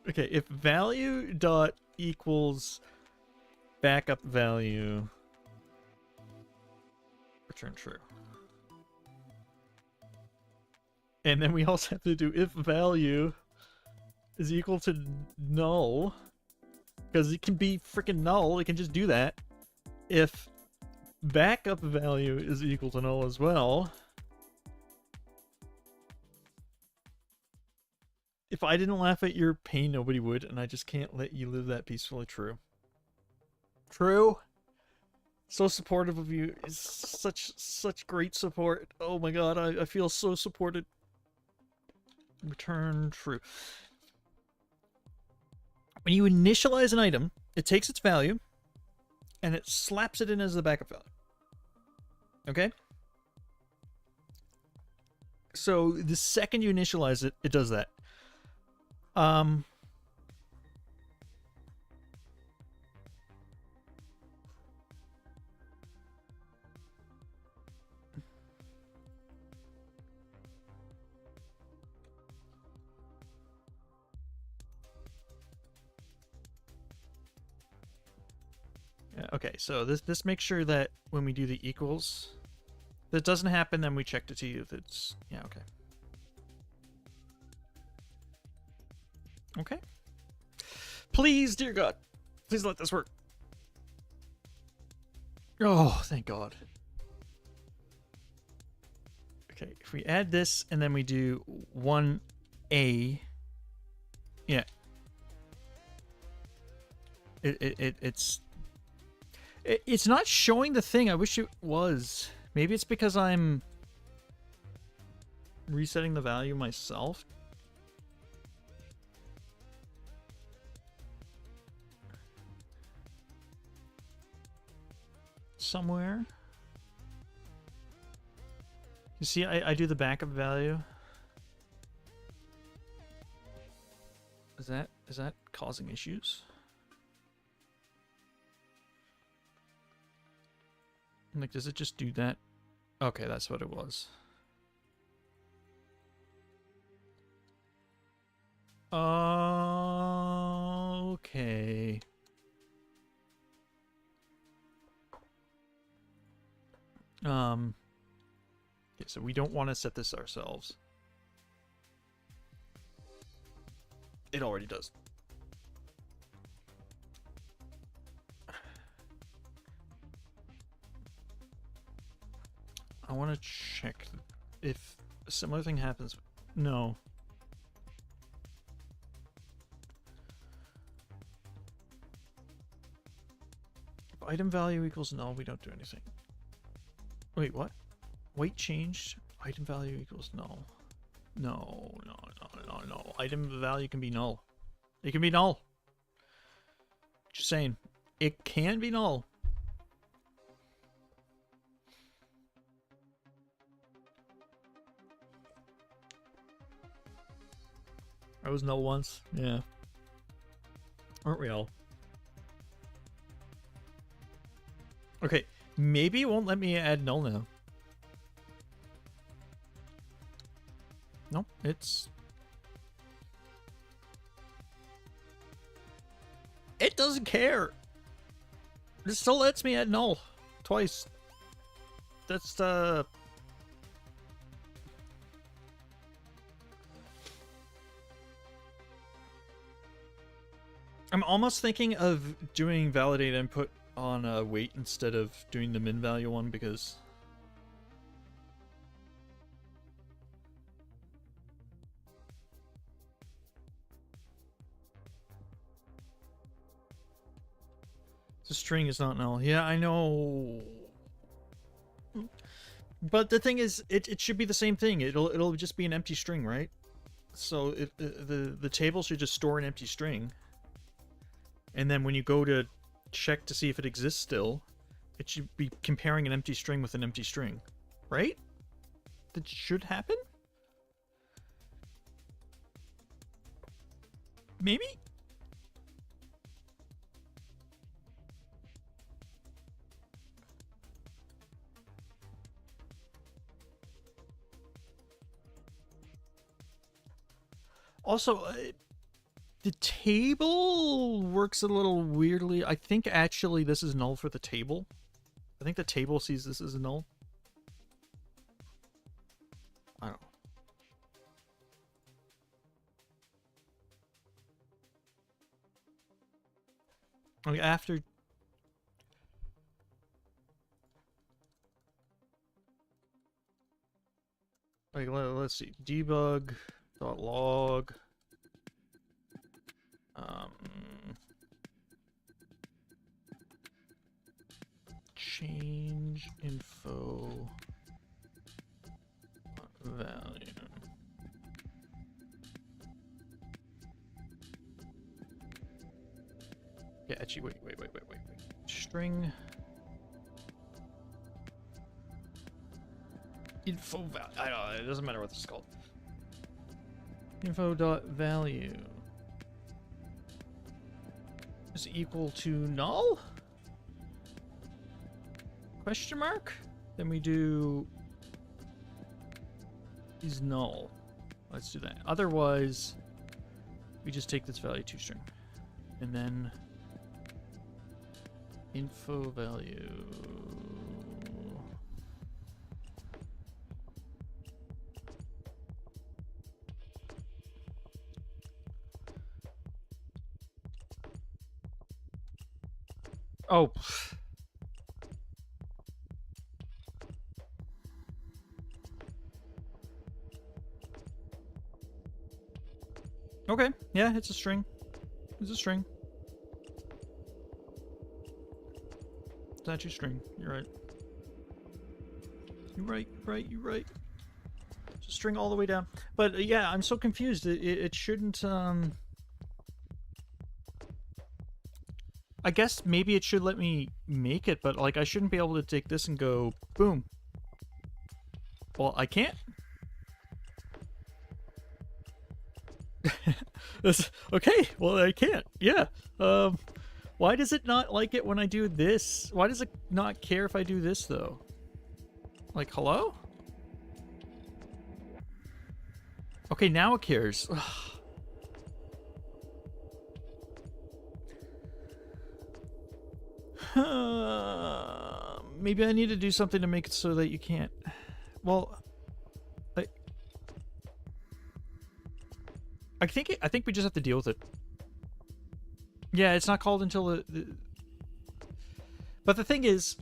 Okay, if value dot equals backup value, return true. And then we also have to do if value is equal to null, because it can be freaking null. It can just do that. If backup value is equal to null as well. If I didn't laugh at your pain, nobody would, and I just can't let you live that peacefully. True. True. So supportive of you. It's such great support. Oh my god, I feel so supported. Return true. When you initialize an item, it takes its value and it slaps it in as the backup value. Okay? So the second you initialize it, it does that. Yeah, okay, so this makes sure that when we do the equals, if it doesn't happen, then we check to see if it's... Yeah, okay. Okay. Please, dear God. Please let this work. Oh, thank God. Okay, if we add this and then we do 1A. Yeah. It's not showing the thing. I wish it was. Maybe it's because I'm resetting the value myself. somewhere. You see, I do the backup value. Is that causing issues? Like, does it just do that? Okay, that's what it was. Okay. Okay, so we don't want to set this ourselves. It already does. I want to check if a similar thing happens. No. If item value equals null, we don't do anything. Wait, what? Weight changed. Item value equals null. No. Item value can be null. It can be null. Just saying. It can be null. I was null once. Yeah. Aren't we all? Okay. Maybe it won't let me add null now. No, it's... It doesn't care. It still lets me add null. Twice. That's, I'm almost thinking of doing validate input on weight instead of doing the min value one, because the string is not null. Yeah, I know. But the thing is, it should be the same thing. It'll just be an empty string, right? So the table should just store an empty string. And then when you go to check to see if it exists still, it should be comparing an empty string with an empty string, right? That should happen? Maybe? Also, the table works a little weirdly. I think actually this is null for the table. I think the table sees this as null. I don't know. Like after... Like, let's see. Debug.log. Change info value. Yeah, actually, wait. String info value. I don't know, it doesn't matter what this is called. Info.value is equal to null? Question mark? Then we do is null. Let's do that. Otherwise, we just take this value to string. And then info value. Oh. Okay, yeah, it's a string. It's a string. It's actually a string. You're right. You're right. It's a string all the way down. But yeah, I'm so confused. It shouldn't, I guess maybe it should let me make it, but like I shouldn't be able to take this and go boom. Well, I can't. Okay, well I can't. Yeah. Why does it not like it when I do this? Why does it not care if I do this though? Like, hello? Okay, now it cares. Maybe I need to do something to make it so that you can't. Well, I think we just have to deal with it. Yeah, it's not called until But the thing is,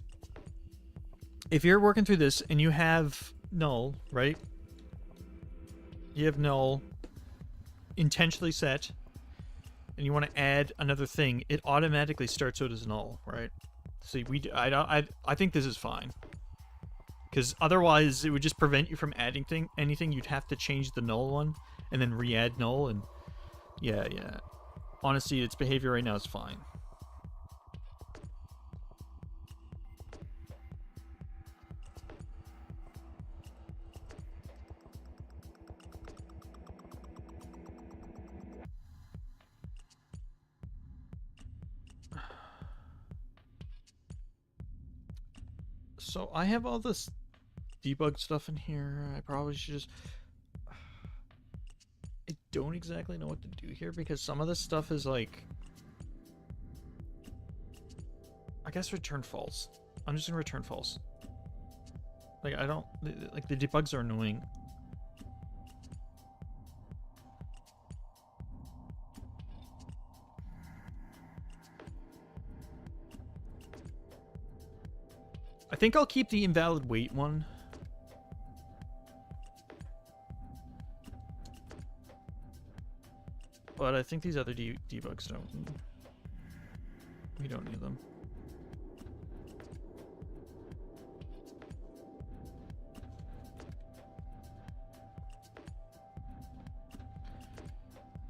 if you're working through this and you have null, right? You have null intentionally set, and you want to add another thing, it automatically starts out as null, right? See, I think this is fine. Because otherwise, it would just prevent you from adding anything. You'd have to change the null one, and then re-add null, and yeah. Honestly, its behavior right now is fine. So I have all this debug stuff in here. I probably should just... I don't exactly know what to do here because some of this stuff is like... I guess return false. I'm just gonna return false. Like, I don't... Like, the debugs are annoying. I think I'll keep the invalid wait one. But I think these other debugs don't. We don't need them.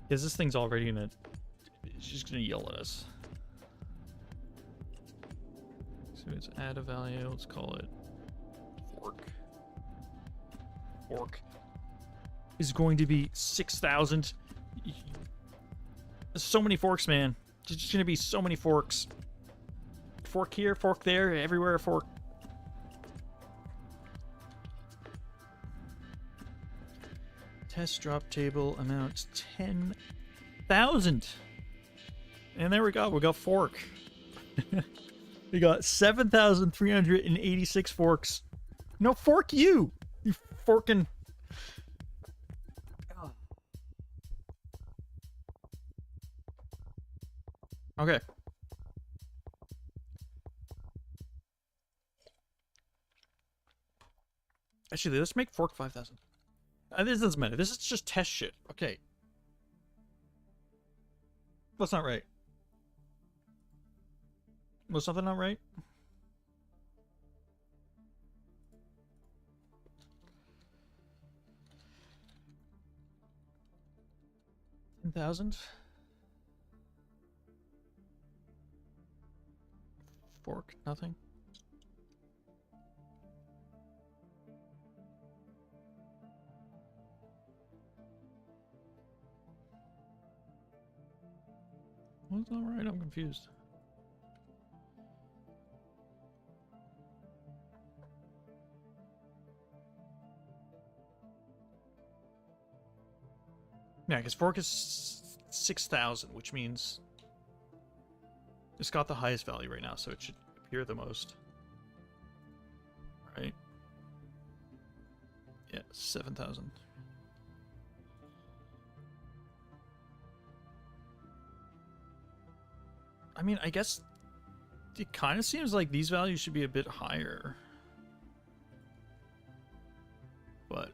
Because this thing's already gonna... It's just gonna yell at us. So let's add a value. Let's call it fork. Fork is going to be 6,000. So many forks, man. There's just gonna be so many forks. Fork here, fork there, everywhere a fork. Test drop table amount 10,000. And there we go. We got fork. We got 7,386 forks. No, fork you! You forking... Okay. Actually, let's make fork 5,000. This doesn't matter. This is just test shit. Okay. That's not right. Was something not right? $10,000? Fork, nothing. What's not right? I'm confused. Yeah, because fork is 6,000, which means it's got the highest value right now, so it should appear the most. Right? Yeah, 7,000. I mean, I guess it kind of seems like these values should be a bit higher. But...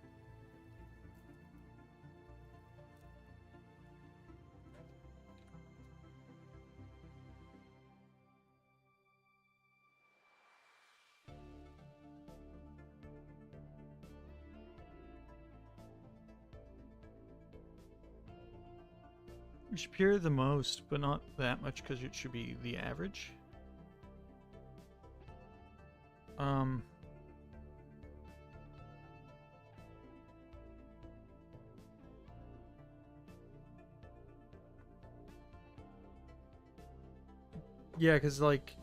We should pure the most, but not that much because it should be the average. Yeah, because like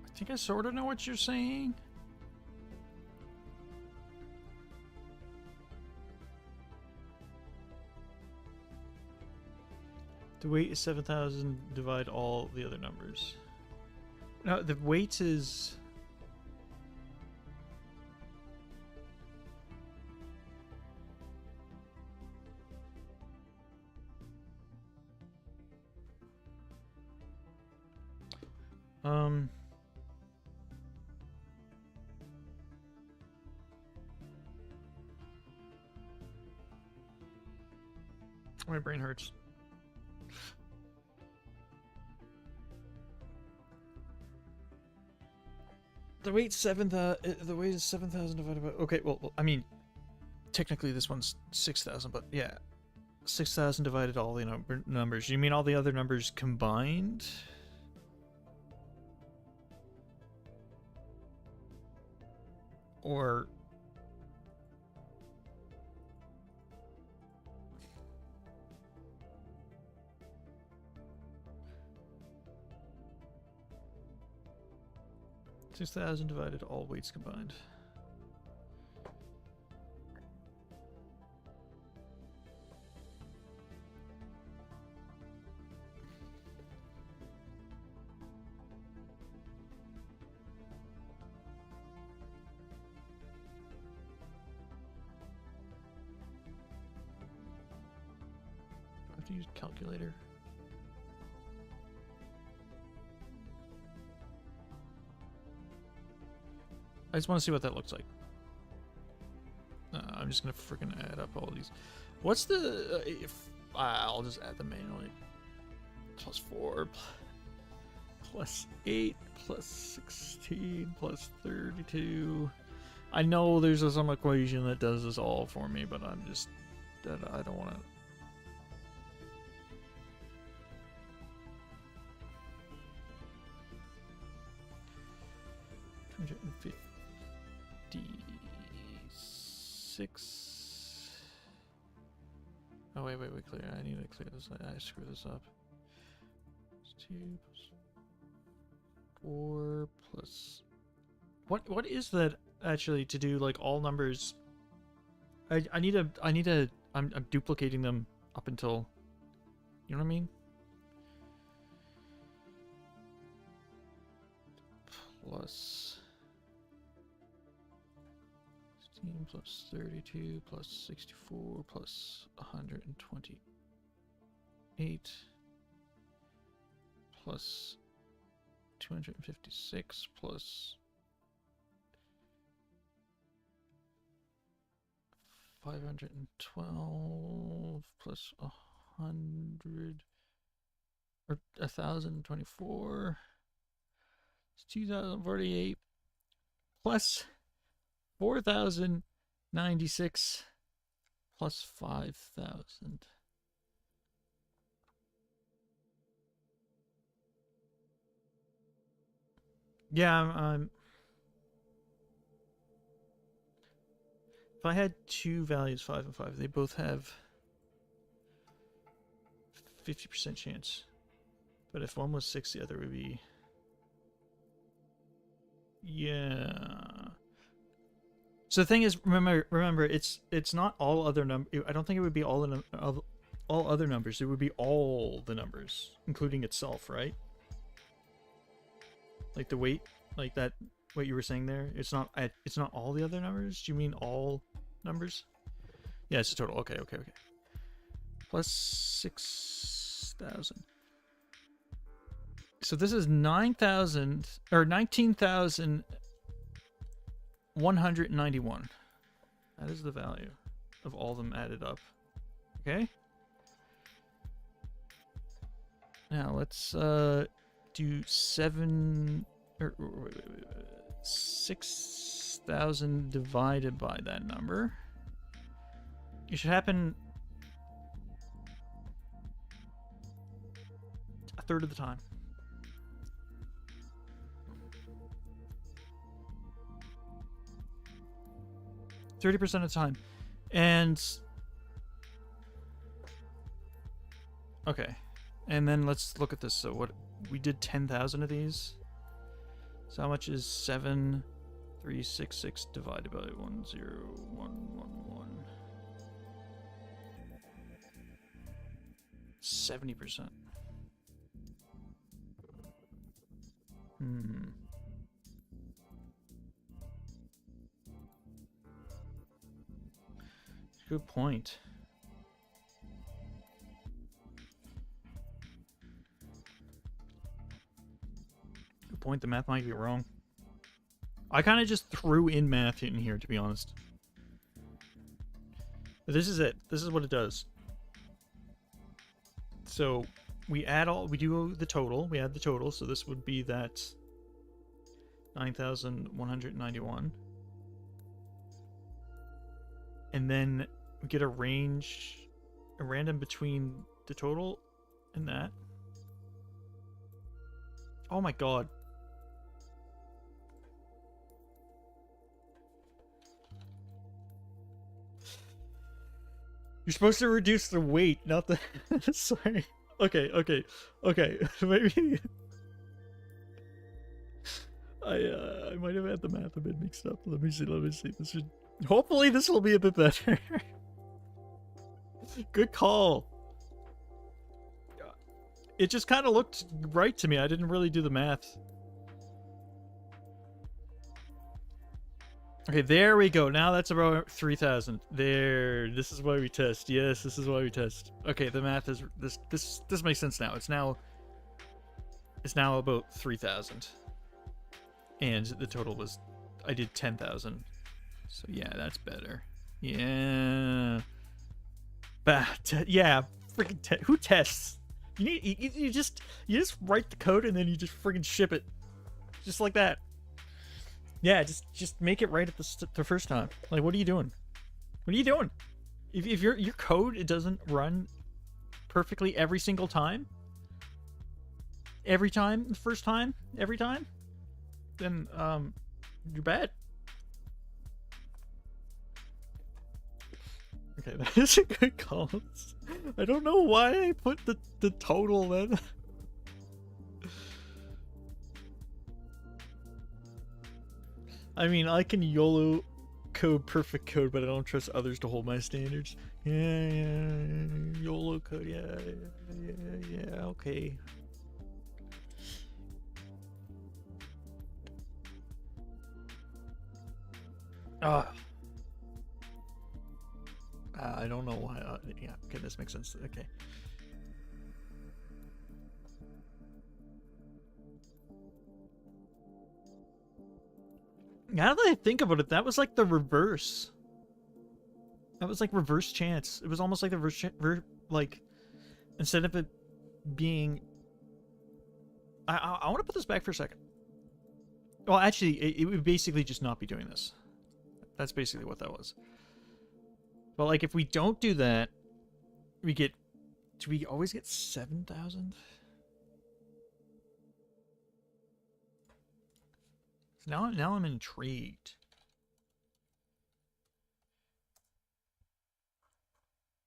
I think I sort of know what you're saying. The weight is 7,000, divide all the other numbers. No, the weight is... My brain hurts. The weight is 7,000 divided by... Okay, well, I mean, technically this one's 6,000, but yeah. 6,000 divided all the numbers. You mean all the other numbers combined? Or... $6,000 divided all weights combined. I have to use a calculator. I just want to see what that looks like. I'm just gonna freaking add up all these. What's the... I'll just add them manually. Plus 4, plus 8, plus 16, plus 32. I know there's some equation that does this all for me, but I'm just... I don't want to... Oh, wait, clear. I need to clear this. I screw this up. It's 2 plus 4 plus... What is that actually to do, like, all numbers? I need to... I'm duplicating them up until... You know what I mean? Plus... 16 plus 32 plus 64 plus 128 plus 256 plus 512 plus 100 or 1,024. It's 2,048 plus 4,096 plus 5,000. Yeah, I'm if I had two values, 5 and 5, they both have 50% chance. But if one was 6, the other would be... Yeah. So the thing is, remember, it's not all other I don't think it would be all other numbers. It would be all the numbers, including itself, right? Like the weight, like that. What you were saying there. It's not all the other numbers. Do you mean all numbers? Yeah, it's a total. Okay. Plus 6,000. So this is 9,000 or 19,191. That is the value of all of them added up. Okay. Now let's do 6,000 divided by that number. It should happen a third of the time. %30 of the time. And okay. And then let's look at this. So what we did 10,000 of these. So how much is 7,366 divided by 10111? 70%. Good point. Good point. The math might be wrong. I kind of just threw in math in here, to be honest. But this is it. This is what it does. So we add all. We do the total. We add the total. So this would be that 9,191. And then we get a range, a random between the total and that. Oh my god. You're supposed to reduce the weight, not the... Sorry. Okay. Maybe... I might have had the math a bit mixed up. Let me see. This should... Hopefully this will be a bit better. Good call. It just kind of looked right to me. I didn't really do the math. Okay, there we go. Now that's about 3,000. There. This is why we test. Yes, this is why we test. Okay, the math is this makes sense now. It's now about 3,000. And the total was I did 10,000. So yeah, that's better. Yeah. Yeah, freaking who tests? You just write the code and then you just freaking ship it. Just like that. Yeah, just make it right at the first time. Like, what are you doing? What are you doing? If your code, it doesn't run perfectly every single time, every time, the first time, every time, then you're bad. Okay, that is a good call. I don't know why I put the total then. I mean, I can YOLO code perfect code, but I don't trust others to hold my standards. Yeah, YOLO code, yeah, okay. I don't know why. Yeah, okay, this makes sense. Okay. Now that I think about it, that was like the reverse. That was like reverse chance. It was almost like the reverse like, instead of it being... I want to put this back for a second. Well, actually, it would basically just not be doing this. That's basically what that was. But like, if we don't do that, we get... Do we always get 7,000? Now I'm intrigued.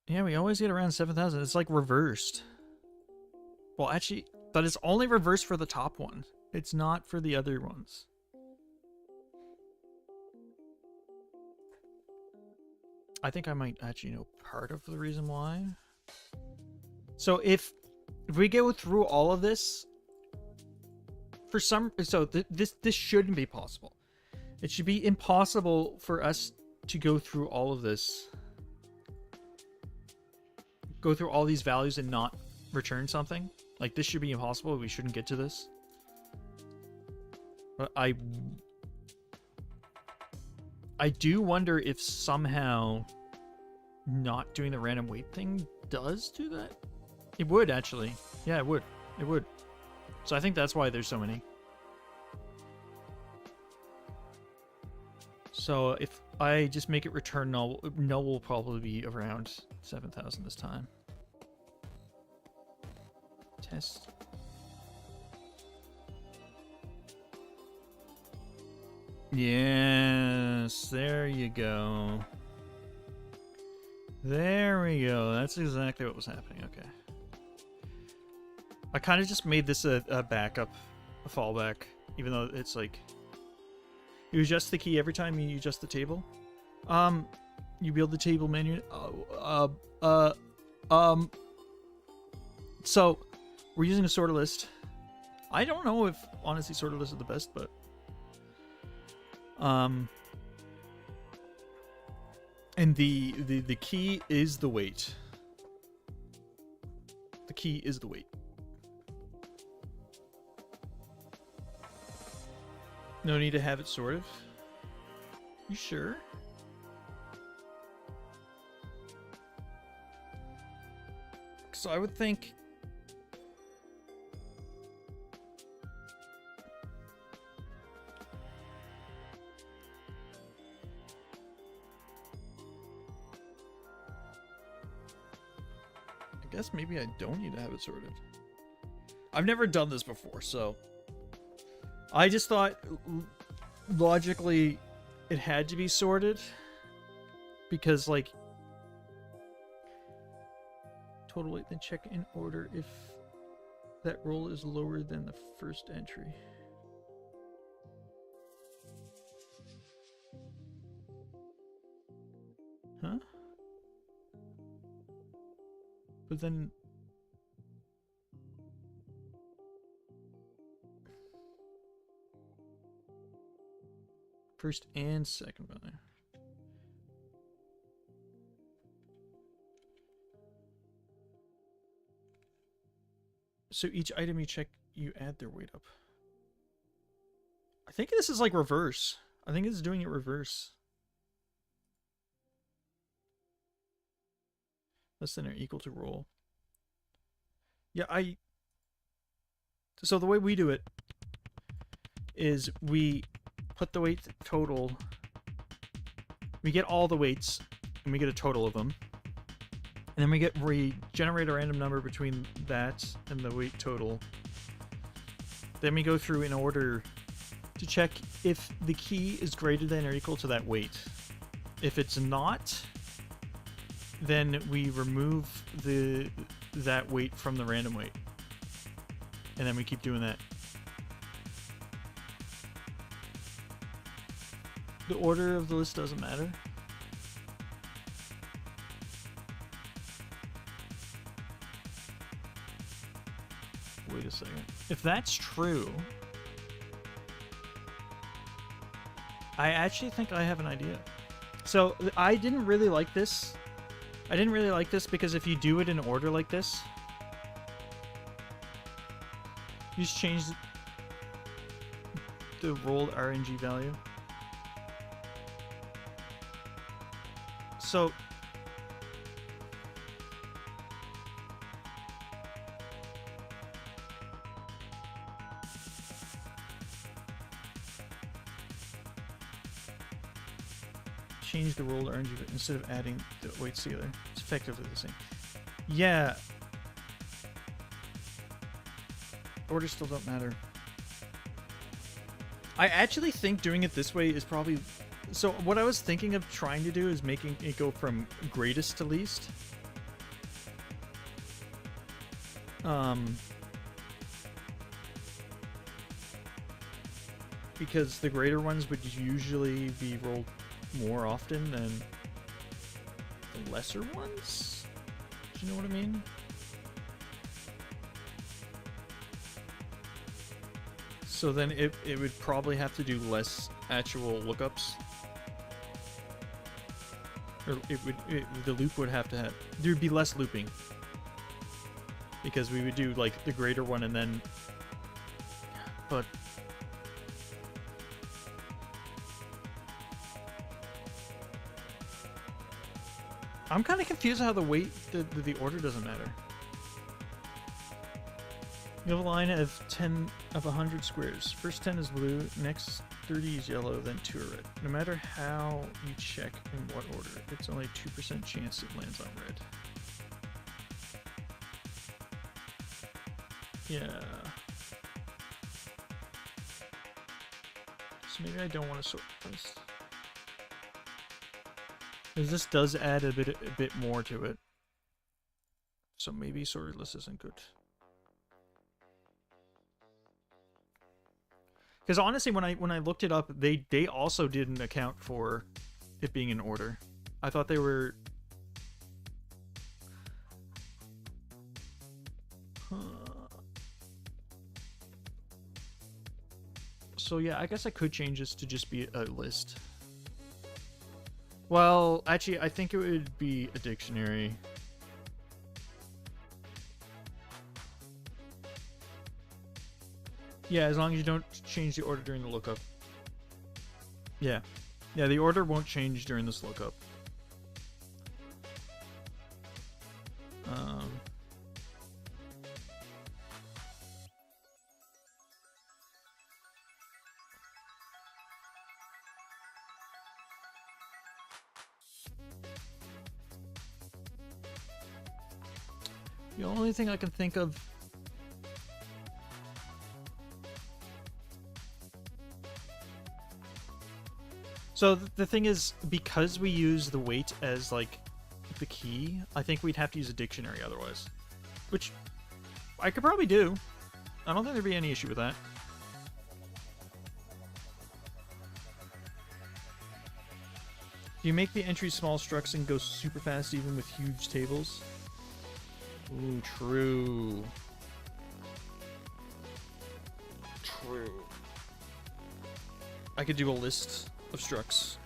Yeah, we always get around 7,000. It's like reversed. Well, actually, but it's only reversed for the top one. It's not for the other ones. I think I might actually know part of the reason why. So if we go through all of this, for some, so this shouldn't be possible. It should be impossible for us to go through all of this, go through all these values and not return something. Like, this should be impossible. We shouldn't get to this. But I do wonder if somehow not doing the random weight thing does do that. It would, actually. Yeah, it would. It would. So I think that's why there's so many. So if I just make it return null, null will probably be around 7,000 this time. Test. Yes, there you go. There we go. That's exactly what was happening. Okay. I kind of just made this a backup, a fallback, even though it's like you adjust the key every time you adjust the table. You build the table menu. So we're using a sorter list. I don't know if honestly sorter lists are the best, but and the key is the weight. The key is the weight. No need to have it sorted. You sure? So I would think I guess maybe I don't need to have it sorted. I've never done this before, so I just thought logically it had to be sorted because like total weight, then check in order if that roll is lower than the first entry. Huh? But then first and second value. So each item you check, you add their weight up. I think this is like reverse. I think it's doing it reverse. Less than or equal to roll. Yeah, so the way we do it is we put the weight total. We get all the weights, and we get a total of them. And then we generate a random number between that and the weight total. Then we go through in order to check if the key is greater than or equal to that weight. If it's not, then we remove that weight from the random weight. And then we keep doing that. The order of the list doesn't matter. Wait a second. If that's true, I actually think I have an idea. So I didn't really like this. I didn't really like this because if you do it in order like this, you just change the rolled RNG value. So change the rolled RNG instead of adding the weights together. It's effectively the same. Yeah. Orders still don't matter. I actually think doing it this way is probably... So what I was thinking of trying to do is making it go from greatest to least. Because the greater ones would usually be rolled more often than the lesser ones. Do you know what I mean? So then it would probably have to do less actual lookups. Or the loop would have to have... There'd be less looping. Because we would do, like, the greater one and then... But... I'm kind of confused how the weight... The order doesn't matter. You have a line of 10 of 100 squares. First 10 is blue, next 30 is yellow, then 2 are red. No matter how you check in what order, it's only a 2% chance it lands on red. Yeah. So maybe I don't want to sort list. Because this does add a bit more to it. So maybe sorted list isn't good. Because honestly, when I looked it up, they also didn't account for it being in order. I thought they were. So yeah, I guess I could change this to just be a list. Well, actually, I think it would be a dictionary. Yeah, as long as you don't change the order during the lookup. Yeah. Yeah, the order won't change during this lookup. The only thing I can think of. So the thing is, because we use the weight as like the key, I think we'd have to use a dictionary otherwise. Which I could probably do. I don't think there'd be any issue with that. Do you make the entries small structs and go super fast even with huge tables? Ooh, true. True. I could do a list of structs.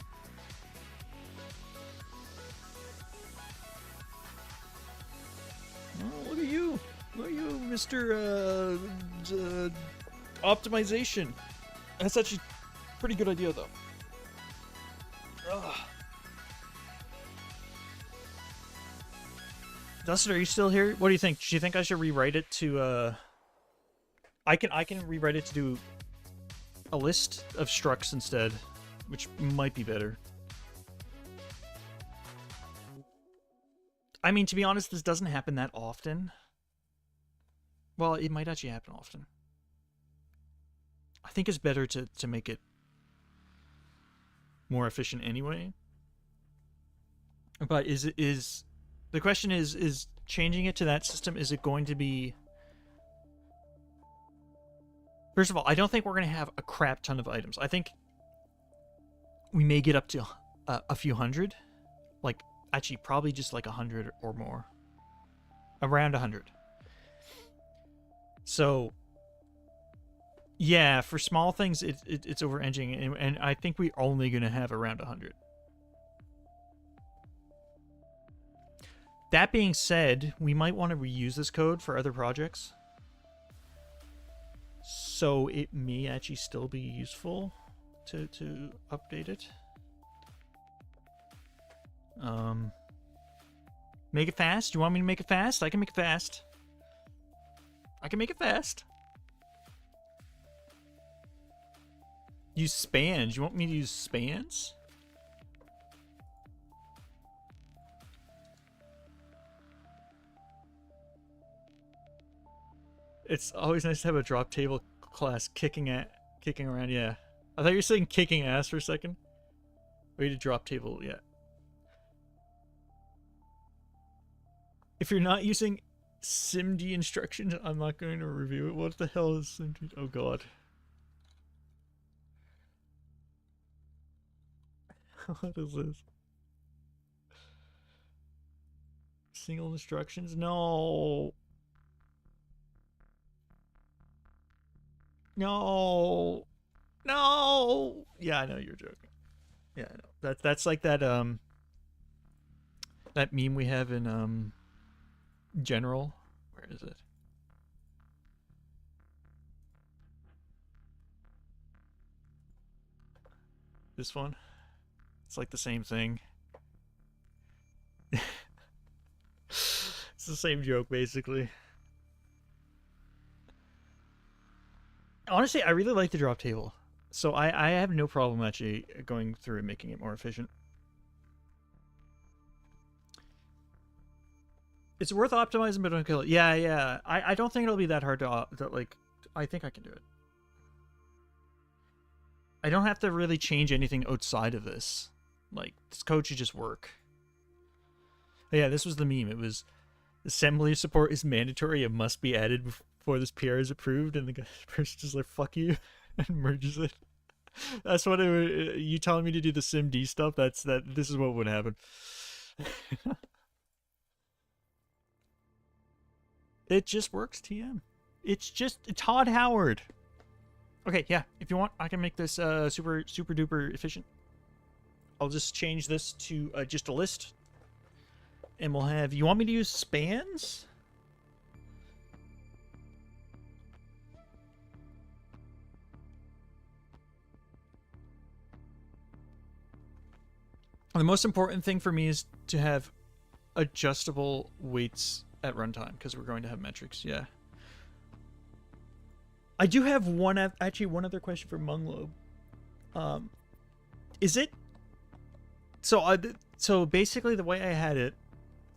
Oh, look at you. Look at you, Mr. Optimization. That's actually a pretty good idea, though. Ugh. Dustin, are you still here? What do you think? Do you think I should rewrite it to, I can rewrite it to do a list of structs instead, which might be better. I mean, to be honest, this doesn't happen that often. Well, it might actually happen often. I think it's better to make it more efficient anyway. But the question is changing it to that system, is it going to be... First of all, I don't think we're going to have a crap ton of items. I think we may get up to a few hundred. Like, actually, probably just like 100 or more. Around 100. So, yeah, for small things, it's over-engineering, and I think we're only going to have around 100. That being said, we might want to reuse this code for other projects. So it may actually still be useful to update it. Make it fast? You want me to make it fast? I can make it fast. I can make it fast. Use spans. You want me to use spans? It's always nice to have a drop table class kicking around. Yeah, I thought you were saying kicking ass for a second. Way to drop table. Yeah. If you're not using SIMD instructions, I'm not going to review it. What the hell is SIMD? Oh god. What is this? Single instructions? No. No. No. Yeah, I know you're joking. Yeah, I know. That's like that that meme we have in General. Where is it? This one? It's like the same thing. It's the same joke, basically. Honestly, I really like the drop table. So I have no problem actually going through and making it more efficient. It's worth optimizing, but don't kill it. Yeah, yeah. I don't think it'll be that hard to like. I think I can do it. I don't have to really change anything outside of this. Like, this code should just work. But yeah, this was the meme. It was assembly support is mandatory. It must be added before this PR is approved, and the person just like fuck you and merges it. That's what it would, you telling me to do the SimD stuff. This is what would happen. It just works, TM. It's just Todd Howard. Okay, yeah. If you want, I can make this super duper efficient. I'll just change this to just a list. And we'll have... You want me to use spans? The most important thing for me is to have adjustable weights at runtime, because we're going to have metrics, yeah. I do have one other question for Munglobe. Is it... So basically the way I had it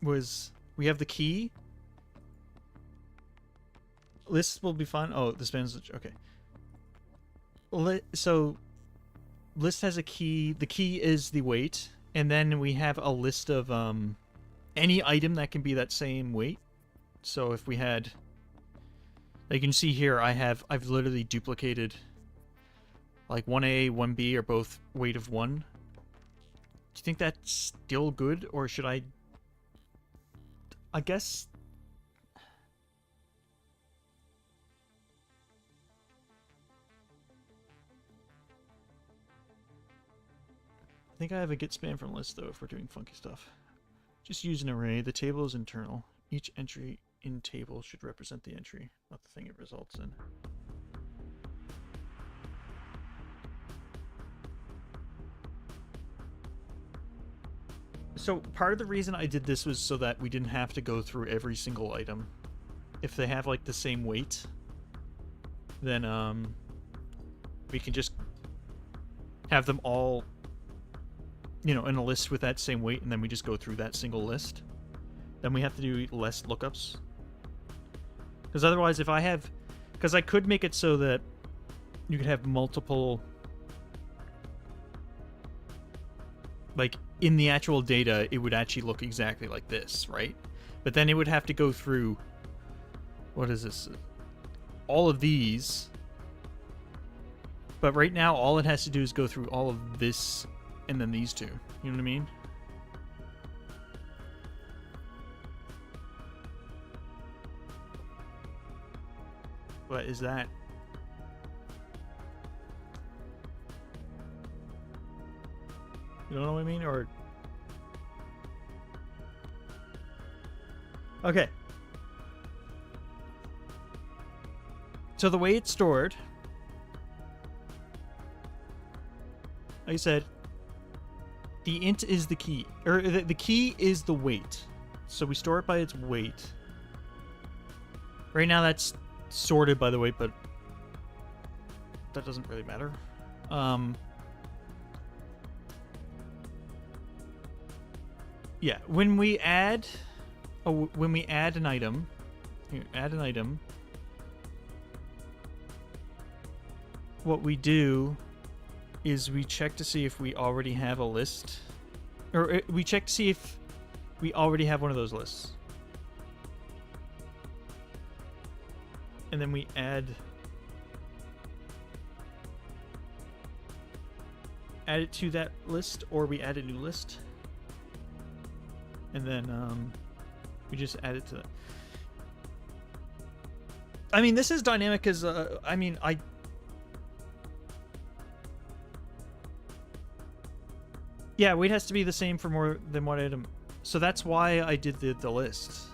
was we have the key. Lists will be fun. Oh, the spans... Okay. So list has a key. The key is the weight. And then we have a list of any item that can be that same weight. So if we had, like you can see here, I've literally duplicated like 1A, 1B are both weight of 1. Do you think that's still good, or should I guess I think I have a get span from list though if we're doing funky stuff. Just use an array. The table is internal. Each entry in table should represent the entry, not the thing it results in. So part of the reason I did this was so that we didn't have to go through every single item. If they have like the same weight, then we can just have them all, you know, in a list with that same weight, and then we just go through that single list. Then we have to do less lookups. Because otherwise, if I have... Because I could make it so that you could have multiple... Like, in the actual data, it would actually look exactly like this, right? But then it would have to go through... What is this? All of these. But right now, all it has to do is go through all of this and then these two. You know what I mean? What is that? You know what I mean? Or... Okay. So the way it's stored... Like I said, the int is the key. Or the key is the weight. So we store it by its weight. Right now that's sorted by the weight, but that doesn't really matter. Yeah, when we add an item, what we do is we check to see if we already have a list, or we check to see if we already have one of those lists. And then we add it to that list, or we add a new list. And then we just add it to that. I mean, this is dynamic as, yeah, weight has to be the same for more than one item. So that's why I did the list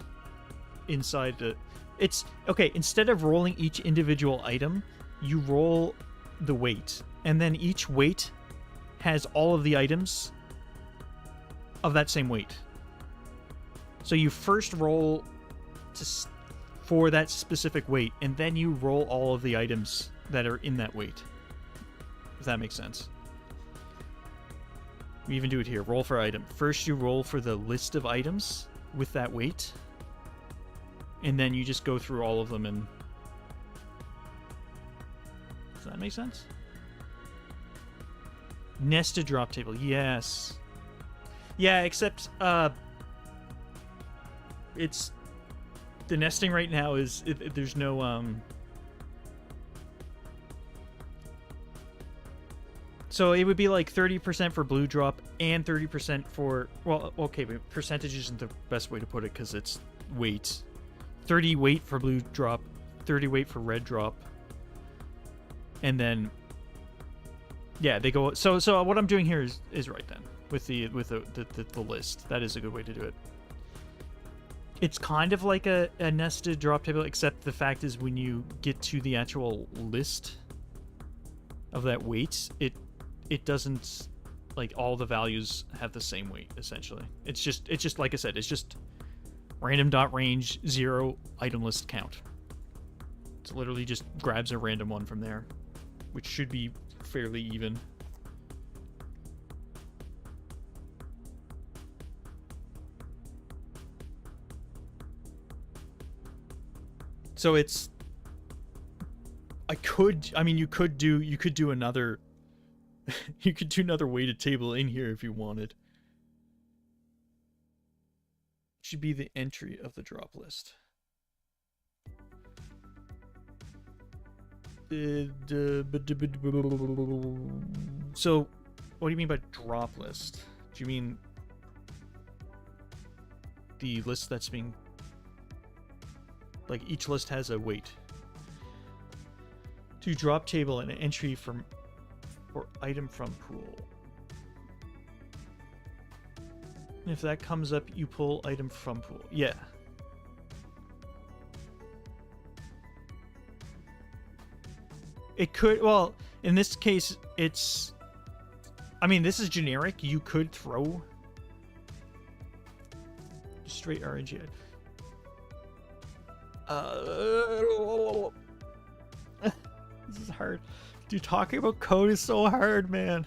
inside the... It's, okay, instead of rolling each individual item, you roll the weight. And then each weight has all of the items of that same weight. So you first roll for that specific weight, and then you roll all of the items that are in that weight. if that makes sense. We even do it here. Roll for item. First you roll for the list of items with that weight, and then you just go through all of them. And does that make sense? Nested drop table. Yes. Yeah, except it's the nesting right now is there's no so it would be like 30% for blue drop and 30% for, well, okay, but percentage isn't the best way to put it because it's weight. 30 weight for blue drop, 30 weight for red drop, and then yeah, they go. So what I'm doing here is right then with the list. That is a good way to do it. It's kind of like a nested drop table, except the fact is when you get to the actual list of that weight, it doesn't, like, all the values have the same weight essentially. It's just like I said, it's just random dot range 0 item list count. It literally just grabs a random one from there, which should be fairly even. So it's, I mean, you could do another you could do another weighted table in here if you wanted. Should be the entry of the drop list. So, what do you mean by drop list? Do you mean the list that's being, like, each list has a weight? To drop table and an entry from or item from pool. If that comes up, you pull item from pool. Yeah. It could, well, in this case, it's, I mean, this is generic. You could throw straight RNG. This is hard. Dude, talking about code is so hard, man.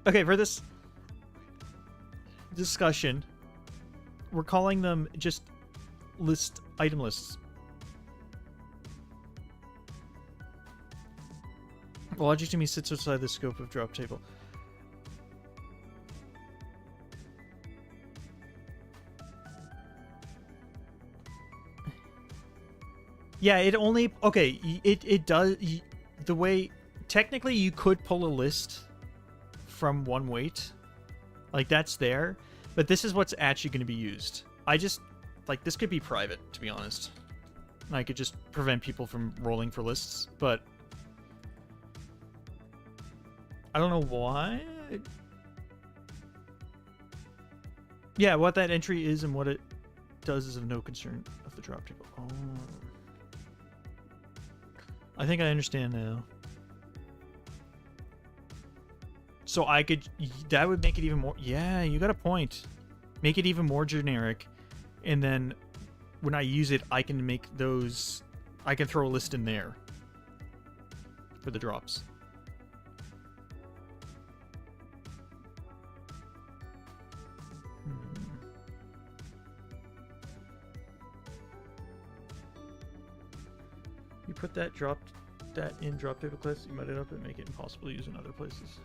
Okay, for this discussion, we're calling them just item lists. Logic to me sits outside the scope of drop table. Yeah, it only, okay, it does, the way, technically you could pull a list from one weight, like that's there, but this is what's actually going to be used. I just, like, this could be private, to be honest. I could just prevent people from rolling for lists, but I don't know why. Yeah, what that entry is and what it does is of no concern of the drop table. Oh. I think I understand now. So I could, that would make it even more, yeah, you got a point. Make it even more generic. And then when I use it, I can make those, I can throw a list in there for the drops. You put that in drop table class, you might end up and make it impossible to use in other places.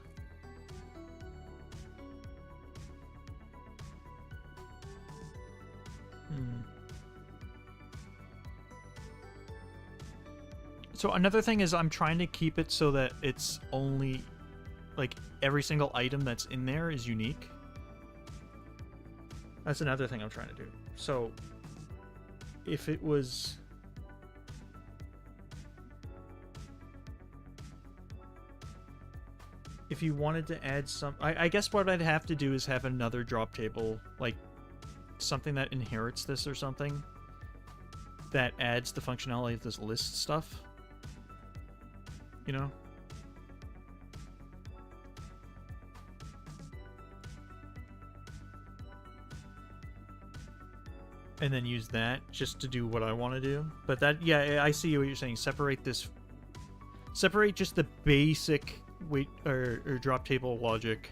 So another thing is I'm trying to keep it so that it's only, like, every single item that's in there is unique. That's another thing I'm trying to do. So if it was, if you wanted to add some, I guess what I'd have to do is have another drop table, like something that inherits this or something that adds the functionality of this list stuff. You know? And then use that just to do what I want to do. But that, yeah, I see what you're saying. Separate this Separate just the basic weight or drop table logic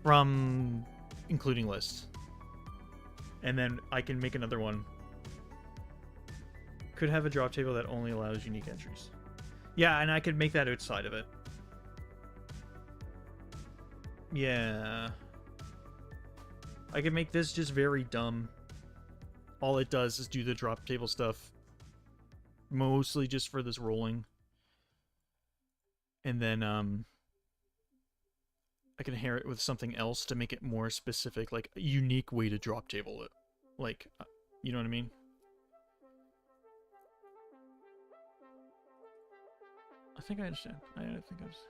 from including lists. And then I can make another one. Could have a drop table that only allows unique entries. Yeah, and I could make that outside of it. Yeah. I could make this just very dumb. All it does is do the drop table stuff. Mostly just for this rolling. And then, I can pair it with something else to make it more specific, like a unique way to drop table it. Like, you know what I mean? I think I understand. I think I understand.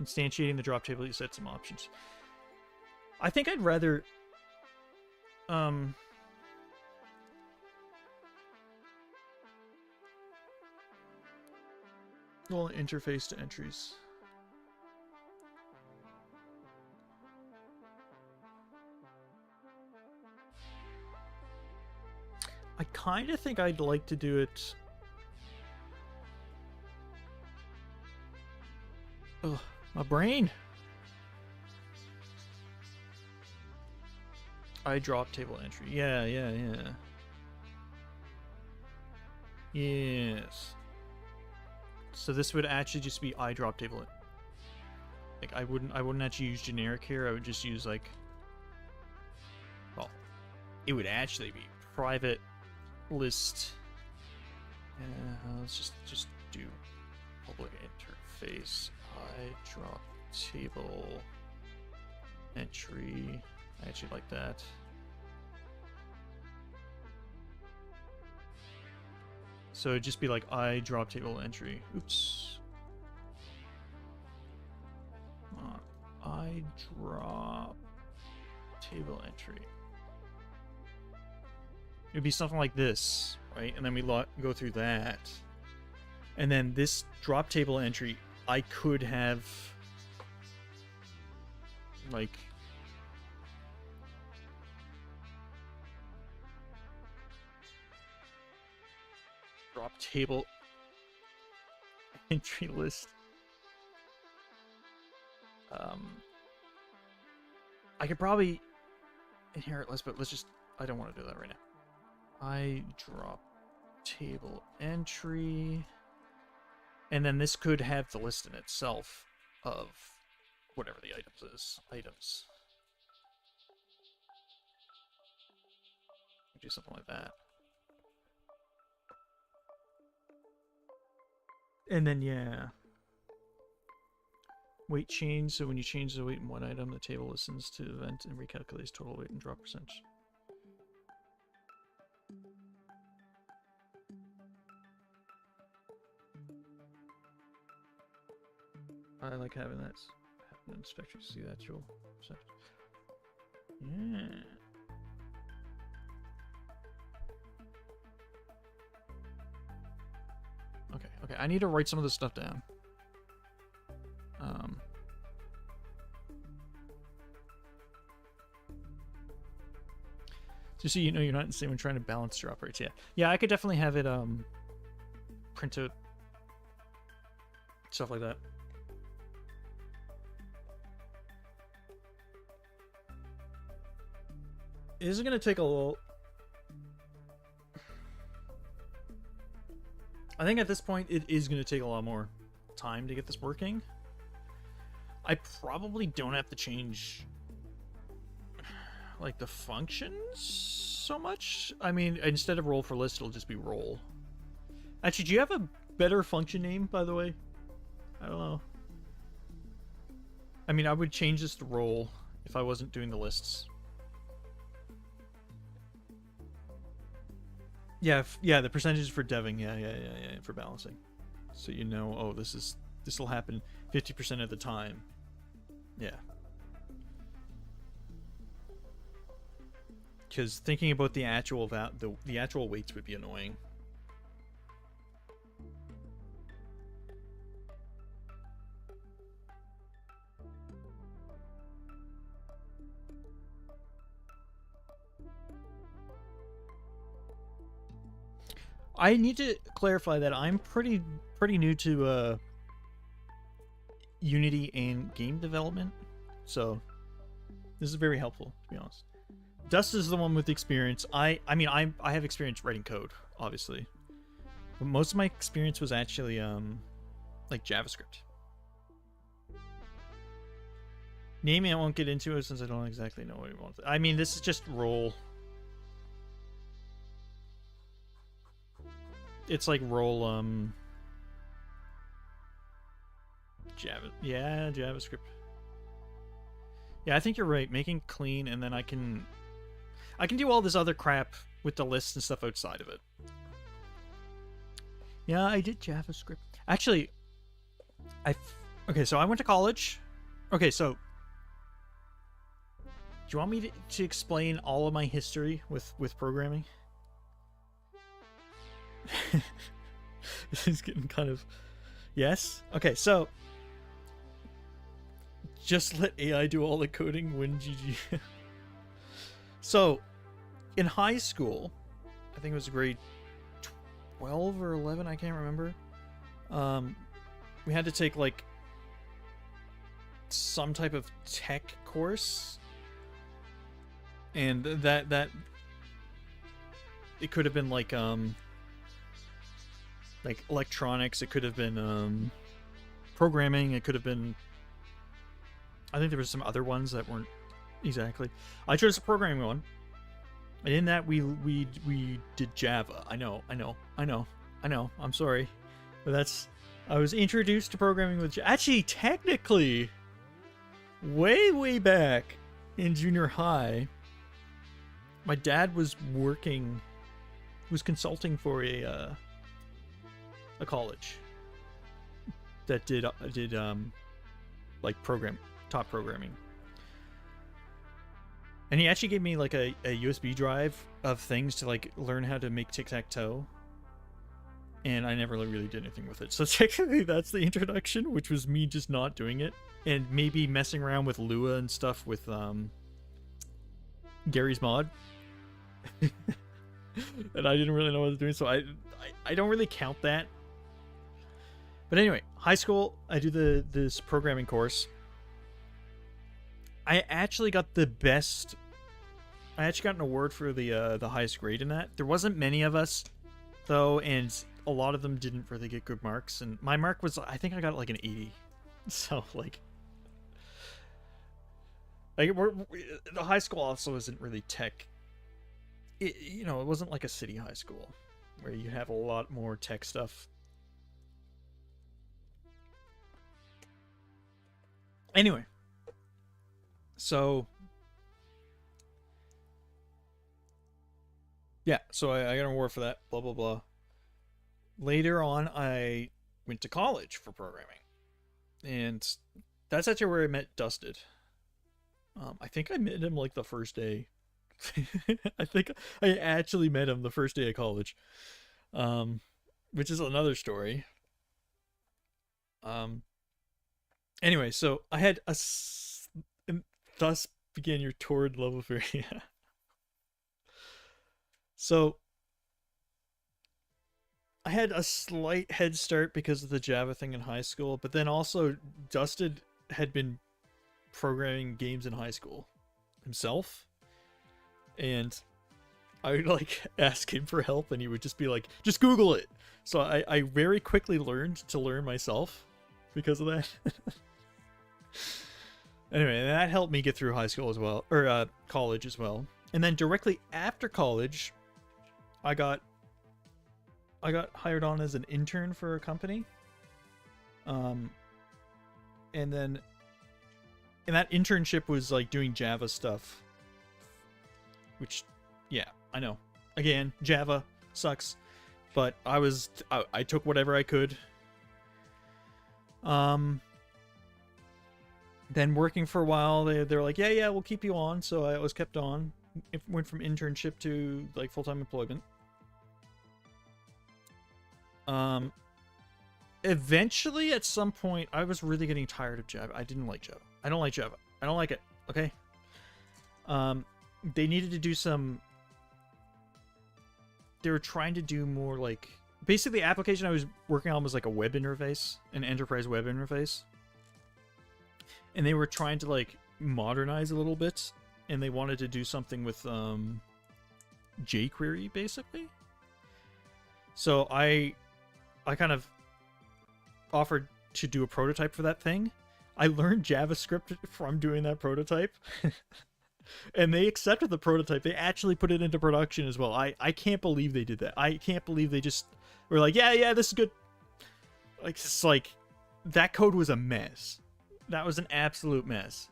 Instantiating the drop table, you set some options. I think I'd rather... Well, interface to entries. I kind of think I'd like to do it... Ugh, my brain! I drop table entry. Yeah. Yes. So this would actually just be I drop table. Like I wouldn't actually use generic here. I would just use like, well, it would actually be private list. Let's just do public interface I drop table entry. I actually like that. So it'd just be like I drop table entry. Oops. I drop table entry. It'd be something like this, right? And then we go through that. And then this drop table entry, I could have like drop table entry list. I could probably inherit list, but let's just, I don't want to do that right now. I drop table entry. And then this could have the list in itself of whatever the items is. Items. Do something like that. And then, yeah. Weight change, so when you change the weight in one item, the table listens to the event and recalculates total weight and drop percentage. I like having that. Having an inspector see the actual percentage. Yeah. Okay, I need to write some of this stuff down. Just so you know you're not insane when trying to balance drop rates. Yeah, I could definitely have it print out stuff like that. It is gonna take a little. I think at this point it is gonna take a lot more time to get this working. I probably don't have to change like the functions so much. I mean, instead of roll for list, it'll just be roll. Actually, do you have a better function name, by the way? I don't know. I mean, I would change this to roll if I wasn't doing the lists. Yeah, the percentages for deving. Yeah, for balancing. So you know, oh, this will happen 50% of the time. Yeah. Because thinking about the actual the actual weights would be annoying. I need to clarify that I'm pretty new to Unity and game development, so this is very helpful, to be honest. Dust is the one with the experience. I mean I have experience writing code, obviously, but most of my experience was actually like JavaScript. Naming I won't get into it since I don't exactly know what he wants. I mean, this is just role. It's like role Java. Yeah, JavaScript. Yeah, I think you're right. Making clean, and then I can do all this other crap with the lists and stuff outside of it. Yeah, I did JavaScript. Actually, okay, so I went to college. Okay, so do you want me to explain all of my history with programming? This is getting kind of... Yes? Okay, so just let AI do all the coding, win GG. So, in high school, I think it was grade 12 or 11, I can't remember. We had to take like some type of tech course, and that it could have been like electronics, it could have been programming, it could have been, I think there was some other ones that weren't exactly. I chose a programming one, and in that we did Java. I know. I'm sorry, but I was introduced to programming with actually technically way back in junior high. My dad was consulting for a college that did like top programming, and he actually gave me like a USB drive of things to like learn how to make tic-tac-toe, and I never really did anything with it. So technically that's the introduction, which was me just not doing it, and maybe messing around with Lua and stuff with Gary's Mod. And I didn't really know what I was doing, so I don't really count that. But anyway, high school, I do this programming course. I actually got an award for the highest grade in that. There wasn't many of us though, and a lot of them didn't really get good marks, and my mark was, I think I got like an 80. So like the high school also isn't really tech. It wasn't like a city high school where you have a lot more tech stuff. Anyway, so yeah, so I got an award for that, blah blah blah. Later on, I went to college for programming, and that's actually where I met Dusted. I think I met him like the first day. I think I actually met him the first day of college, which is another story. Anyway, so I had and thus began your torrid love affair. Yeah. So I had a slight head start because of the Java thing in high school, but then also Dusted had been programming games in high school himself, and I would like ask him for help, and he would just be like, just Google it. So I very quickly learned to learn myself because of that. Anyway, that helped me get through high school as well, or college as well. And then directly after college, I got hired on as an intern for a company. And then, and that internship was like doing Java stuff, which, yeah, I know. Again, Java sucks, but I took whatever I could. Then working for a while, they're like, yeah, we'll keep you on. So I was kept on. It went from internship to like full-time employment. Eventually, at some point, I was really getting tired of Java. I didn't like Java. I don't like Java. I don't like it. Okay. They needed to do some they were trying to do more like, basically the application I was working on was like a web interface, an enterprise web interface. And they were trying to like modernize a little bit, and they wanted to do something with jQuery basically. So I kind of offered to do a prototype for that thing. I learned JavaScript from doing that prototype. And they accepted the prototype. They actually put it into production as well. I can't believe they did that. I can't believe they just were like, yeah, this is good. Like, it's like, that code was a mess. That was an absolute mess.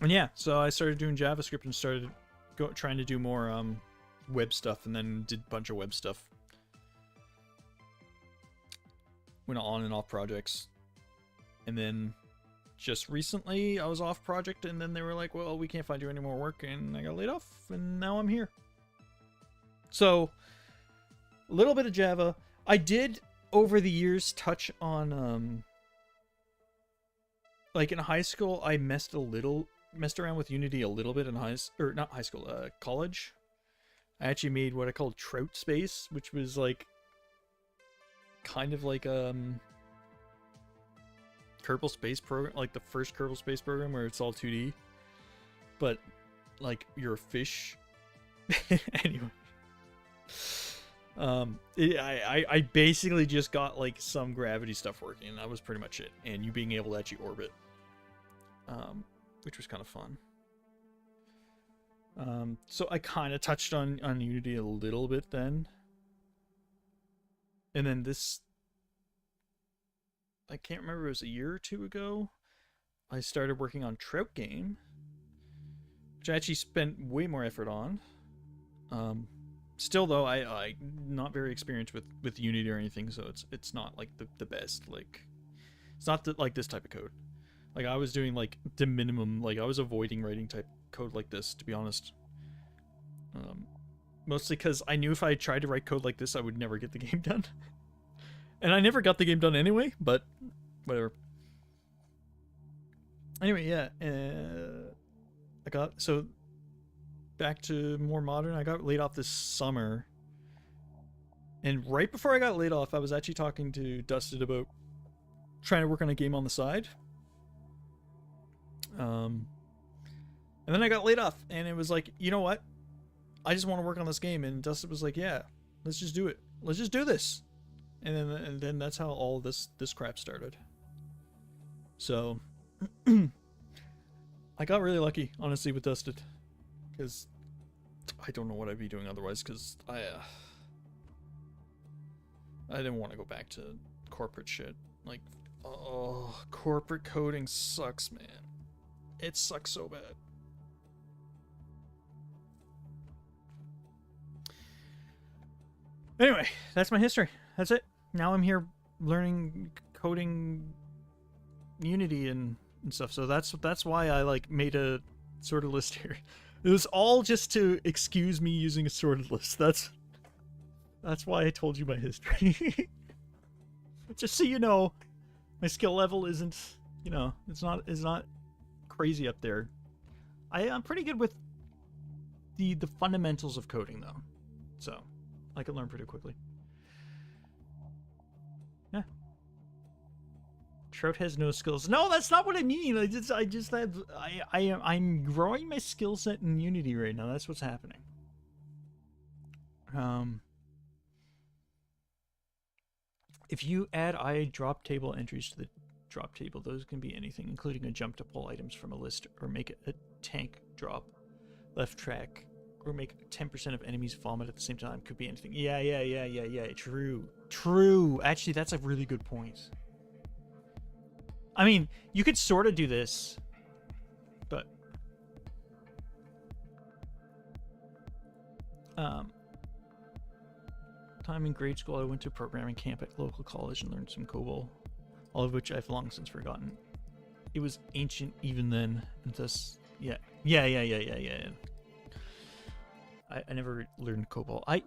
And yeah, so I started doing JavaScript and started trying to do more web stuff, and then did a bunch of web stuff. Went on and off projects. And then just recently I was off project, and then they were like, well, we can't find you any more work, and I got laid off, and now I'm here. So a little bit of Java. I did over the years touch on like in high school I messed around with Unity a little bit in college. I actually made what I called Trout Space, which was like kind of like Kerbal Space Program, like the first Kerbal Space Program where it's all 2D, but like you're a fish. Anyway, I basically just got like some gravity stuff working, and that was pretty much it. And you being able to actually orbit, which was kind of fun. So I kind of touched on Unity a little bit then, and then this, I can't remember, it was a year or two ago, I started working on Trout Game, which I actually spent way more effort on. Still though, I not very experienced with Unity or anything, so it's not like the best. Like, it's not like this type of code. Like, I was doing like the minimum, like I was avoiding writing type code like this, to be honest. Mostly because I knew if I tried to write code like this, I would never get the game done. And I never got the game done anyway, but whatever. Anyway, yeah, so back to more modern. I got laid off this summer, and right before I got laid off, I was actually talking to Dustin about trying to work on a game on the side. And then I got laid off, and it was like, you know what? I just want to work on this game. And Dustin was like, yeah, let's just do it. Let's just do this. And then that's how all this crap started. So I got really lucky, honestly, with Dustin, because I don't know what I'd be doing otherwise, because I didn't want to go back to corporate shit. Like, oh, corporate coding sucks, man. It sucks so bad. Anyway, that's my history. That's it. Now I'm here learning coding Unity and stuff. So that's why I like made a sorted list here. It was all just to excuse me using a sorted list. That's why I told you my history. Just so you know, my skill level isn't, you know, it's not crazy up there. I'm pretty good with the fundamentals of coding though, so I can learn pretty quickly. Yeah. Trout has no skills. No, that's not what I mean. I'm growing my skill set in Unity right now. That's what's happening. If you add drop table entries to the drop table, those can be anything, including a jump to pull items from a list, or make a tank drop left track, or make 10% of enemies vomit at the same time. Could be anything. Yeah. True. Actually, that's a really good point. I mean, you could sort of do this, but time in grade school, I went to programming camp at local college and learned some COBOL, all of which I've long since forgotten. It was ancient even then, and thus, yeah. I never learned COBOL. I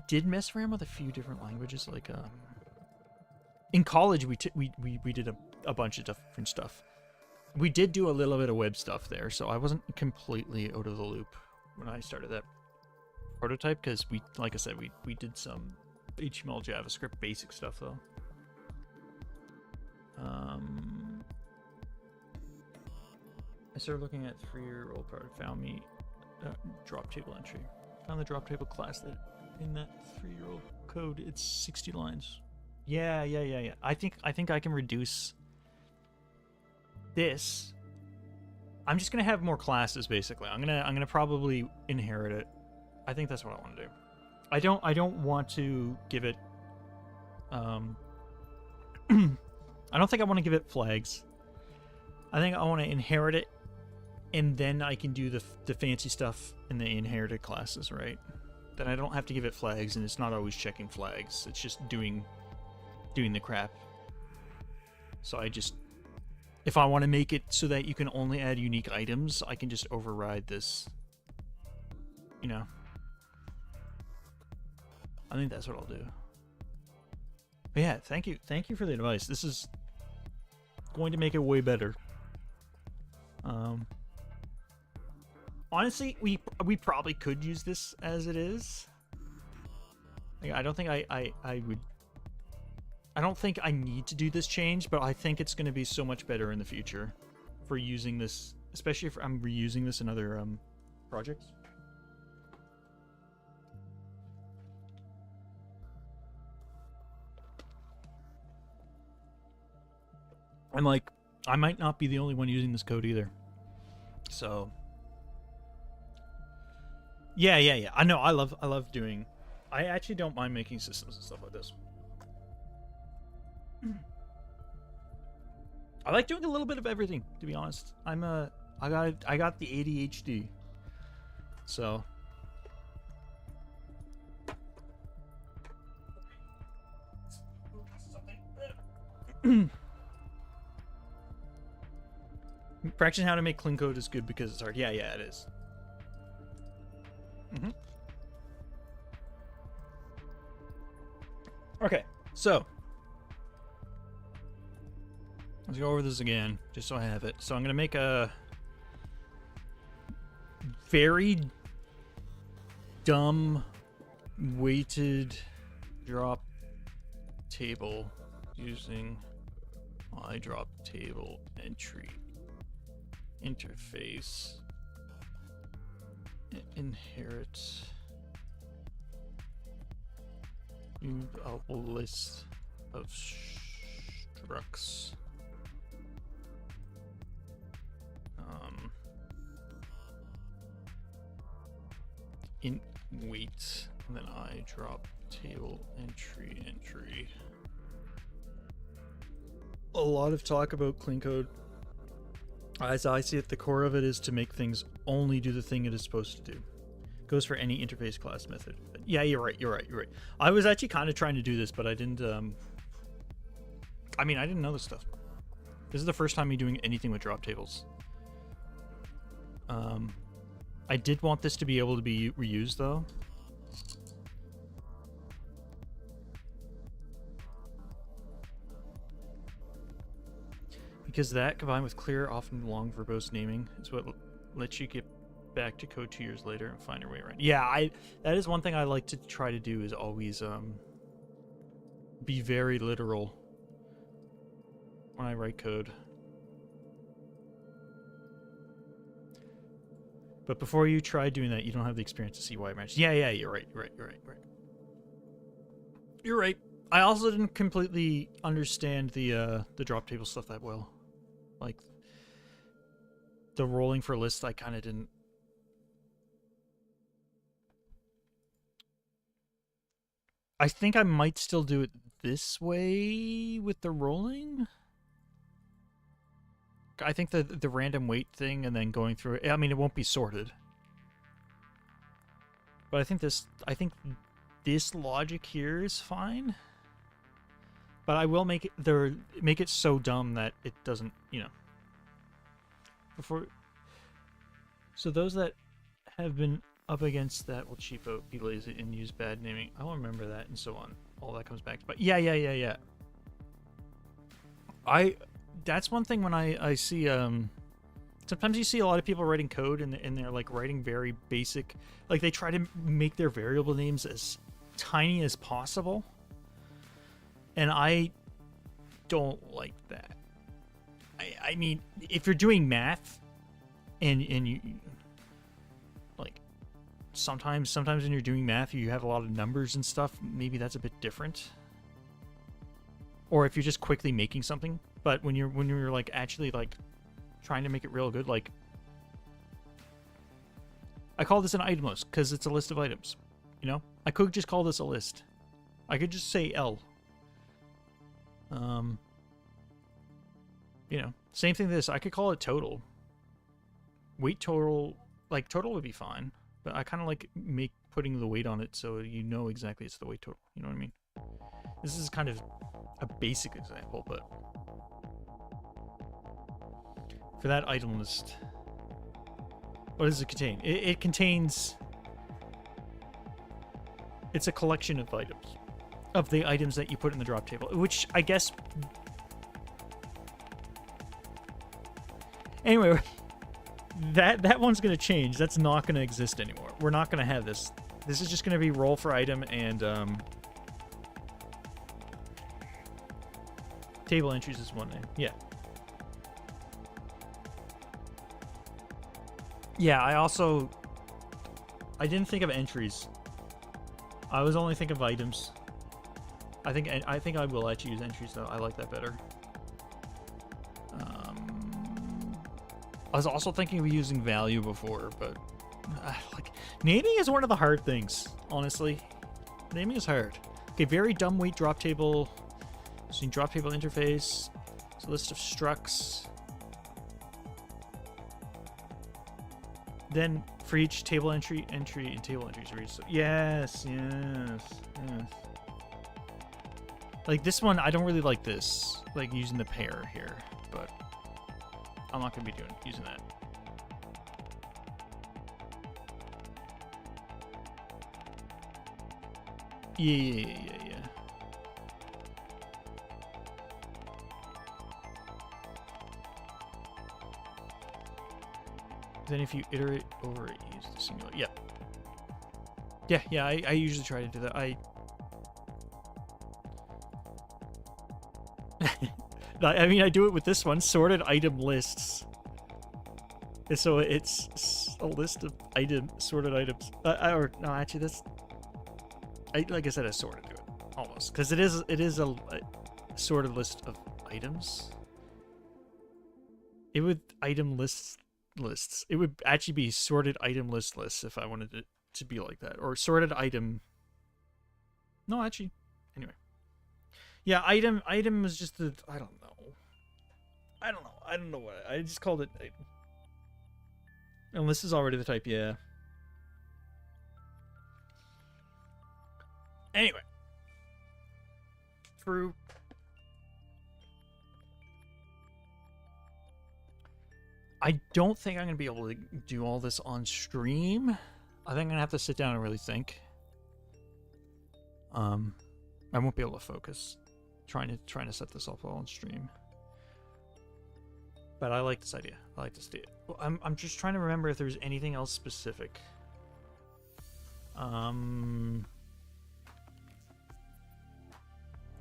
did mess around with a few different languages, like in college we did a bunch of different stuff. We did do a little bit of web stuff there, so I wasn't completely out of the loop. when I started that prototype, because we, like I said, we did some HTML, JavaScript basic stuff though. I started looking at 3-year-old product, found me drop table entry. Found the drop table class that in that 3-year-old code. It's 60 lines. Yeah. I think I can reduce this. I'm just gonna have more classes basically. I'm gonna probably inherit it. I think that's what I want to do. I don't want to give it I don't think I want to give it flags. I think I want to inherit it, and then I can do the fancy stuff in the inherited classes, right? Then I don't have to give it flags, and it's not always checking flags. It's just doing the crap. So I just, if I want to make it so that you can only add unique items, I can just override this. You know? I think that's what I'll do. But yeah, thank you for the advice. This is going to make it way better. Honestly, we probably could use this as it is. Like, I don't think I would. I don't think I need to do this change, but I think it's going to be so much better in the future for using this, especially if I'm reusing this in other projects. I'm like, I might not be the only one using this code either. So, yeah. I know. I love doing. I actually don't mind making systems and stuff like this. I like doing a little bit of everything, to be honest. I got the ADHD. So. Practicing how to make clean code is good because it's hard. Yeah, it is. Okay, so let's go over this again, just so I have it. So I'm gonna make a very dumb weighted drop table using my drop table entry interface. Inherit a list of structs. In weight, and then I drop table entry. A lot of talk about clean code. As I see it, the core of it is to make things only do the thing it is supposed to do. Goes for any interface class method. Yeah, you're right. I was actually kind of trying to do this, but I didn't. I mean, I didn't know this stuff. This is the first time me doing anything with drop tables. I did want this to be able to be reused, though. Because that, combined with clear, often long, verbose naming, is what lets you get back to code 2 years later and find your way around. Yeah, that is one thing I like to try to do, is always be very literal when I write code. But before you try doing that, you don't have the experience to see why it matches. Yeah, you're right. You're right. I also didn't completely understand the drop table stuff that well. Like, the rolling for lists, I kind of didn't. I think I might still do it this way with the rolling. I think the random weight thing and then going through it, I mean, it won't be sorted. But I think this logic here is fine. But I will make it so dumb that it doesn't, you know. So those that have been up against that will cheap out, be lazy, and use bad naming. I'll remember that, and so on. All that comes back. But yeah. That's one thing when I see Sometimes you see a lot of people writing code and they're like writing very basic, like they try to make their variable names as tiny as possible. And I don't like that. I mean, if you're doing math and you like sometimes when you're doing math you have a lot of numbers and stuff, maybe that's a bit different. Or if you're just quickly making something, but when you're like actually like trying to make it real good, like I call this an item list because it's a list of items. You know, I could just call this a list. I could just say L. You know, same thing. This I could call it total. Weight total, like total would be fine, but I kind of like putting the weight on it so you know exactly it's the weight total. You know what I mean? This is kind of a basic example, but for that item list, what does it contain? It contains. It's a collection of items, of the items that you put in the drop table, which I guess. Anyway, that one's gonna change. That's not gonna exist anymore. We're not gonna have this. This is just gonna be roll for item and table entries is one name. Yeah. Yeah, I didn't think of entries. I was only thinking of items. I think I will actually use entries though. I like that better. I was also thinking of using value before, but like naming is one of the hard things, honestly. Naming is hard. Okay, very dumb weight drop table. Using drop table interface. It's a list of structs. Then for each table entry, and table entries for each. So yes. Like this one, I don't really like this. Like using the pair here, but I'm not gonna be using that. Yeah. Then if you iterate over it, use the singular. Yeah. I usually try to do that. I mean, I do it with this one, sorted item lists. And so it's a list of sorted items. Or no, actually, like I said, I sorted to it almost because it is a sorted list of items. It would item lists. It would actually be sorted item lists if I wanted it to be like that, or sorted item. No, actually, anyway. Yeah, item is just the I don't know what I just called it item. And this is already the type, yeah. Anyway, through. I don't think I'm gonna be able to do all this on stream. I think I'm gonna have to sit down and really think. I won't be able to focus trying to set this up all on stream. But I like this idea. I like this idea. Well, I'm just trying to remember if there's anything else specific.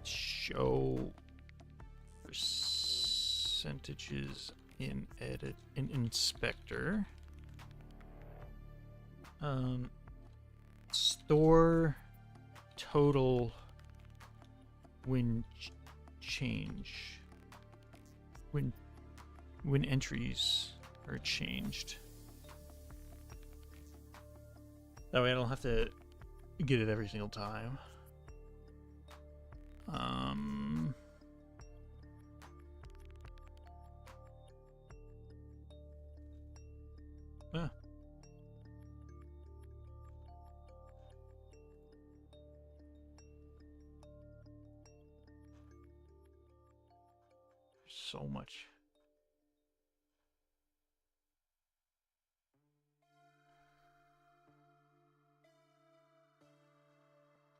Show percentages in inspector. Store total when change when entries are changed. That way I don't have to get it every single time. Yeah. So much.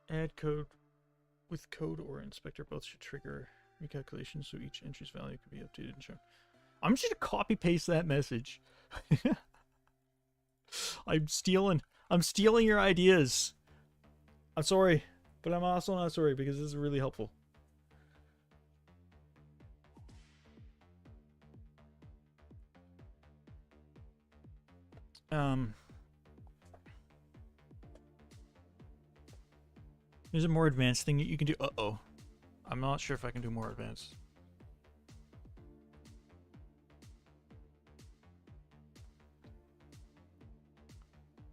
Add code with code or inspector both should trigger recalculations so each entry's value could be updated and shown. I'm just gonna copy paste that message. I'm stealing your ideas. I'm sorry, but I'm also not sorry because this is really helpful. There's a more advanced thing that you can do. Uh-oh. I'm not sure if I can do more advanced.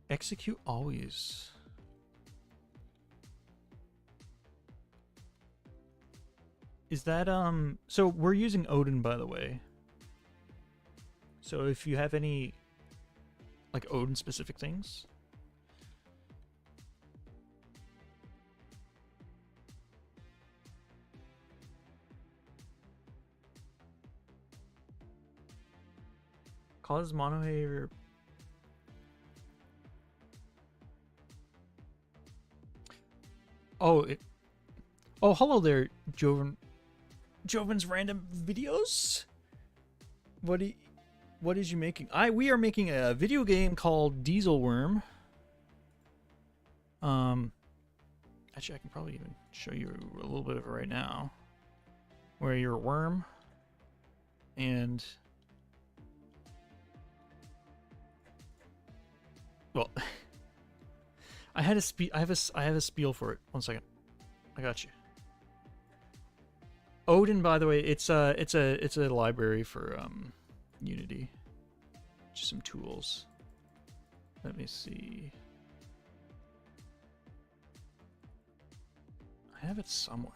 Execute always. Is that, so we're using Odin, by the way. So if you have any, like, Odin-specific things. Cause monohair. Oh, oh, hello there, Joven. Joven's random videos. What is you making? We are making a video game called Diesel Worm. Actually, I can probably even show you a little bit of it right now, where you're a worm, and well, I have a spiel for it. 1 second, I got you. Odin, by the way, it's a library for Unity. Just some tools. Let me see. I have it somewhere.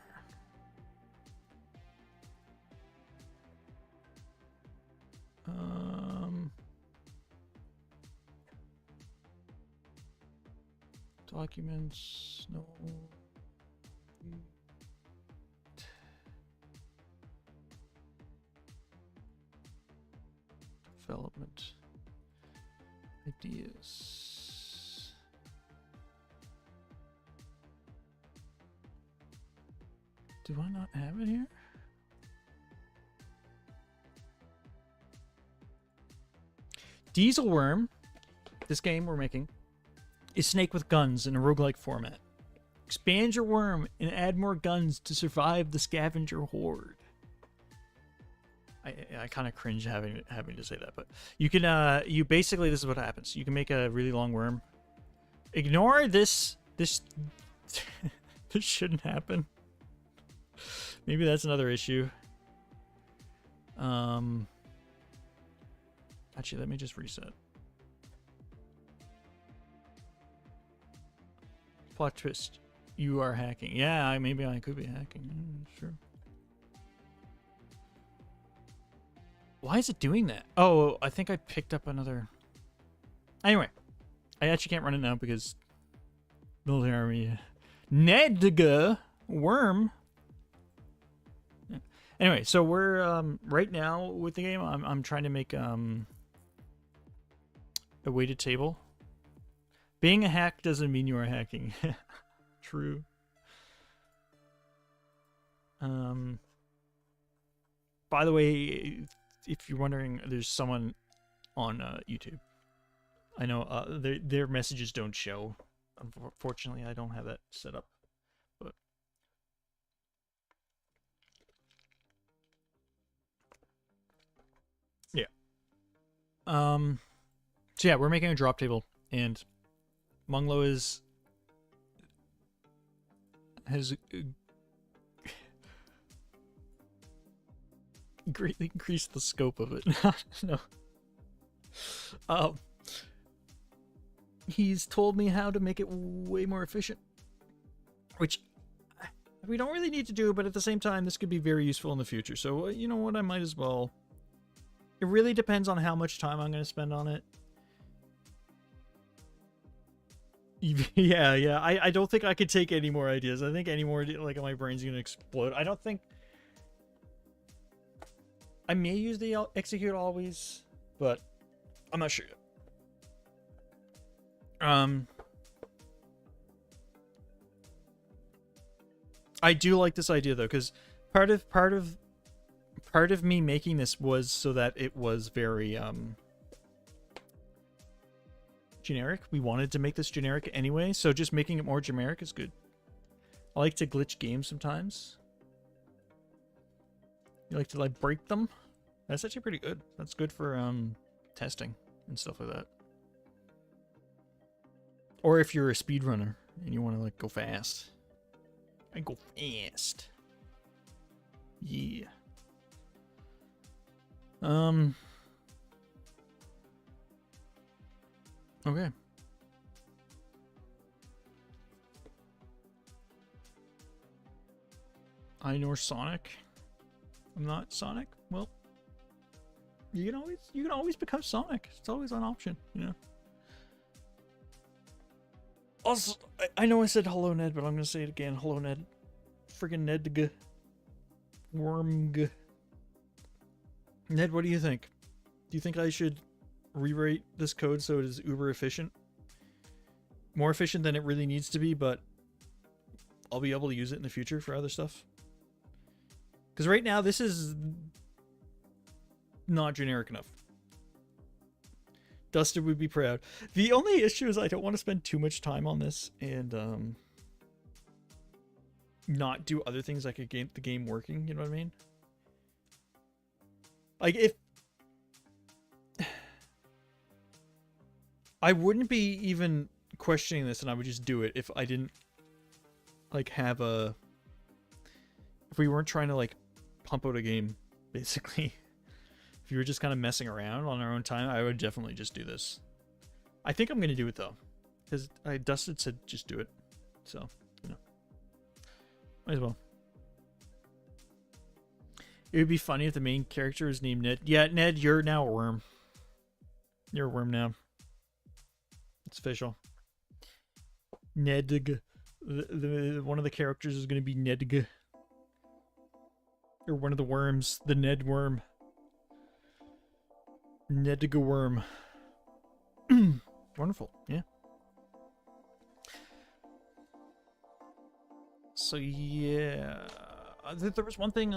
Documents, no. Development. Ideas. Do I not have it here? Diesel Worm, this game we're making, is Snake with guns in a roguelike format. Expand your worm and add more guns to survive the scavenger horde. I kind of cringe having to say that, but you can you basically, this is what happens. You can make a really long worm. Ignore this this shouldn't happen. Maybe that's another issue. Actually, let me just reset. Plot twist. You are hacking. Yeah, maybe I could be hacking. Sure. Why is it doing that? Oh, I think I picked up another... Anyway. I actually can't run it now because... Military Army... Nedga Worm. Yeah. Anyway, so we're right now with the game. I'm trying to make a weighted table. Being a hack doesn't mean you are hacking. True. By the way, if you're wondering, there's someone on YouTube. I know their messages don't show. Unfortunately, I don't have that set up. But yeah. So yeah, we're making a drop table, and Munglo has greatly increased the scope of it. No. He's told me how to make it way more efficient, which we don't really need to do, but at the same time, this could be very useful in the future. So, you know what? I might as well. It really depends on how much time I'm going to spend on it. Yeah. I don't think I could take any more ideas. I think any more, like, my brain's going to explode. I don't think... I may use the execute always, but I'm not sure yet. I do like this idea though, because part of part of me making this was so that it was very generic. We wanted to make this generic anyway, so just making it more generic is good. I like to glitch games sometimes. You like to like break them? That's actually pretty good. That's good for testing and stuff like that. Or if you're a speedrunner and you want to like go fast. I go fast. Yeah. Okay. I nor Sonic. I'm not Sonic. Well, you can always become Sonic. It's always an option, you know. Also, I know I said hello Ned, but I'm gonna say it again. Hello Ned. Friggin' Ned. Worm. Ned, what do you think? Do you think I should rewrite this code so it is uber efficient? More efficient than it really needs to be, but I'll be able to use it in the future for other stuff. Because right now, this is not generic enough. Dustin would be proud. The only issue is I don't want to spend too much time on this and not do other things like the game working, you know what I mean? Like, if I wouldn't be even questioning this and I would just do it if I didn't like have a, if we weren't trying to like pump out a game, basically. If you were just kind of messing around on our own time, I would definitely just do this. I think I'm gonna do it though, because Dustin said just do it, so you know, might as well. It would be funny if the main character was named Ned. Yeah, Ned, you're now a worm. You're a worm now. It's official. Nedg. One of the characters is going to be Nedg. Or one of the worms. The Ned worm. Nedg worm. Wonderful. Yeah. So, yeah. There was one thing,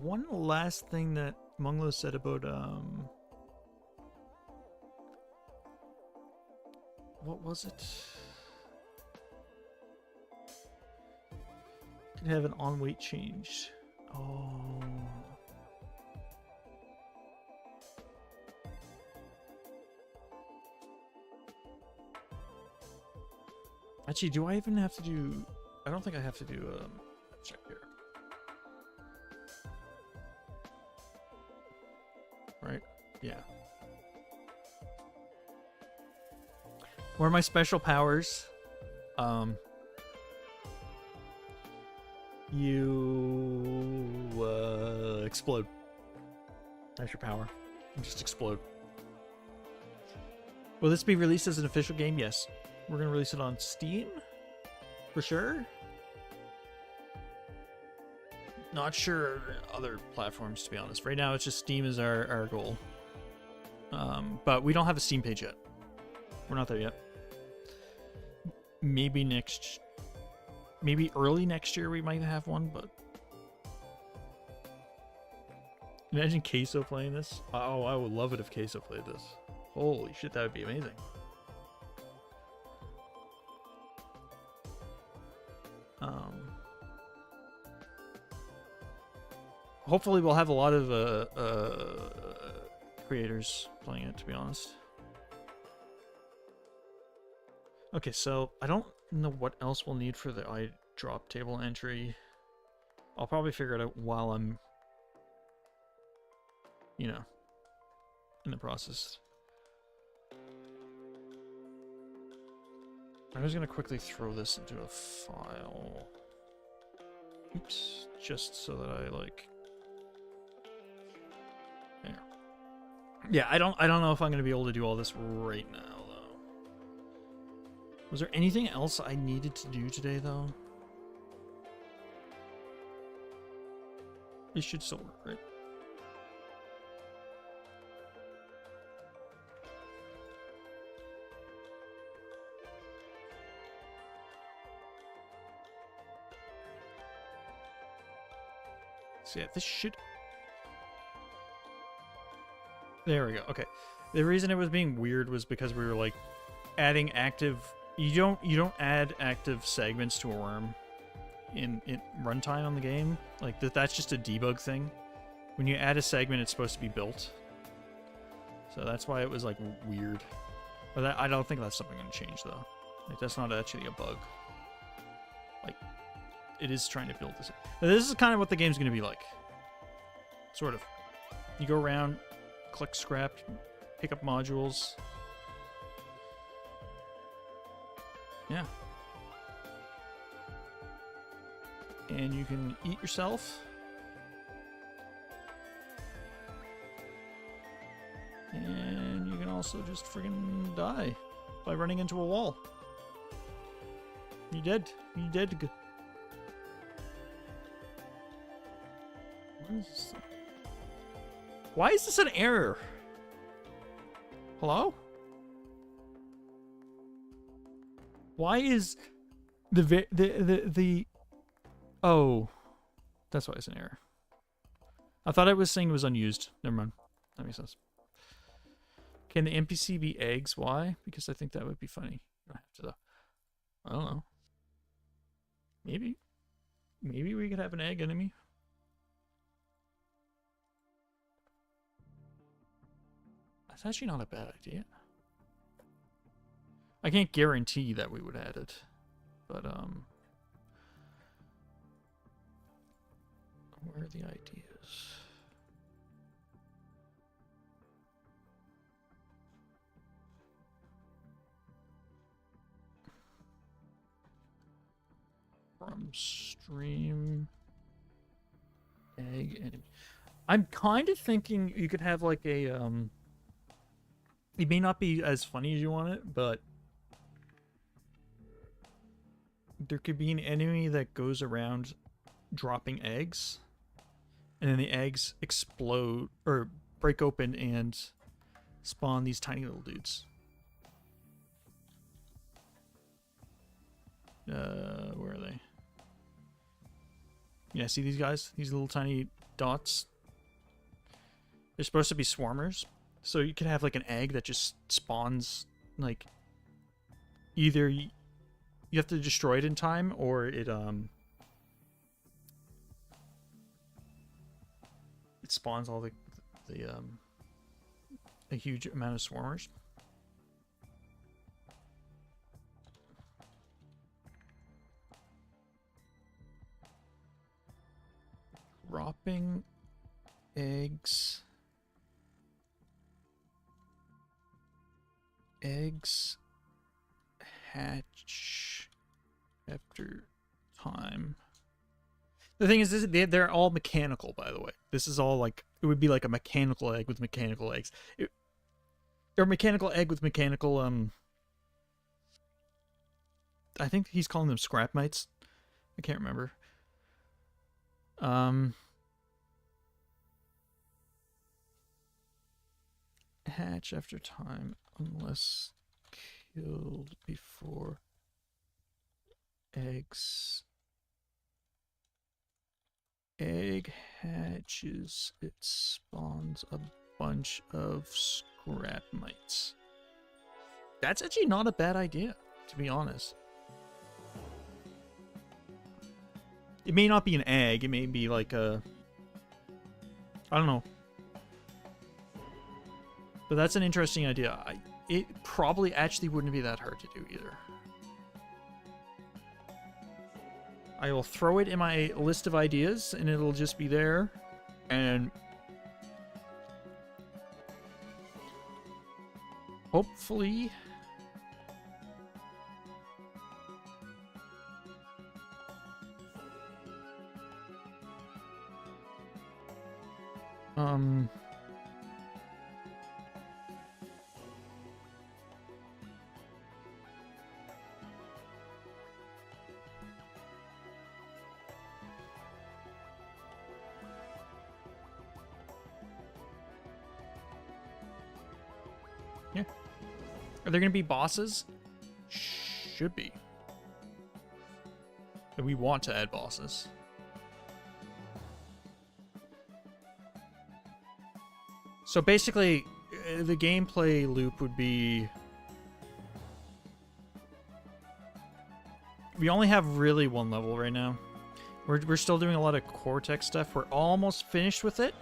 one last thing that Munglo said about what was it? Could have an on weight changed. Oh. Actually, do I even have to do, I don't think I have to do let's check here. Right? Yeah. What are my special powers? You explode. That's your power. You just explode. Will this be released as an official game? Yes. We're gonna release it on Steam for sure. Not sure other platforms, to be honest. Right now, it's just Steam is our goal. But we don't have a Steam page yet. We're not there yet. Maybe early next year we might have one, but imagine Queso playing this. Oh, I would love it if Queso played this. Holy shit, that would be amazing. Hopefully we'll have a lot of creators playing it, to be honest. Okay, so I don't know what else we'll need for the iDrop table entry. I'll probably figure it out while I'm, you know, in the process. I'm just gonna quickly throw this into a file. Oops, just so that I like. There. Yeah, I don't know if I'm gonna be able to do all this right now though. Was there anything else I needed to do today though? It should still work, right? So yeah, this should... There we go. Okay. The reason it was being weird was because we were like adding active... You don't add active segments to a worm in runtime on the game. Like that's just a debug thing. When you add a segment, it's supposed to be built. So that's why it was like weird. But I don't think that's something going to change though. Like that's not actually a bug. Like it is trying to build this. Now, this is kind of what the game's going to be like. Sort of. You go around, collect scrap, pick up modules. Yeah. And you can eat yourself. And you can also just friggin' die by running into a wall. You're dead. You're dead. What is this? Why is this an error? Hello? Why is the oh, that's why it's an error. I thought it was saying it was unused. Never mind. That makes sense. Can the NPC be eggs? Why? Because I think that would be funny. You don't have to though. I don't know. Maybe we could have an egg enemy. That's actually not a bad idea. I can't guarantee that we would add it, but where are the ideas? From stream egg enemy. I'm kind of thinking you could have like a it may not be as funny as you want it, but there could be an enemy that goes around dropping eggs, and then the eggs explode or break open and spawn these tiny little dudes. Where are they? Yeah, see these guys? These little tiny dots? They're supposed to be swarmers. So you can have like an egg that just spawns, like, either you have to destroy it in time, or it spawns all a huge amount of swarmers. Dropping eggs. Eggs hatch after time. The thing is, they're all mechanical, by the way. This is all like, it would be like a mechanical egg with mechanical eggs. Or mechanical egg with mechanical, I think he's calling them scrap mites. I can't remember. Hatch after time unless killed before eggs. Egg hatches, it spawns a bunch of scrap mites. That's actually not a bad idea, to be honest. It may not be an egg, it may be like a... I don't know. But that's an interesting idea. It probably actually wouldn't be that hard to do either. I will throw it in my list of ideas, and it'll just be there. And hopefully... yeah. Are there going to be bosses? Should be. And we want to add bosses. So basically, the gameplay loop would be... We only have really one level right now. We're still doing a lot of Cortex stuff. We're almost finished with it.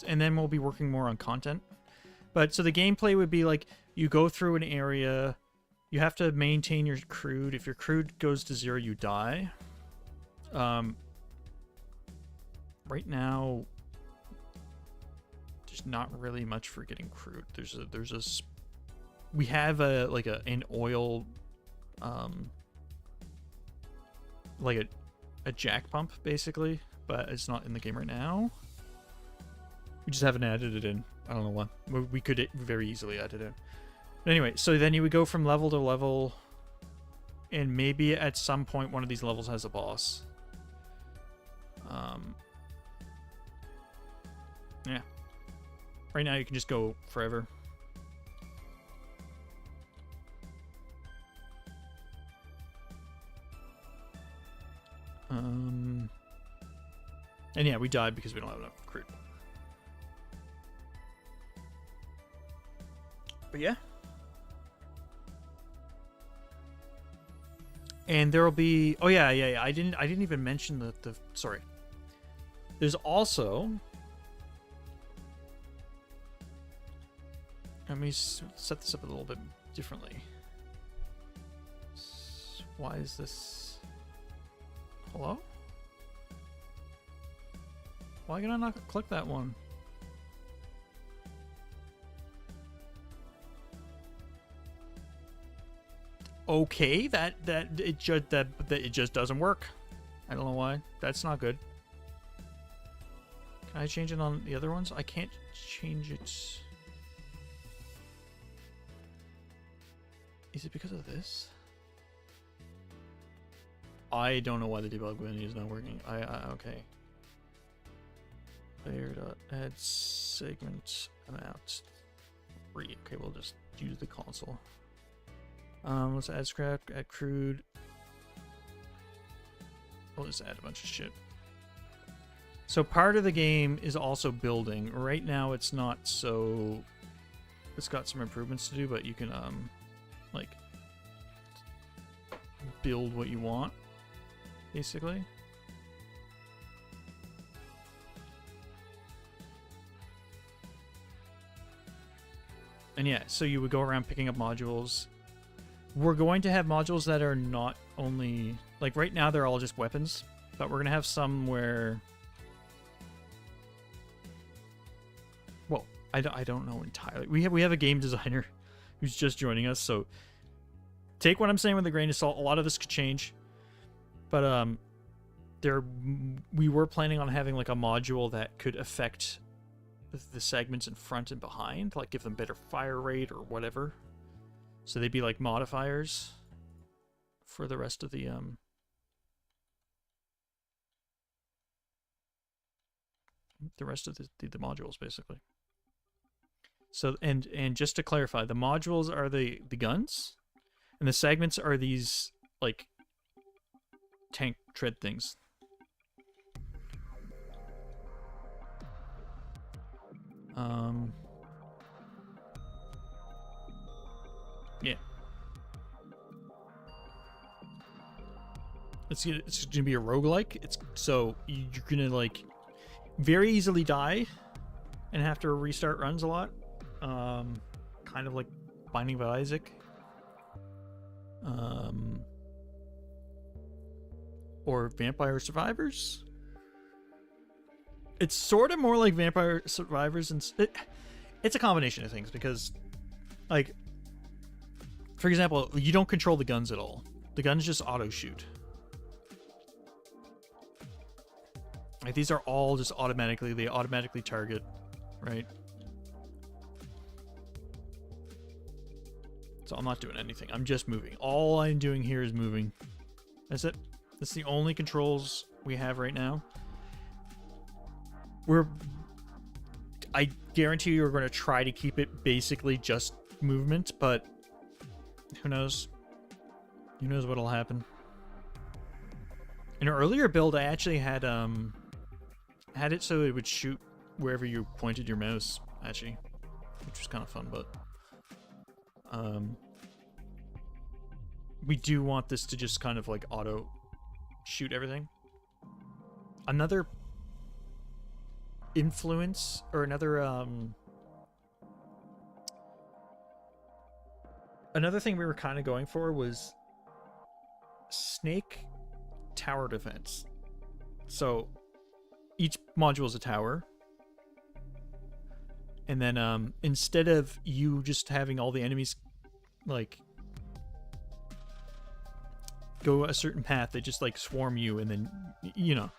And then we'll be working more on content. But so the gameplay would be like, you go through an area, you have to maintain your crude. If your crude goes to 0, you die. Right now, there's not really much for getting crude. We have an oil, like a jack pump basically, but it's not in the game right now. We just haven't added it in. I don't know why. We could very easily add it in. But anyway, so then you would go from level to level, and maybe at some point one of these levels has a boss. Yeah. Right now you can just go forever. And yeah, we died because we don't have enough crude. But yeah. And there'll be... Oh yeah. I didn't even mention the sorry. There's also... Let me set this up a little bit differently. Why is this... Hello? Why can I not click that one? Okay, that it just doesn't work. I don't know why. That's not good. Can I change it on the other ones? I can't change it. Is it because of this? I don't know why the debug menu is not working. Okay. Player.add segment amount 3. Okay, we'll just use the console. Let's add scrap, add crude. We'll just add a bunch of shit. So part of the game is also building. Right now it's not so... It's got some improvements to do, but you can, like, build what you want, basically. And yeah, so you would go around picking up modules. We're going to have modules that are not only... Like, right now they're all just weapons, but we're going to have some where... Well, I don't know entirely. We have a game designer who's just joining us, so take what I'm saying with a grain of salt. A lot of this could change. But we were planning on having like a module that could affect the segments in front and behind, like give them better fire rate or whatever. So they'd be like modifiers for the rest of the modules, basically. So and just to clarify, the modules are the guns, and the segments are these like tank tread things. Yeah. It's gonna be a roguelike. So you're gonna like very easily die and have to restart runs a lot. Kind of like Binding of Isaac. Or Vampire Survivors. It's sort of more like Vampire Survivors, and it's a combination of things because, like, for example, you don't control the guns at all. The guns just auto shoot. Like, these are all just they automatically target, right? So I'm not doing anything. I'm just moving. All I'm doing here is moving. That's it. That's the only controls we have right now. I guarantee you're going to try to keep it basically just movement, but who knows? Who knows what'll happen? In an earlier build, I actually had had it so it would shoot wherever you pointed your mouse, actually, which was kind of fun, but we do want this to just kind of like auto shoot everything. Another influence, or another thing we were kind of going for was snake tower defense. So each module is a tower, and then instead of you just having all the enemies like go a certain path, they just like swarm you, and then, you know,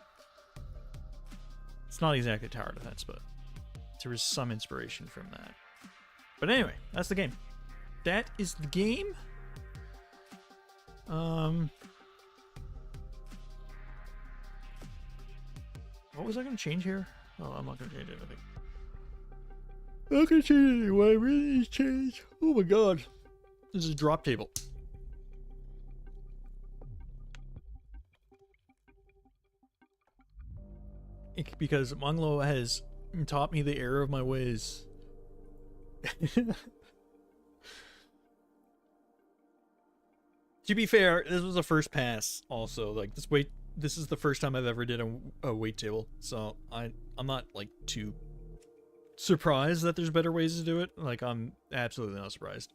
it's not exactly tower defense, but there was some inspiration from that. But anyway, that's the game. That is the game. What was I going to change here? Oh, I'm not going to change anything. I'm not going to change anything. What I really need to change. Oh my god. This is a drop table. Because Munglo has taught me the error of my ways. To be fair, this was a first pass also. Like, this is the first time I've ever did a weight table. So I'm not like too surprised that there's better ways to do it. Like, I'm absolutely not surprised.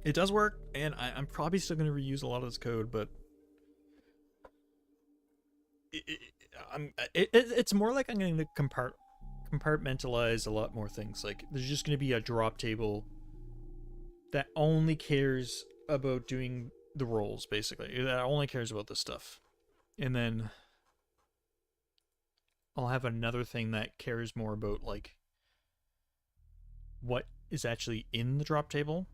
It does work, and I'm probably still going to reuse a lot of this code, but it's more like I'm going to compartmentalize a lot more things. Like, there's just going to be a drop table that only cares about doing the rolls, basically. That only cares about this stuff. And then I'll have another thing that cares more about, like, what is actually in the drop table.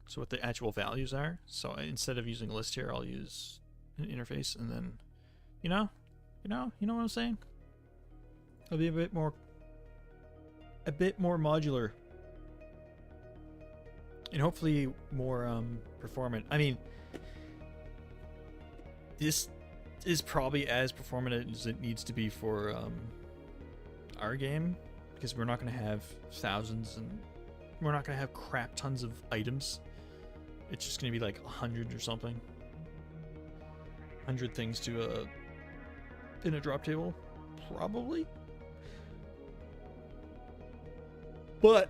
So what the actual values are. So instead of using a list here, I'll use an interface, and then, you know what I'm saying? It'll be a bit more modular. And hopefully more performant. I mean, this is probably as performant as it needs to be for our game, because we're not going to have thousands, and we're not going to have crap tons of items. It's just going to be like 100 or something. 100 things to in a drop table, probably. But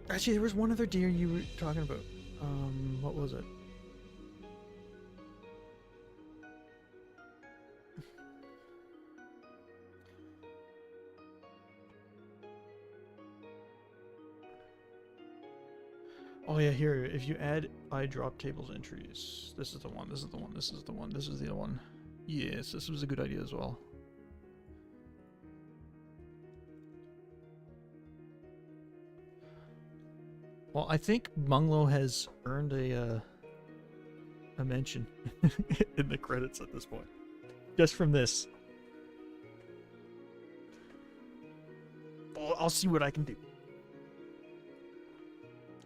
actually, there was one other deer you were talking about. What was it? Oh yeah, here, if you add I drop tables entries, this is the one, this is the one, this is the one, this is the one. Yes, this was a good idea as well. Well, I think Munglo has earned a mention in the credits at this point, just from this. Well, I'll see what I can do.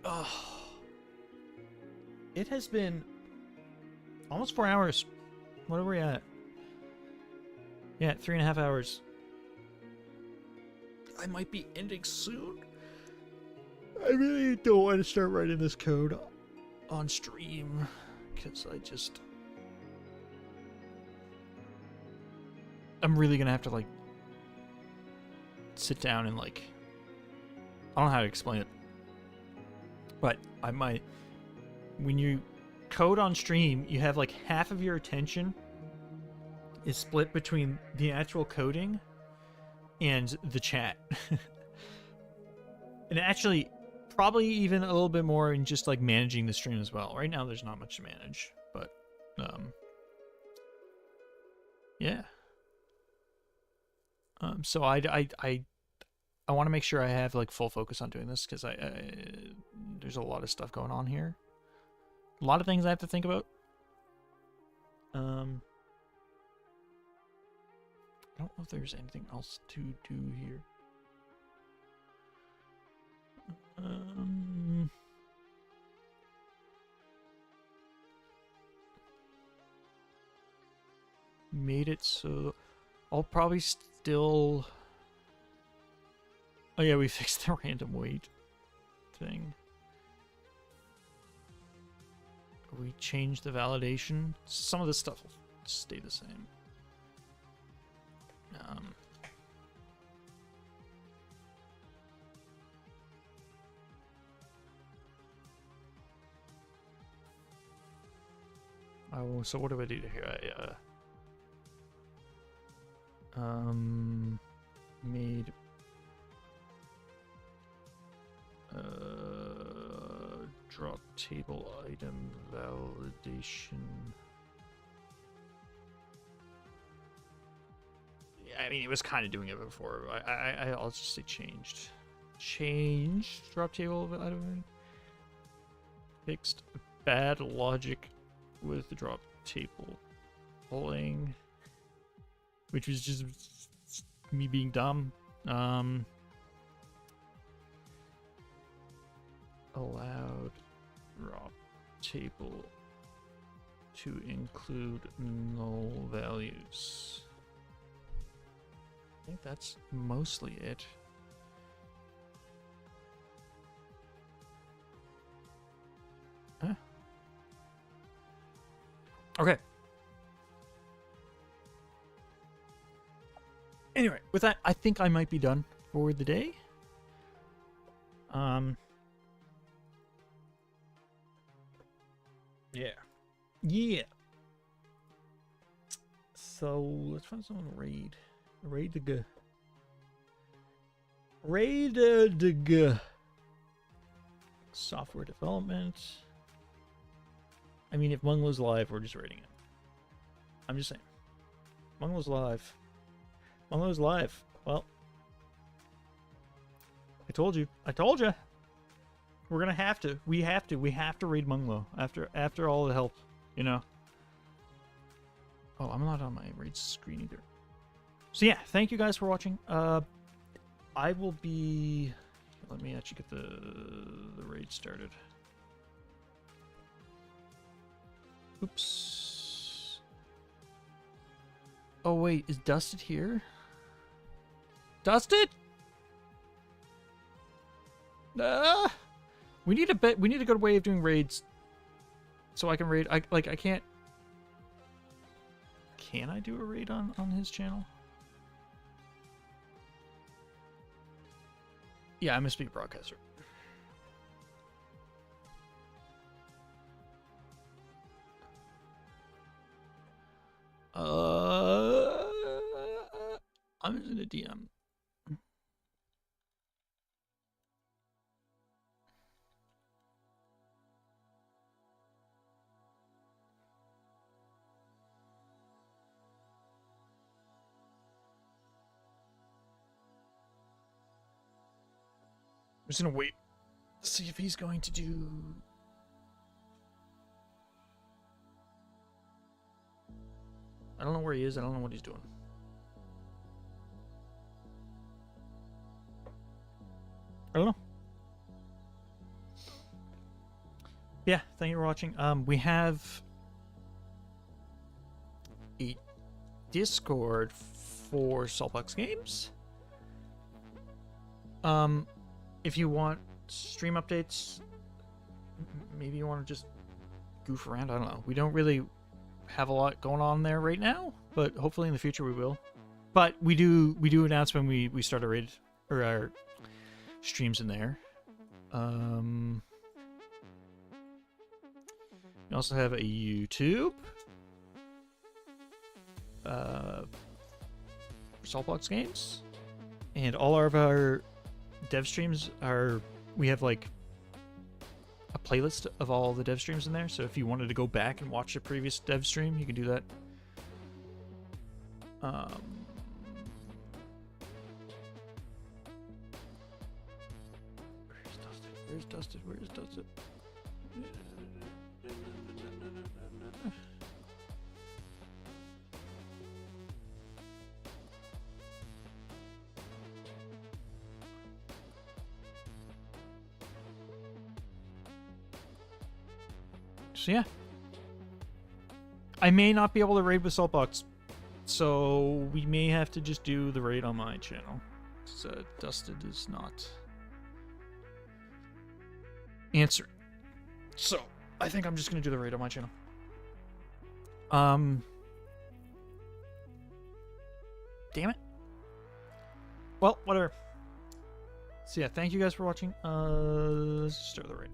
Oh, it has been almost 4 hours. What are we at? Yeah, 3.5 hours. I might be ending soon. I really don't want to start writing this code on stream, because I'm really gonna have to, like, sit down and, like, I don't know how to explain it, but I might. When you code on stream, you have like half of your attention is split between the actual coding and the chat. And actually, probably even a little bit more in just like managing the stream as well. Right now, there's not much to manage, but yeah. So I want to make sure I have like full focus on doing this, because there's a lot of stuff going on here. A lot of things I have to think about. I don't know if there's anything else to do here. made it so I'll probably still... Oh yeah, we fixed the random weight thing. We changed the validation. Some of this stuff will stay the same. Oh, so what do I do here? I made drop table item validation. Yeah, I mean, it was kind of doing it before. I'll just say changed. Changed drop table item. Fixed bad logic with the drop table pulling, which was just me being dumb. Allowed drop table to include null values. I think that's mostly it. Huh? Okay. Anyway, with that, I think I might be done for the day. Yeah. So let's find someone to raid. Raid the g. Raid the g. Software development. I mean, if Munglo's live, we're just raiding it. I'm just saying. Munglo's live. Munglo's live. Well, I told you. I told you. We're gonna have to. We have to raid Munglo after all the help. You know. Oh, I'm not on my raid screen either. So yeah, thank you guys for watching. I will be... Let me actually get the raid started. Oops. Oh wait, is Dusted here? Dusted? We need a good way of doing raids. So I can raid. I can't. Can I do a raid on his channel? Yeah, I must be a broadcaster. I'm just in a DM. I'm just gonna wait to see if he's going to do... I don't know where he is. I don't know what he's doing. I don't know. Yeah, thank you for watching. We have a Discord for Saltbox Games. If you want stream updates, maybe you want to just goof around. I don't know. We don't really have a lot going on there right now, but hopefully in the future we will. But we do announce when we start a raid or our streams in there. We also have a YouTube for Saltbox Games, and all of our dev streams are, we have like a playlist of all the dev streams in there, so if you wanted to go back and watch a previous dev stream, you can do that. Where's Dusted? Where's Dusted? So yeah, I may not be able to raid with Saltbox So we may have to just do the raid on my channel. So Dusted is not answered. So I think I'm just gonna do the raid on my channel. Damn it. Well, whatever. So yeah, thank you guys for watching. Let's just start the raid.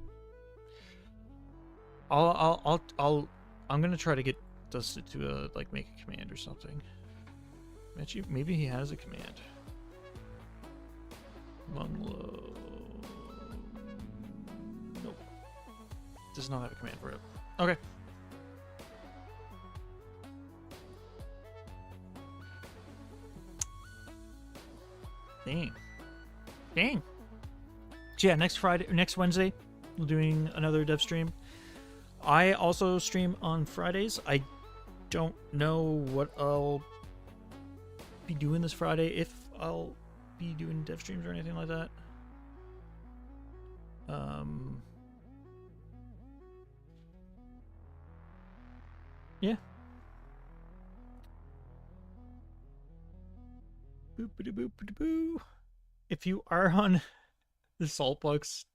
I'm gonna try to get Dusted to like make a command or something. Actually, maybe he has a command. Munglo. Nope. Does not have a command for it. Okay. Dang. Dang. So yeah, next Wednesday, we're doing another dev stream. I also stream on Fridays. I don't know what I'll be doing this Friday, if I'll be doing dev streams or anything like that. Yeah. Boop-a-doo-boop-a-doo-boo. If you are on the Saltbucks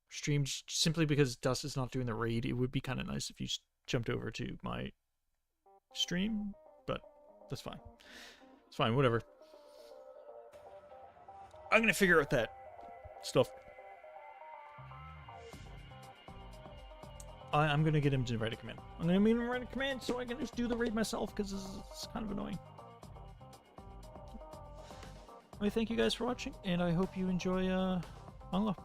streams, simply because Dust is not doing the raid, it would be kind of nice if you jumped over to my stream, but that's fine. It's fine, whatever. I'm gonna figure out that stuff. I'm gonna get him to write a command. I'm gonna make him write a command so I can just do the raid myself, because it's kind of annoying. Well, thank you guys for watching, and I hope you enjoy Manglo.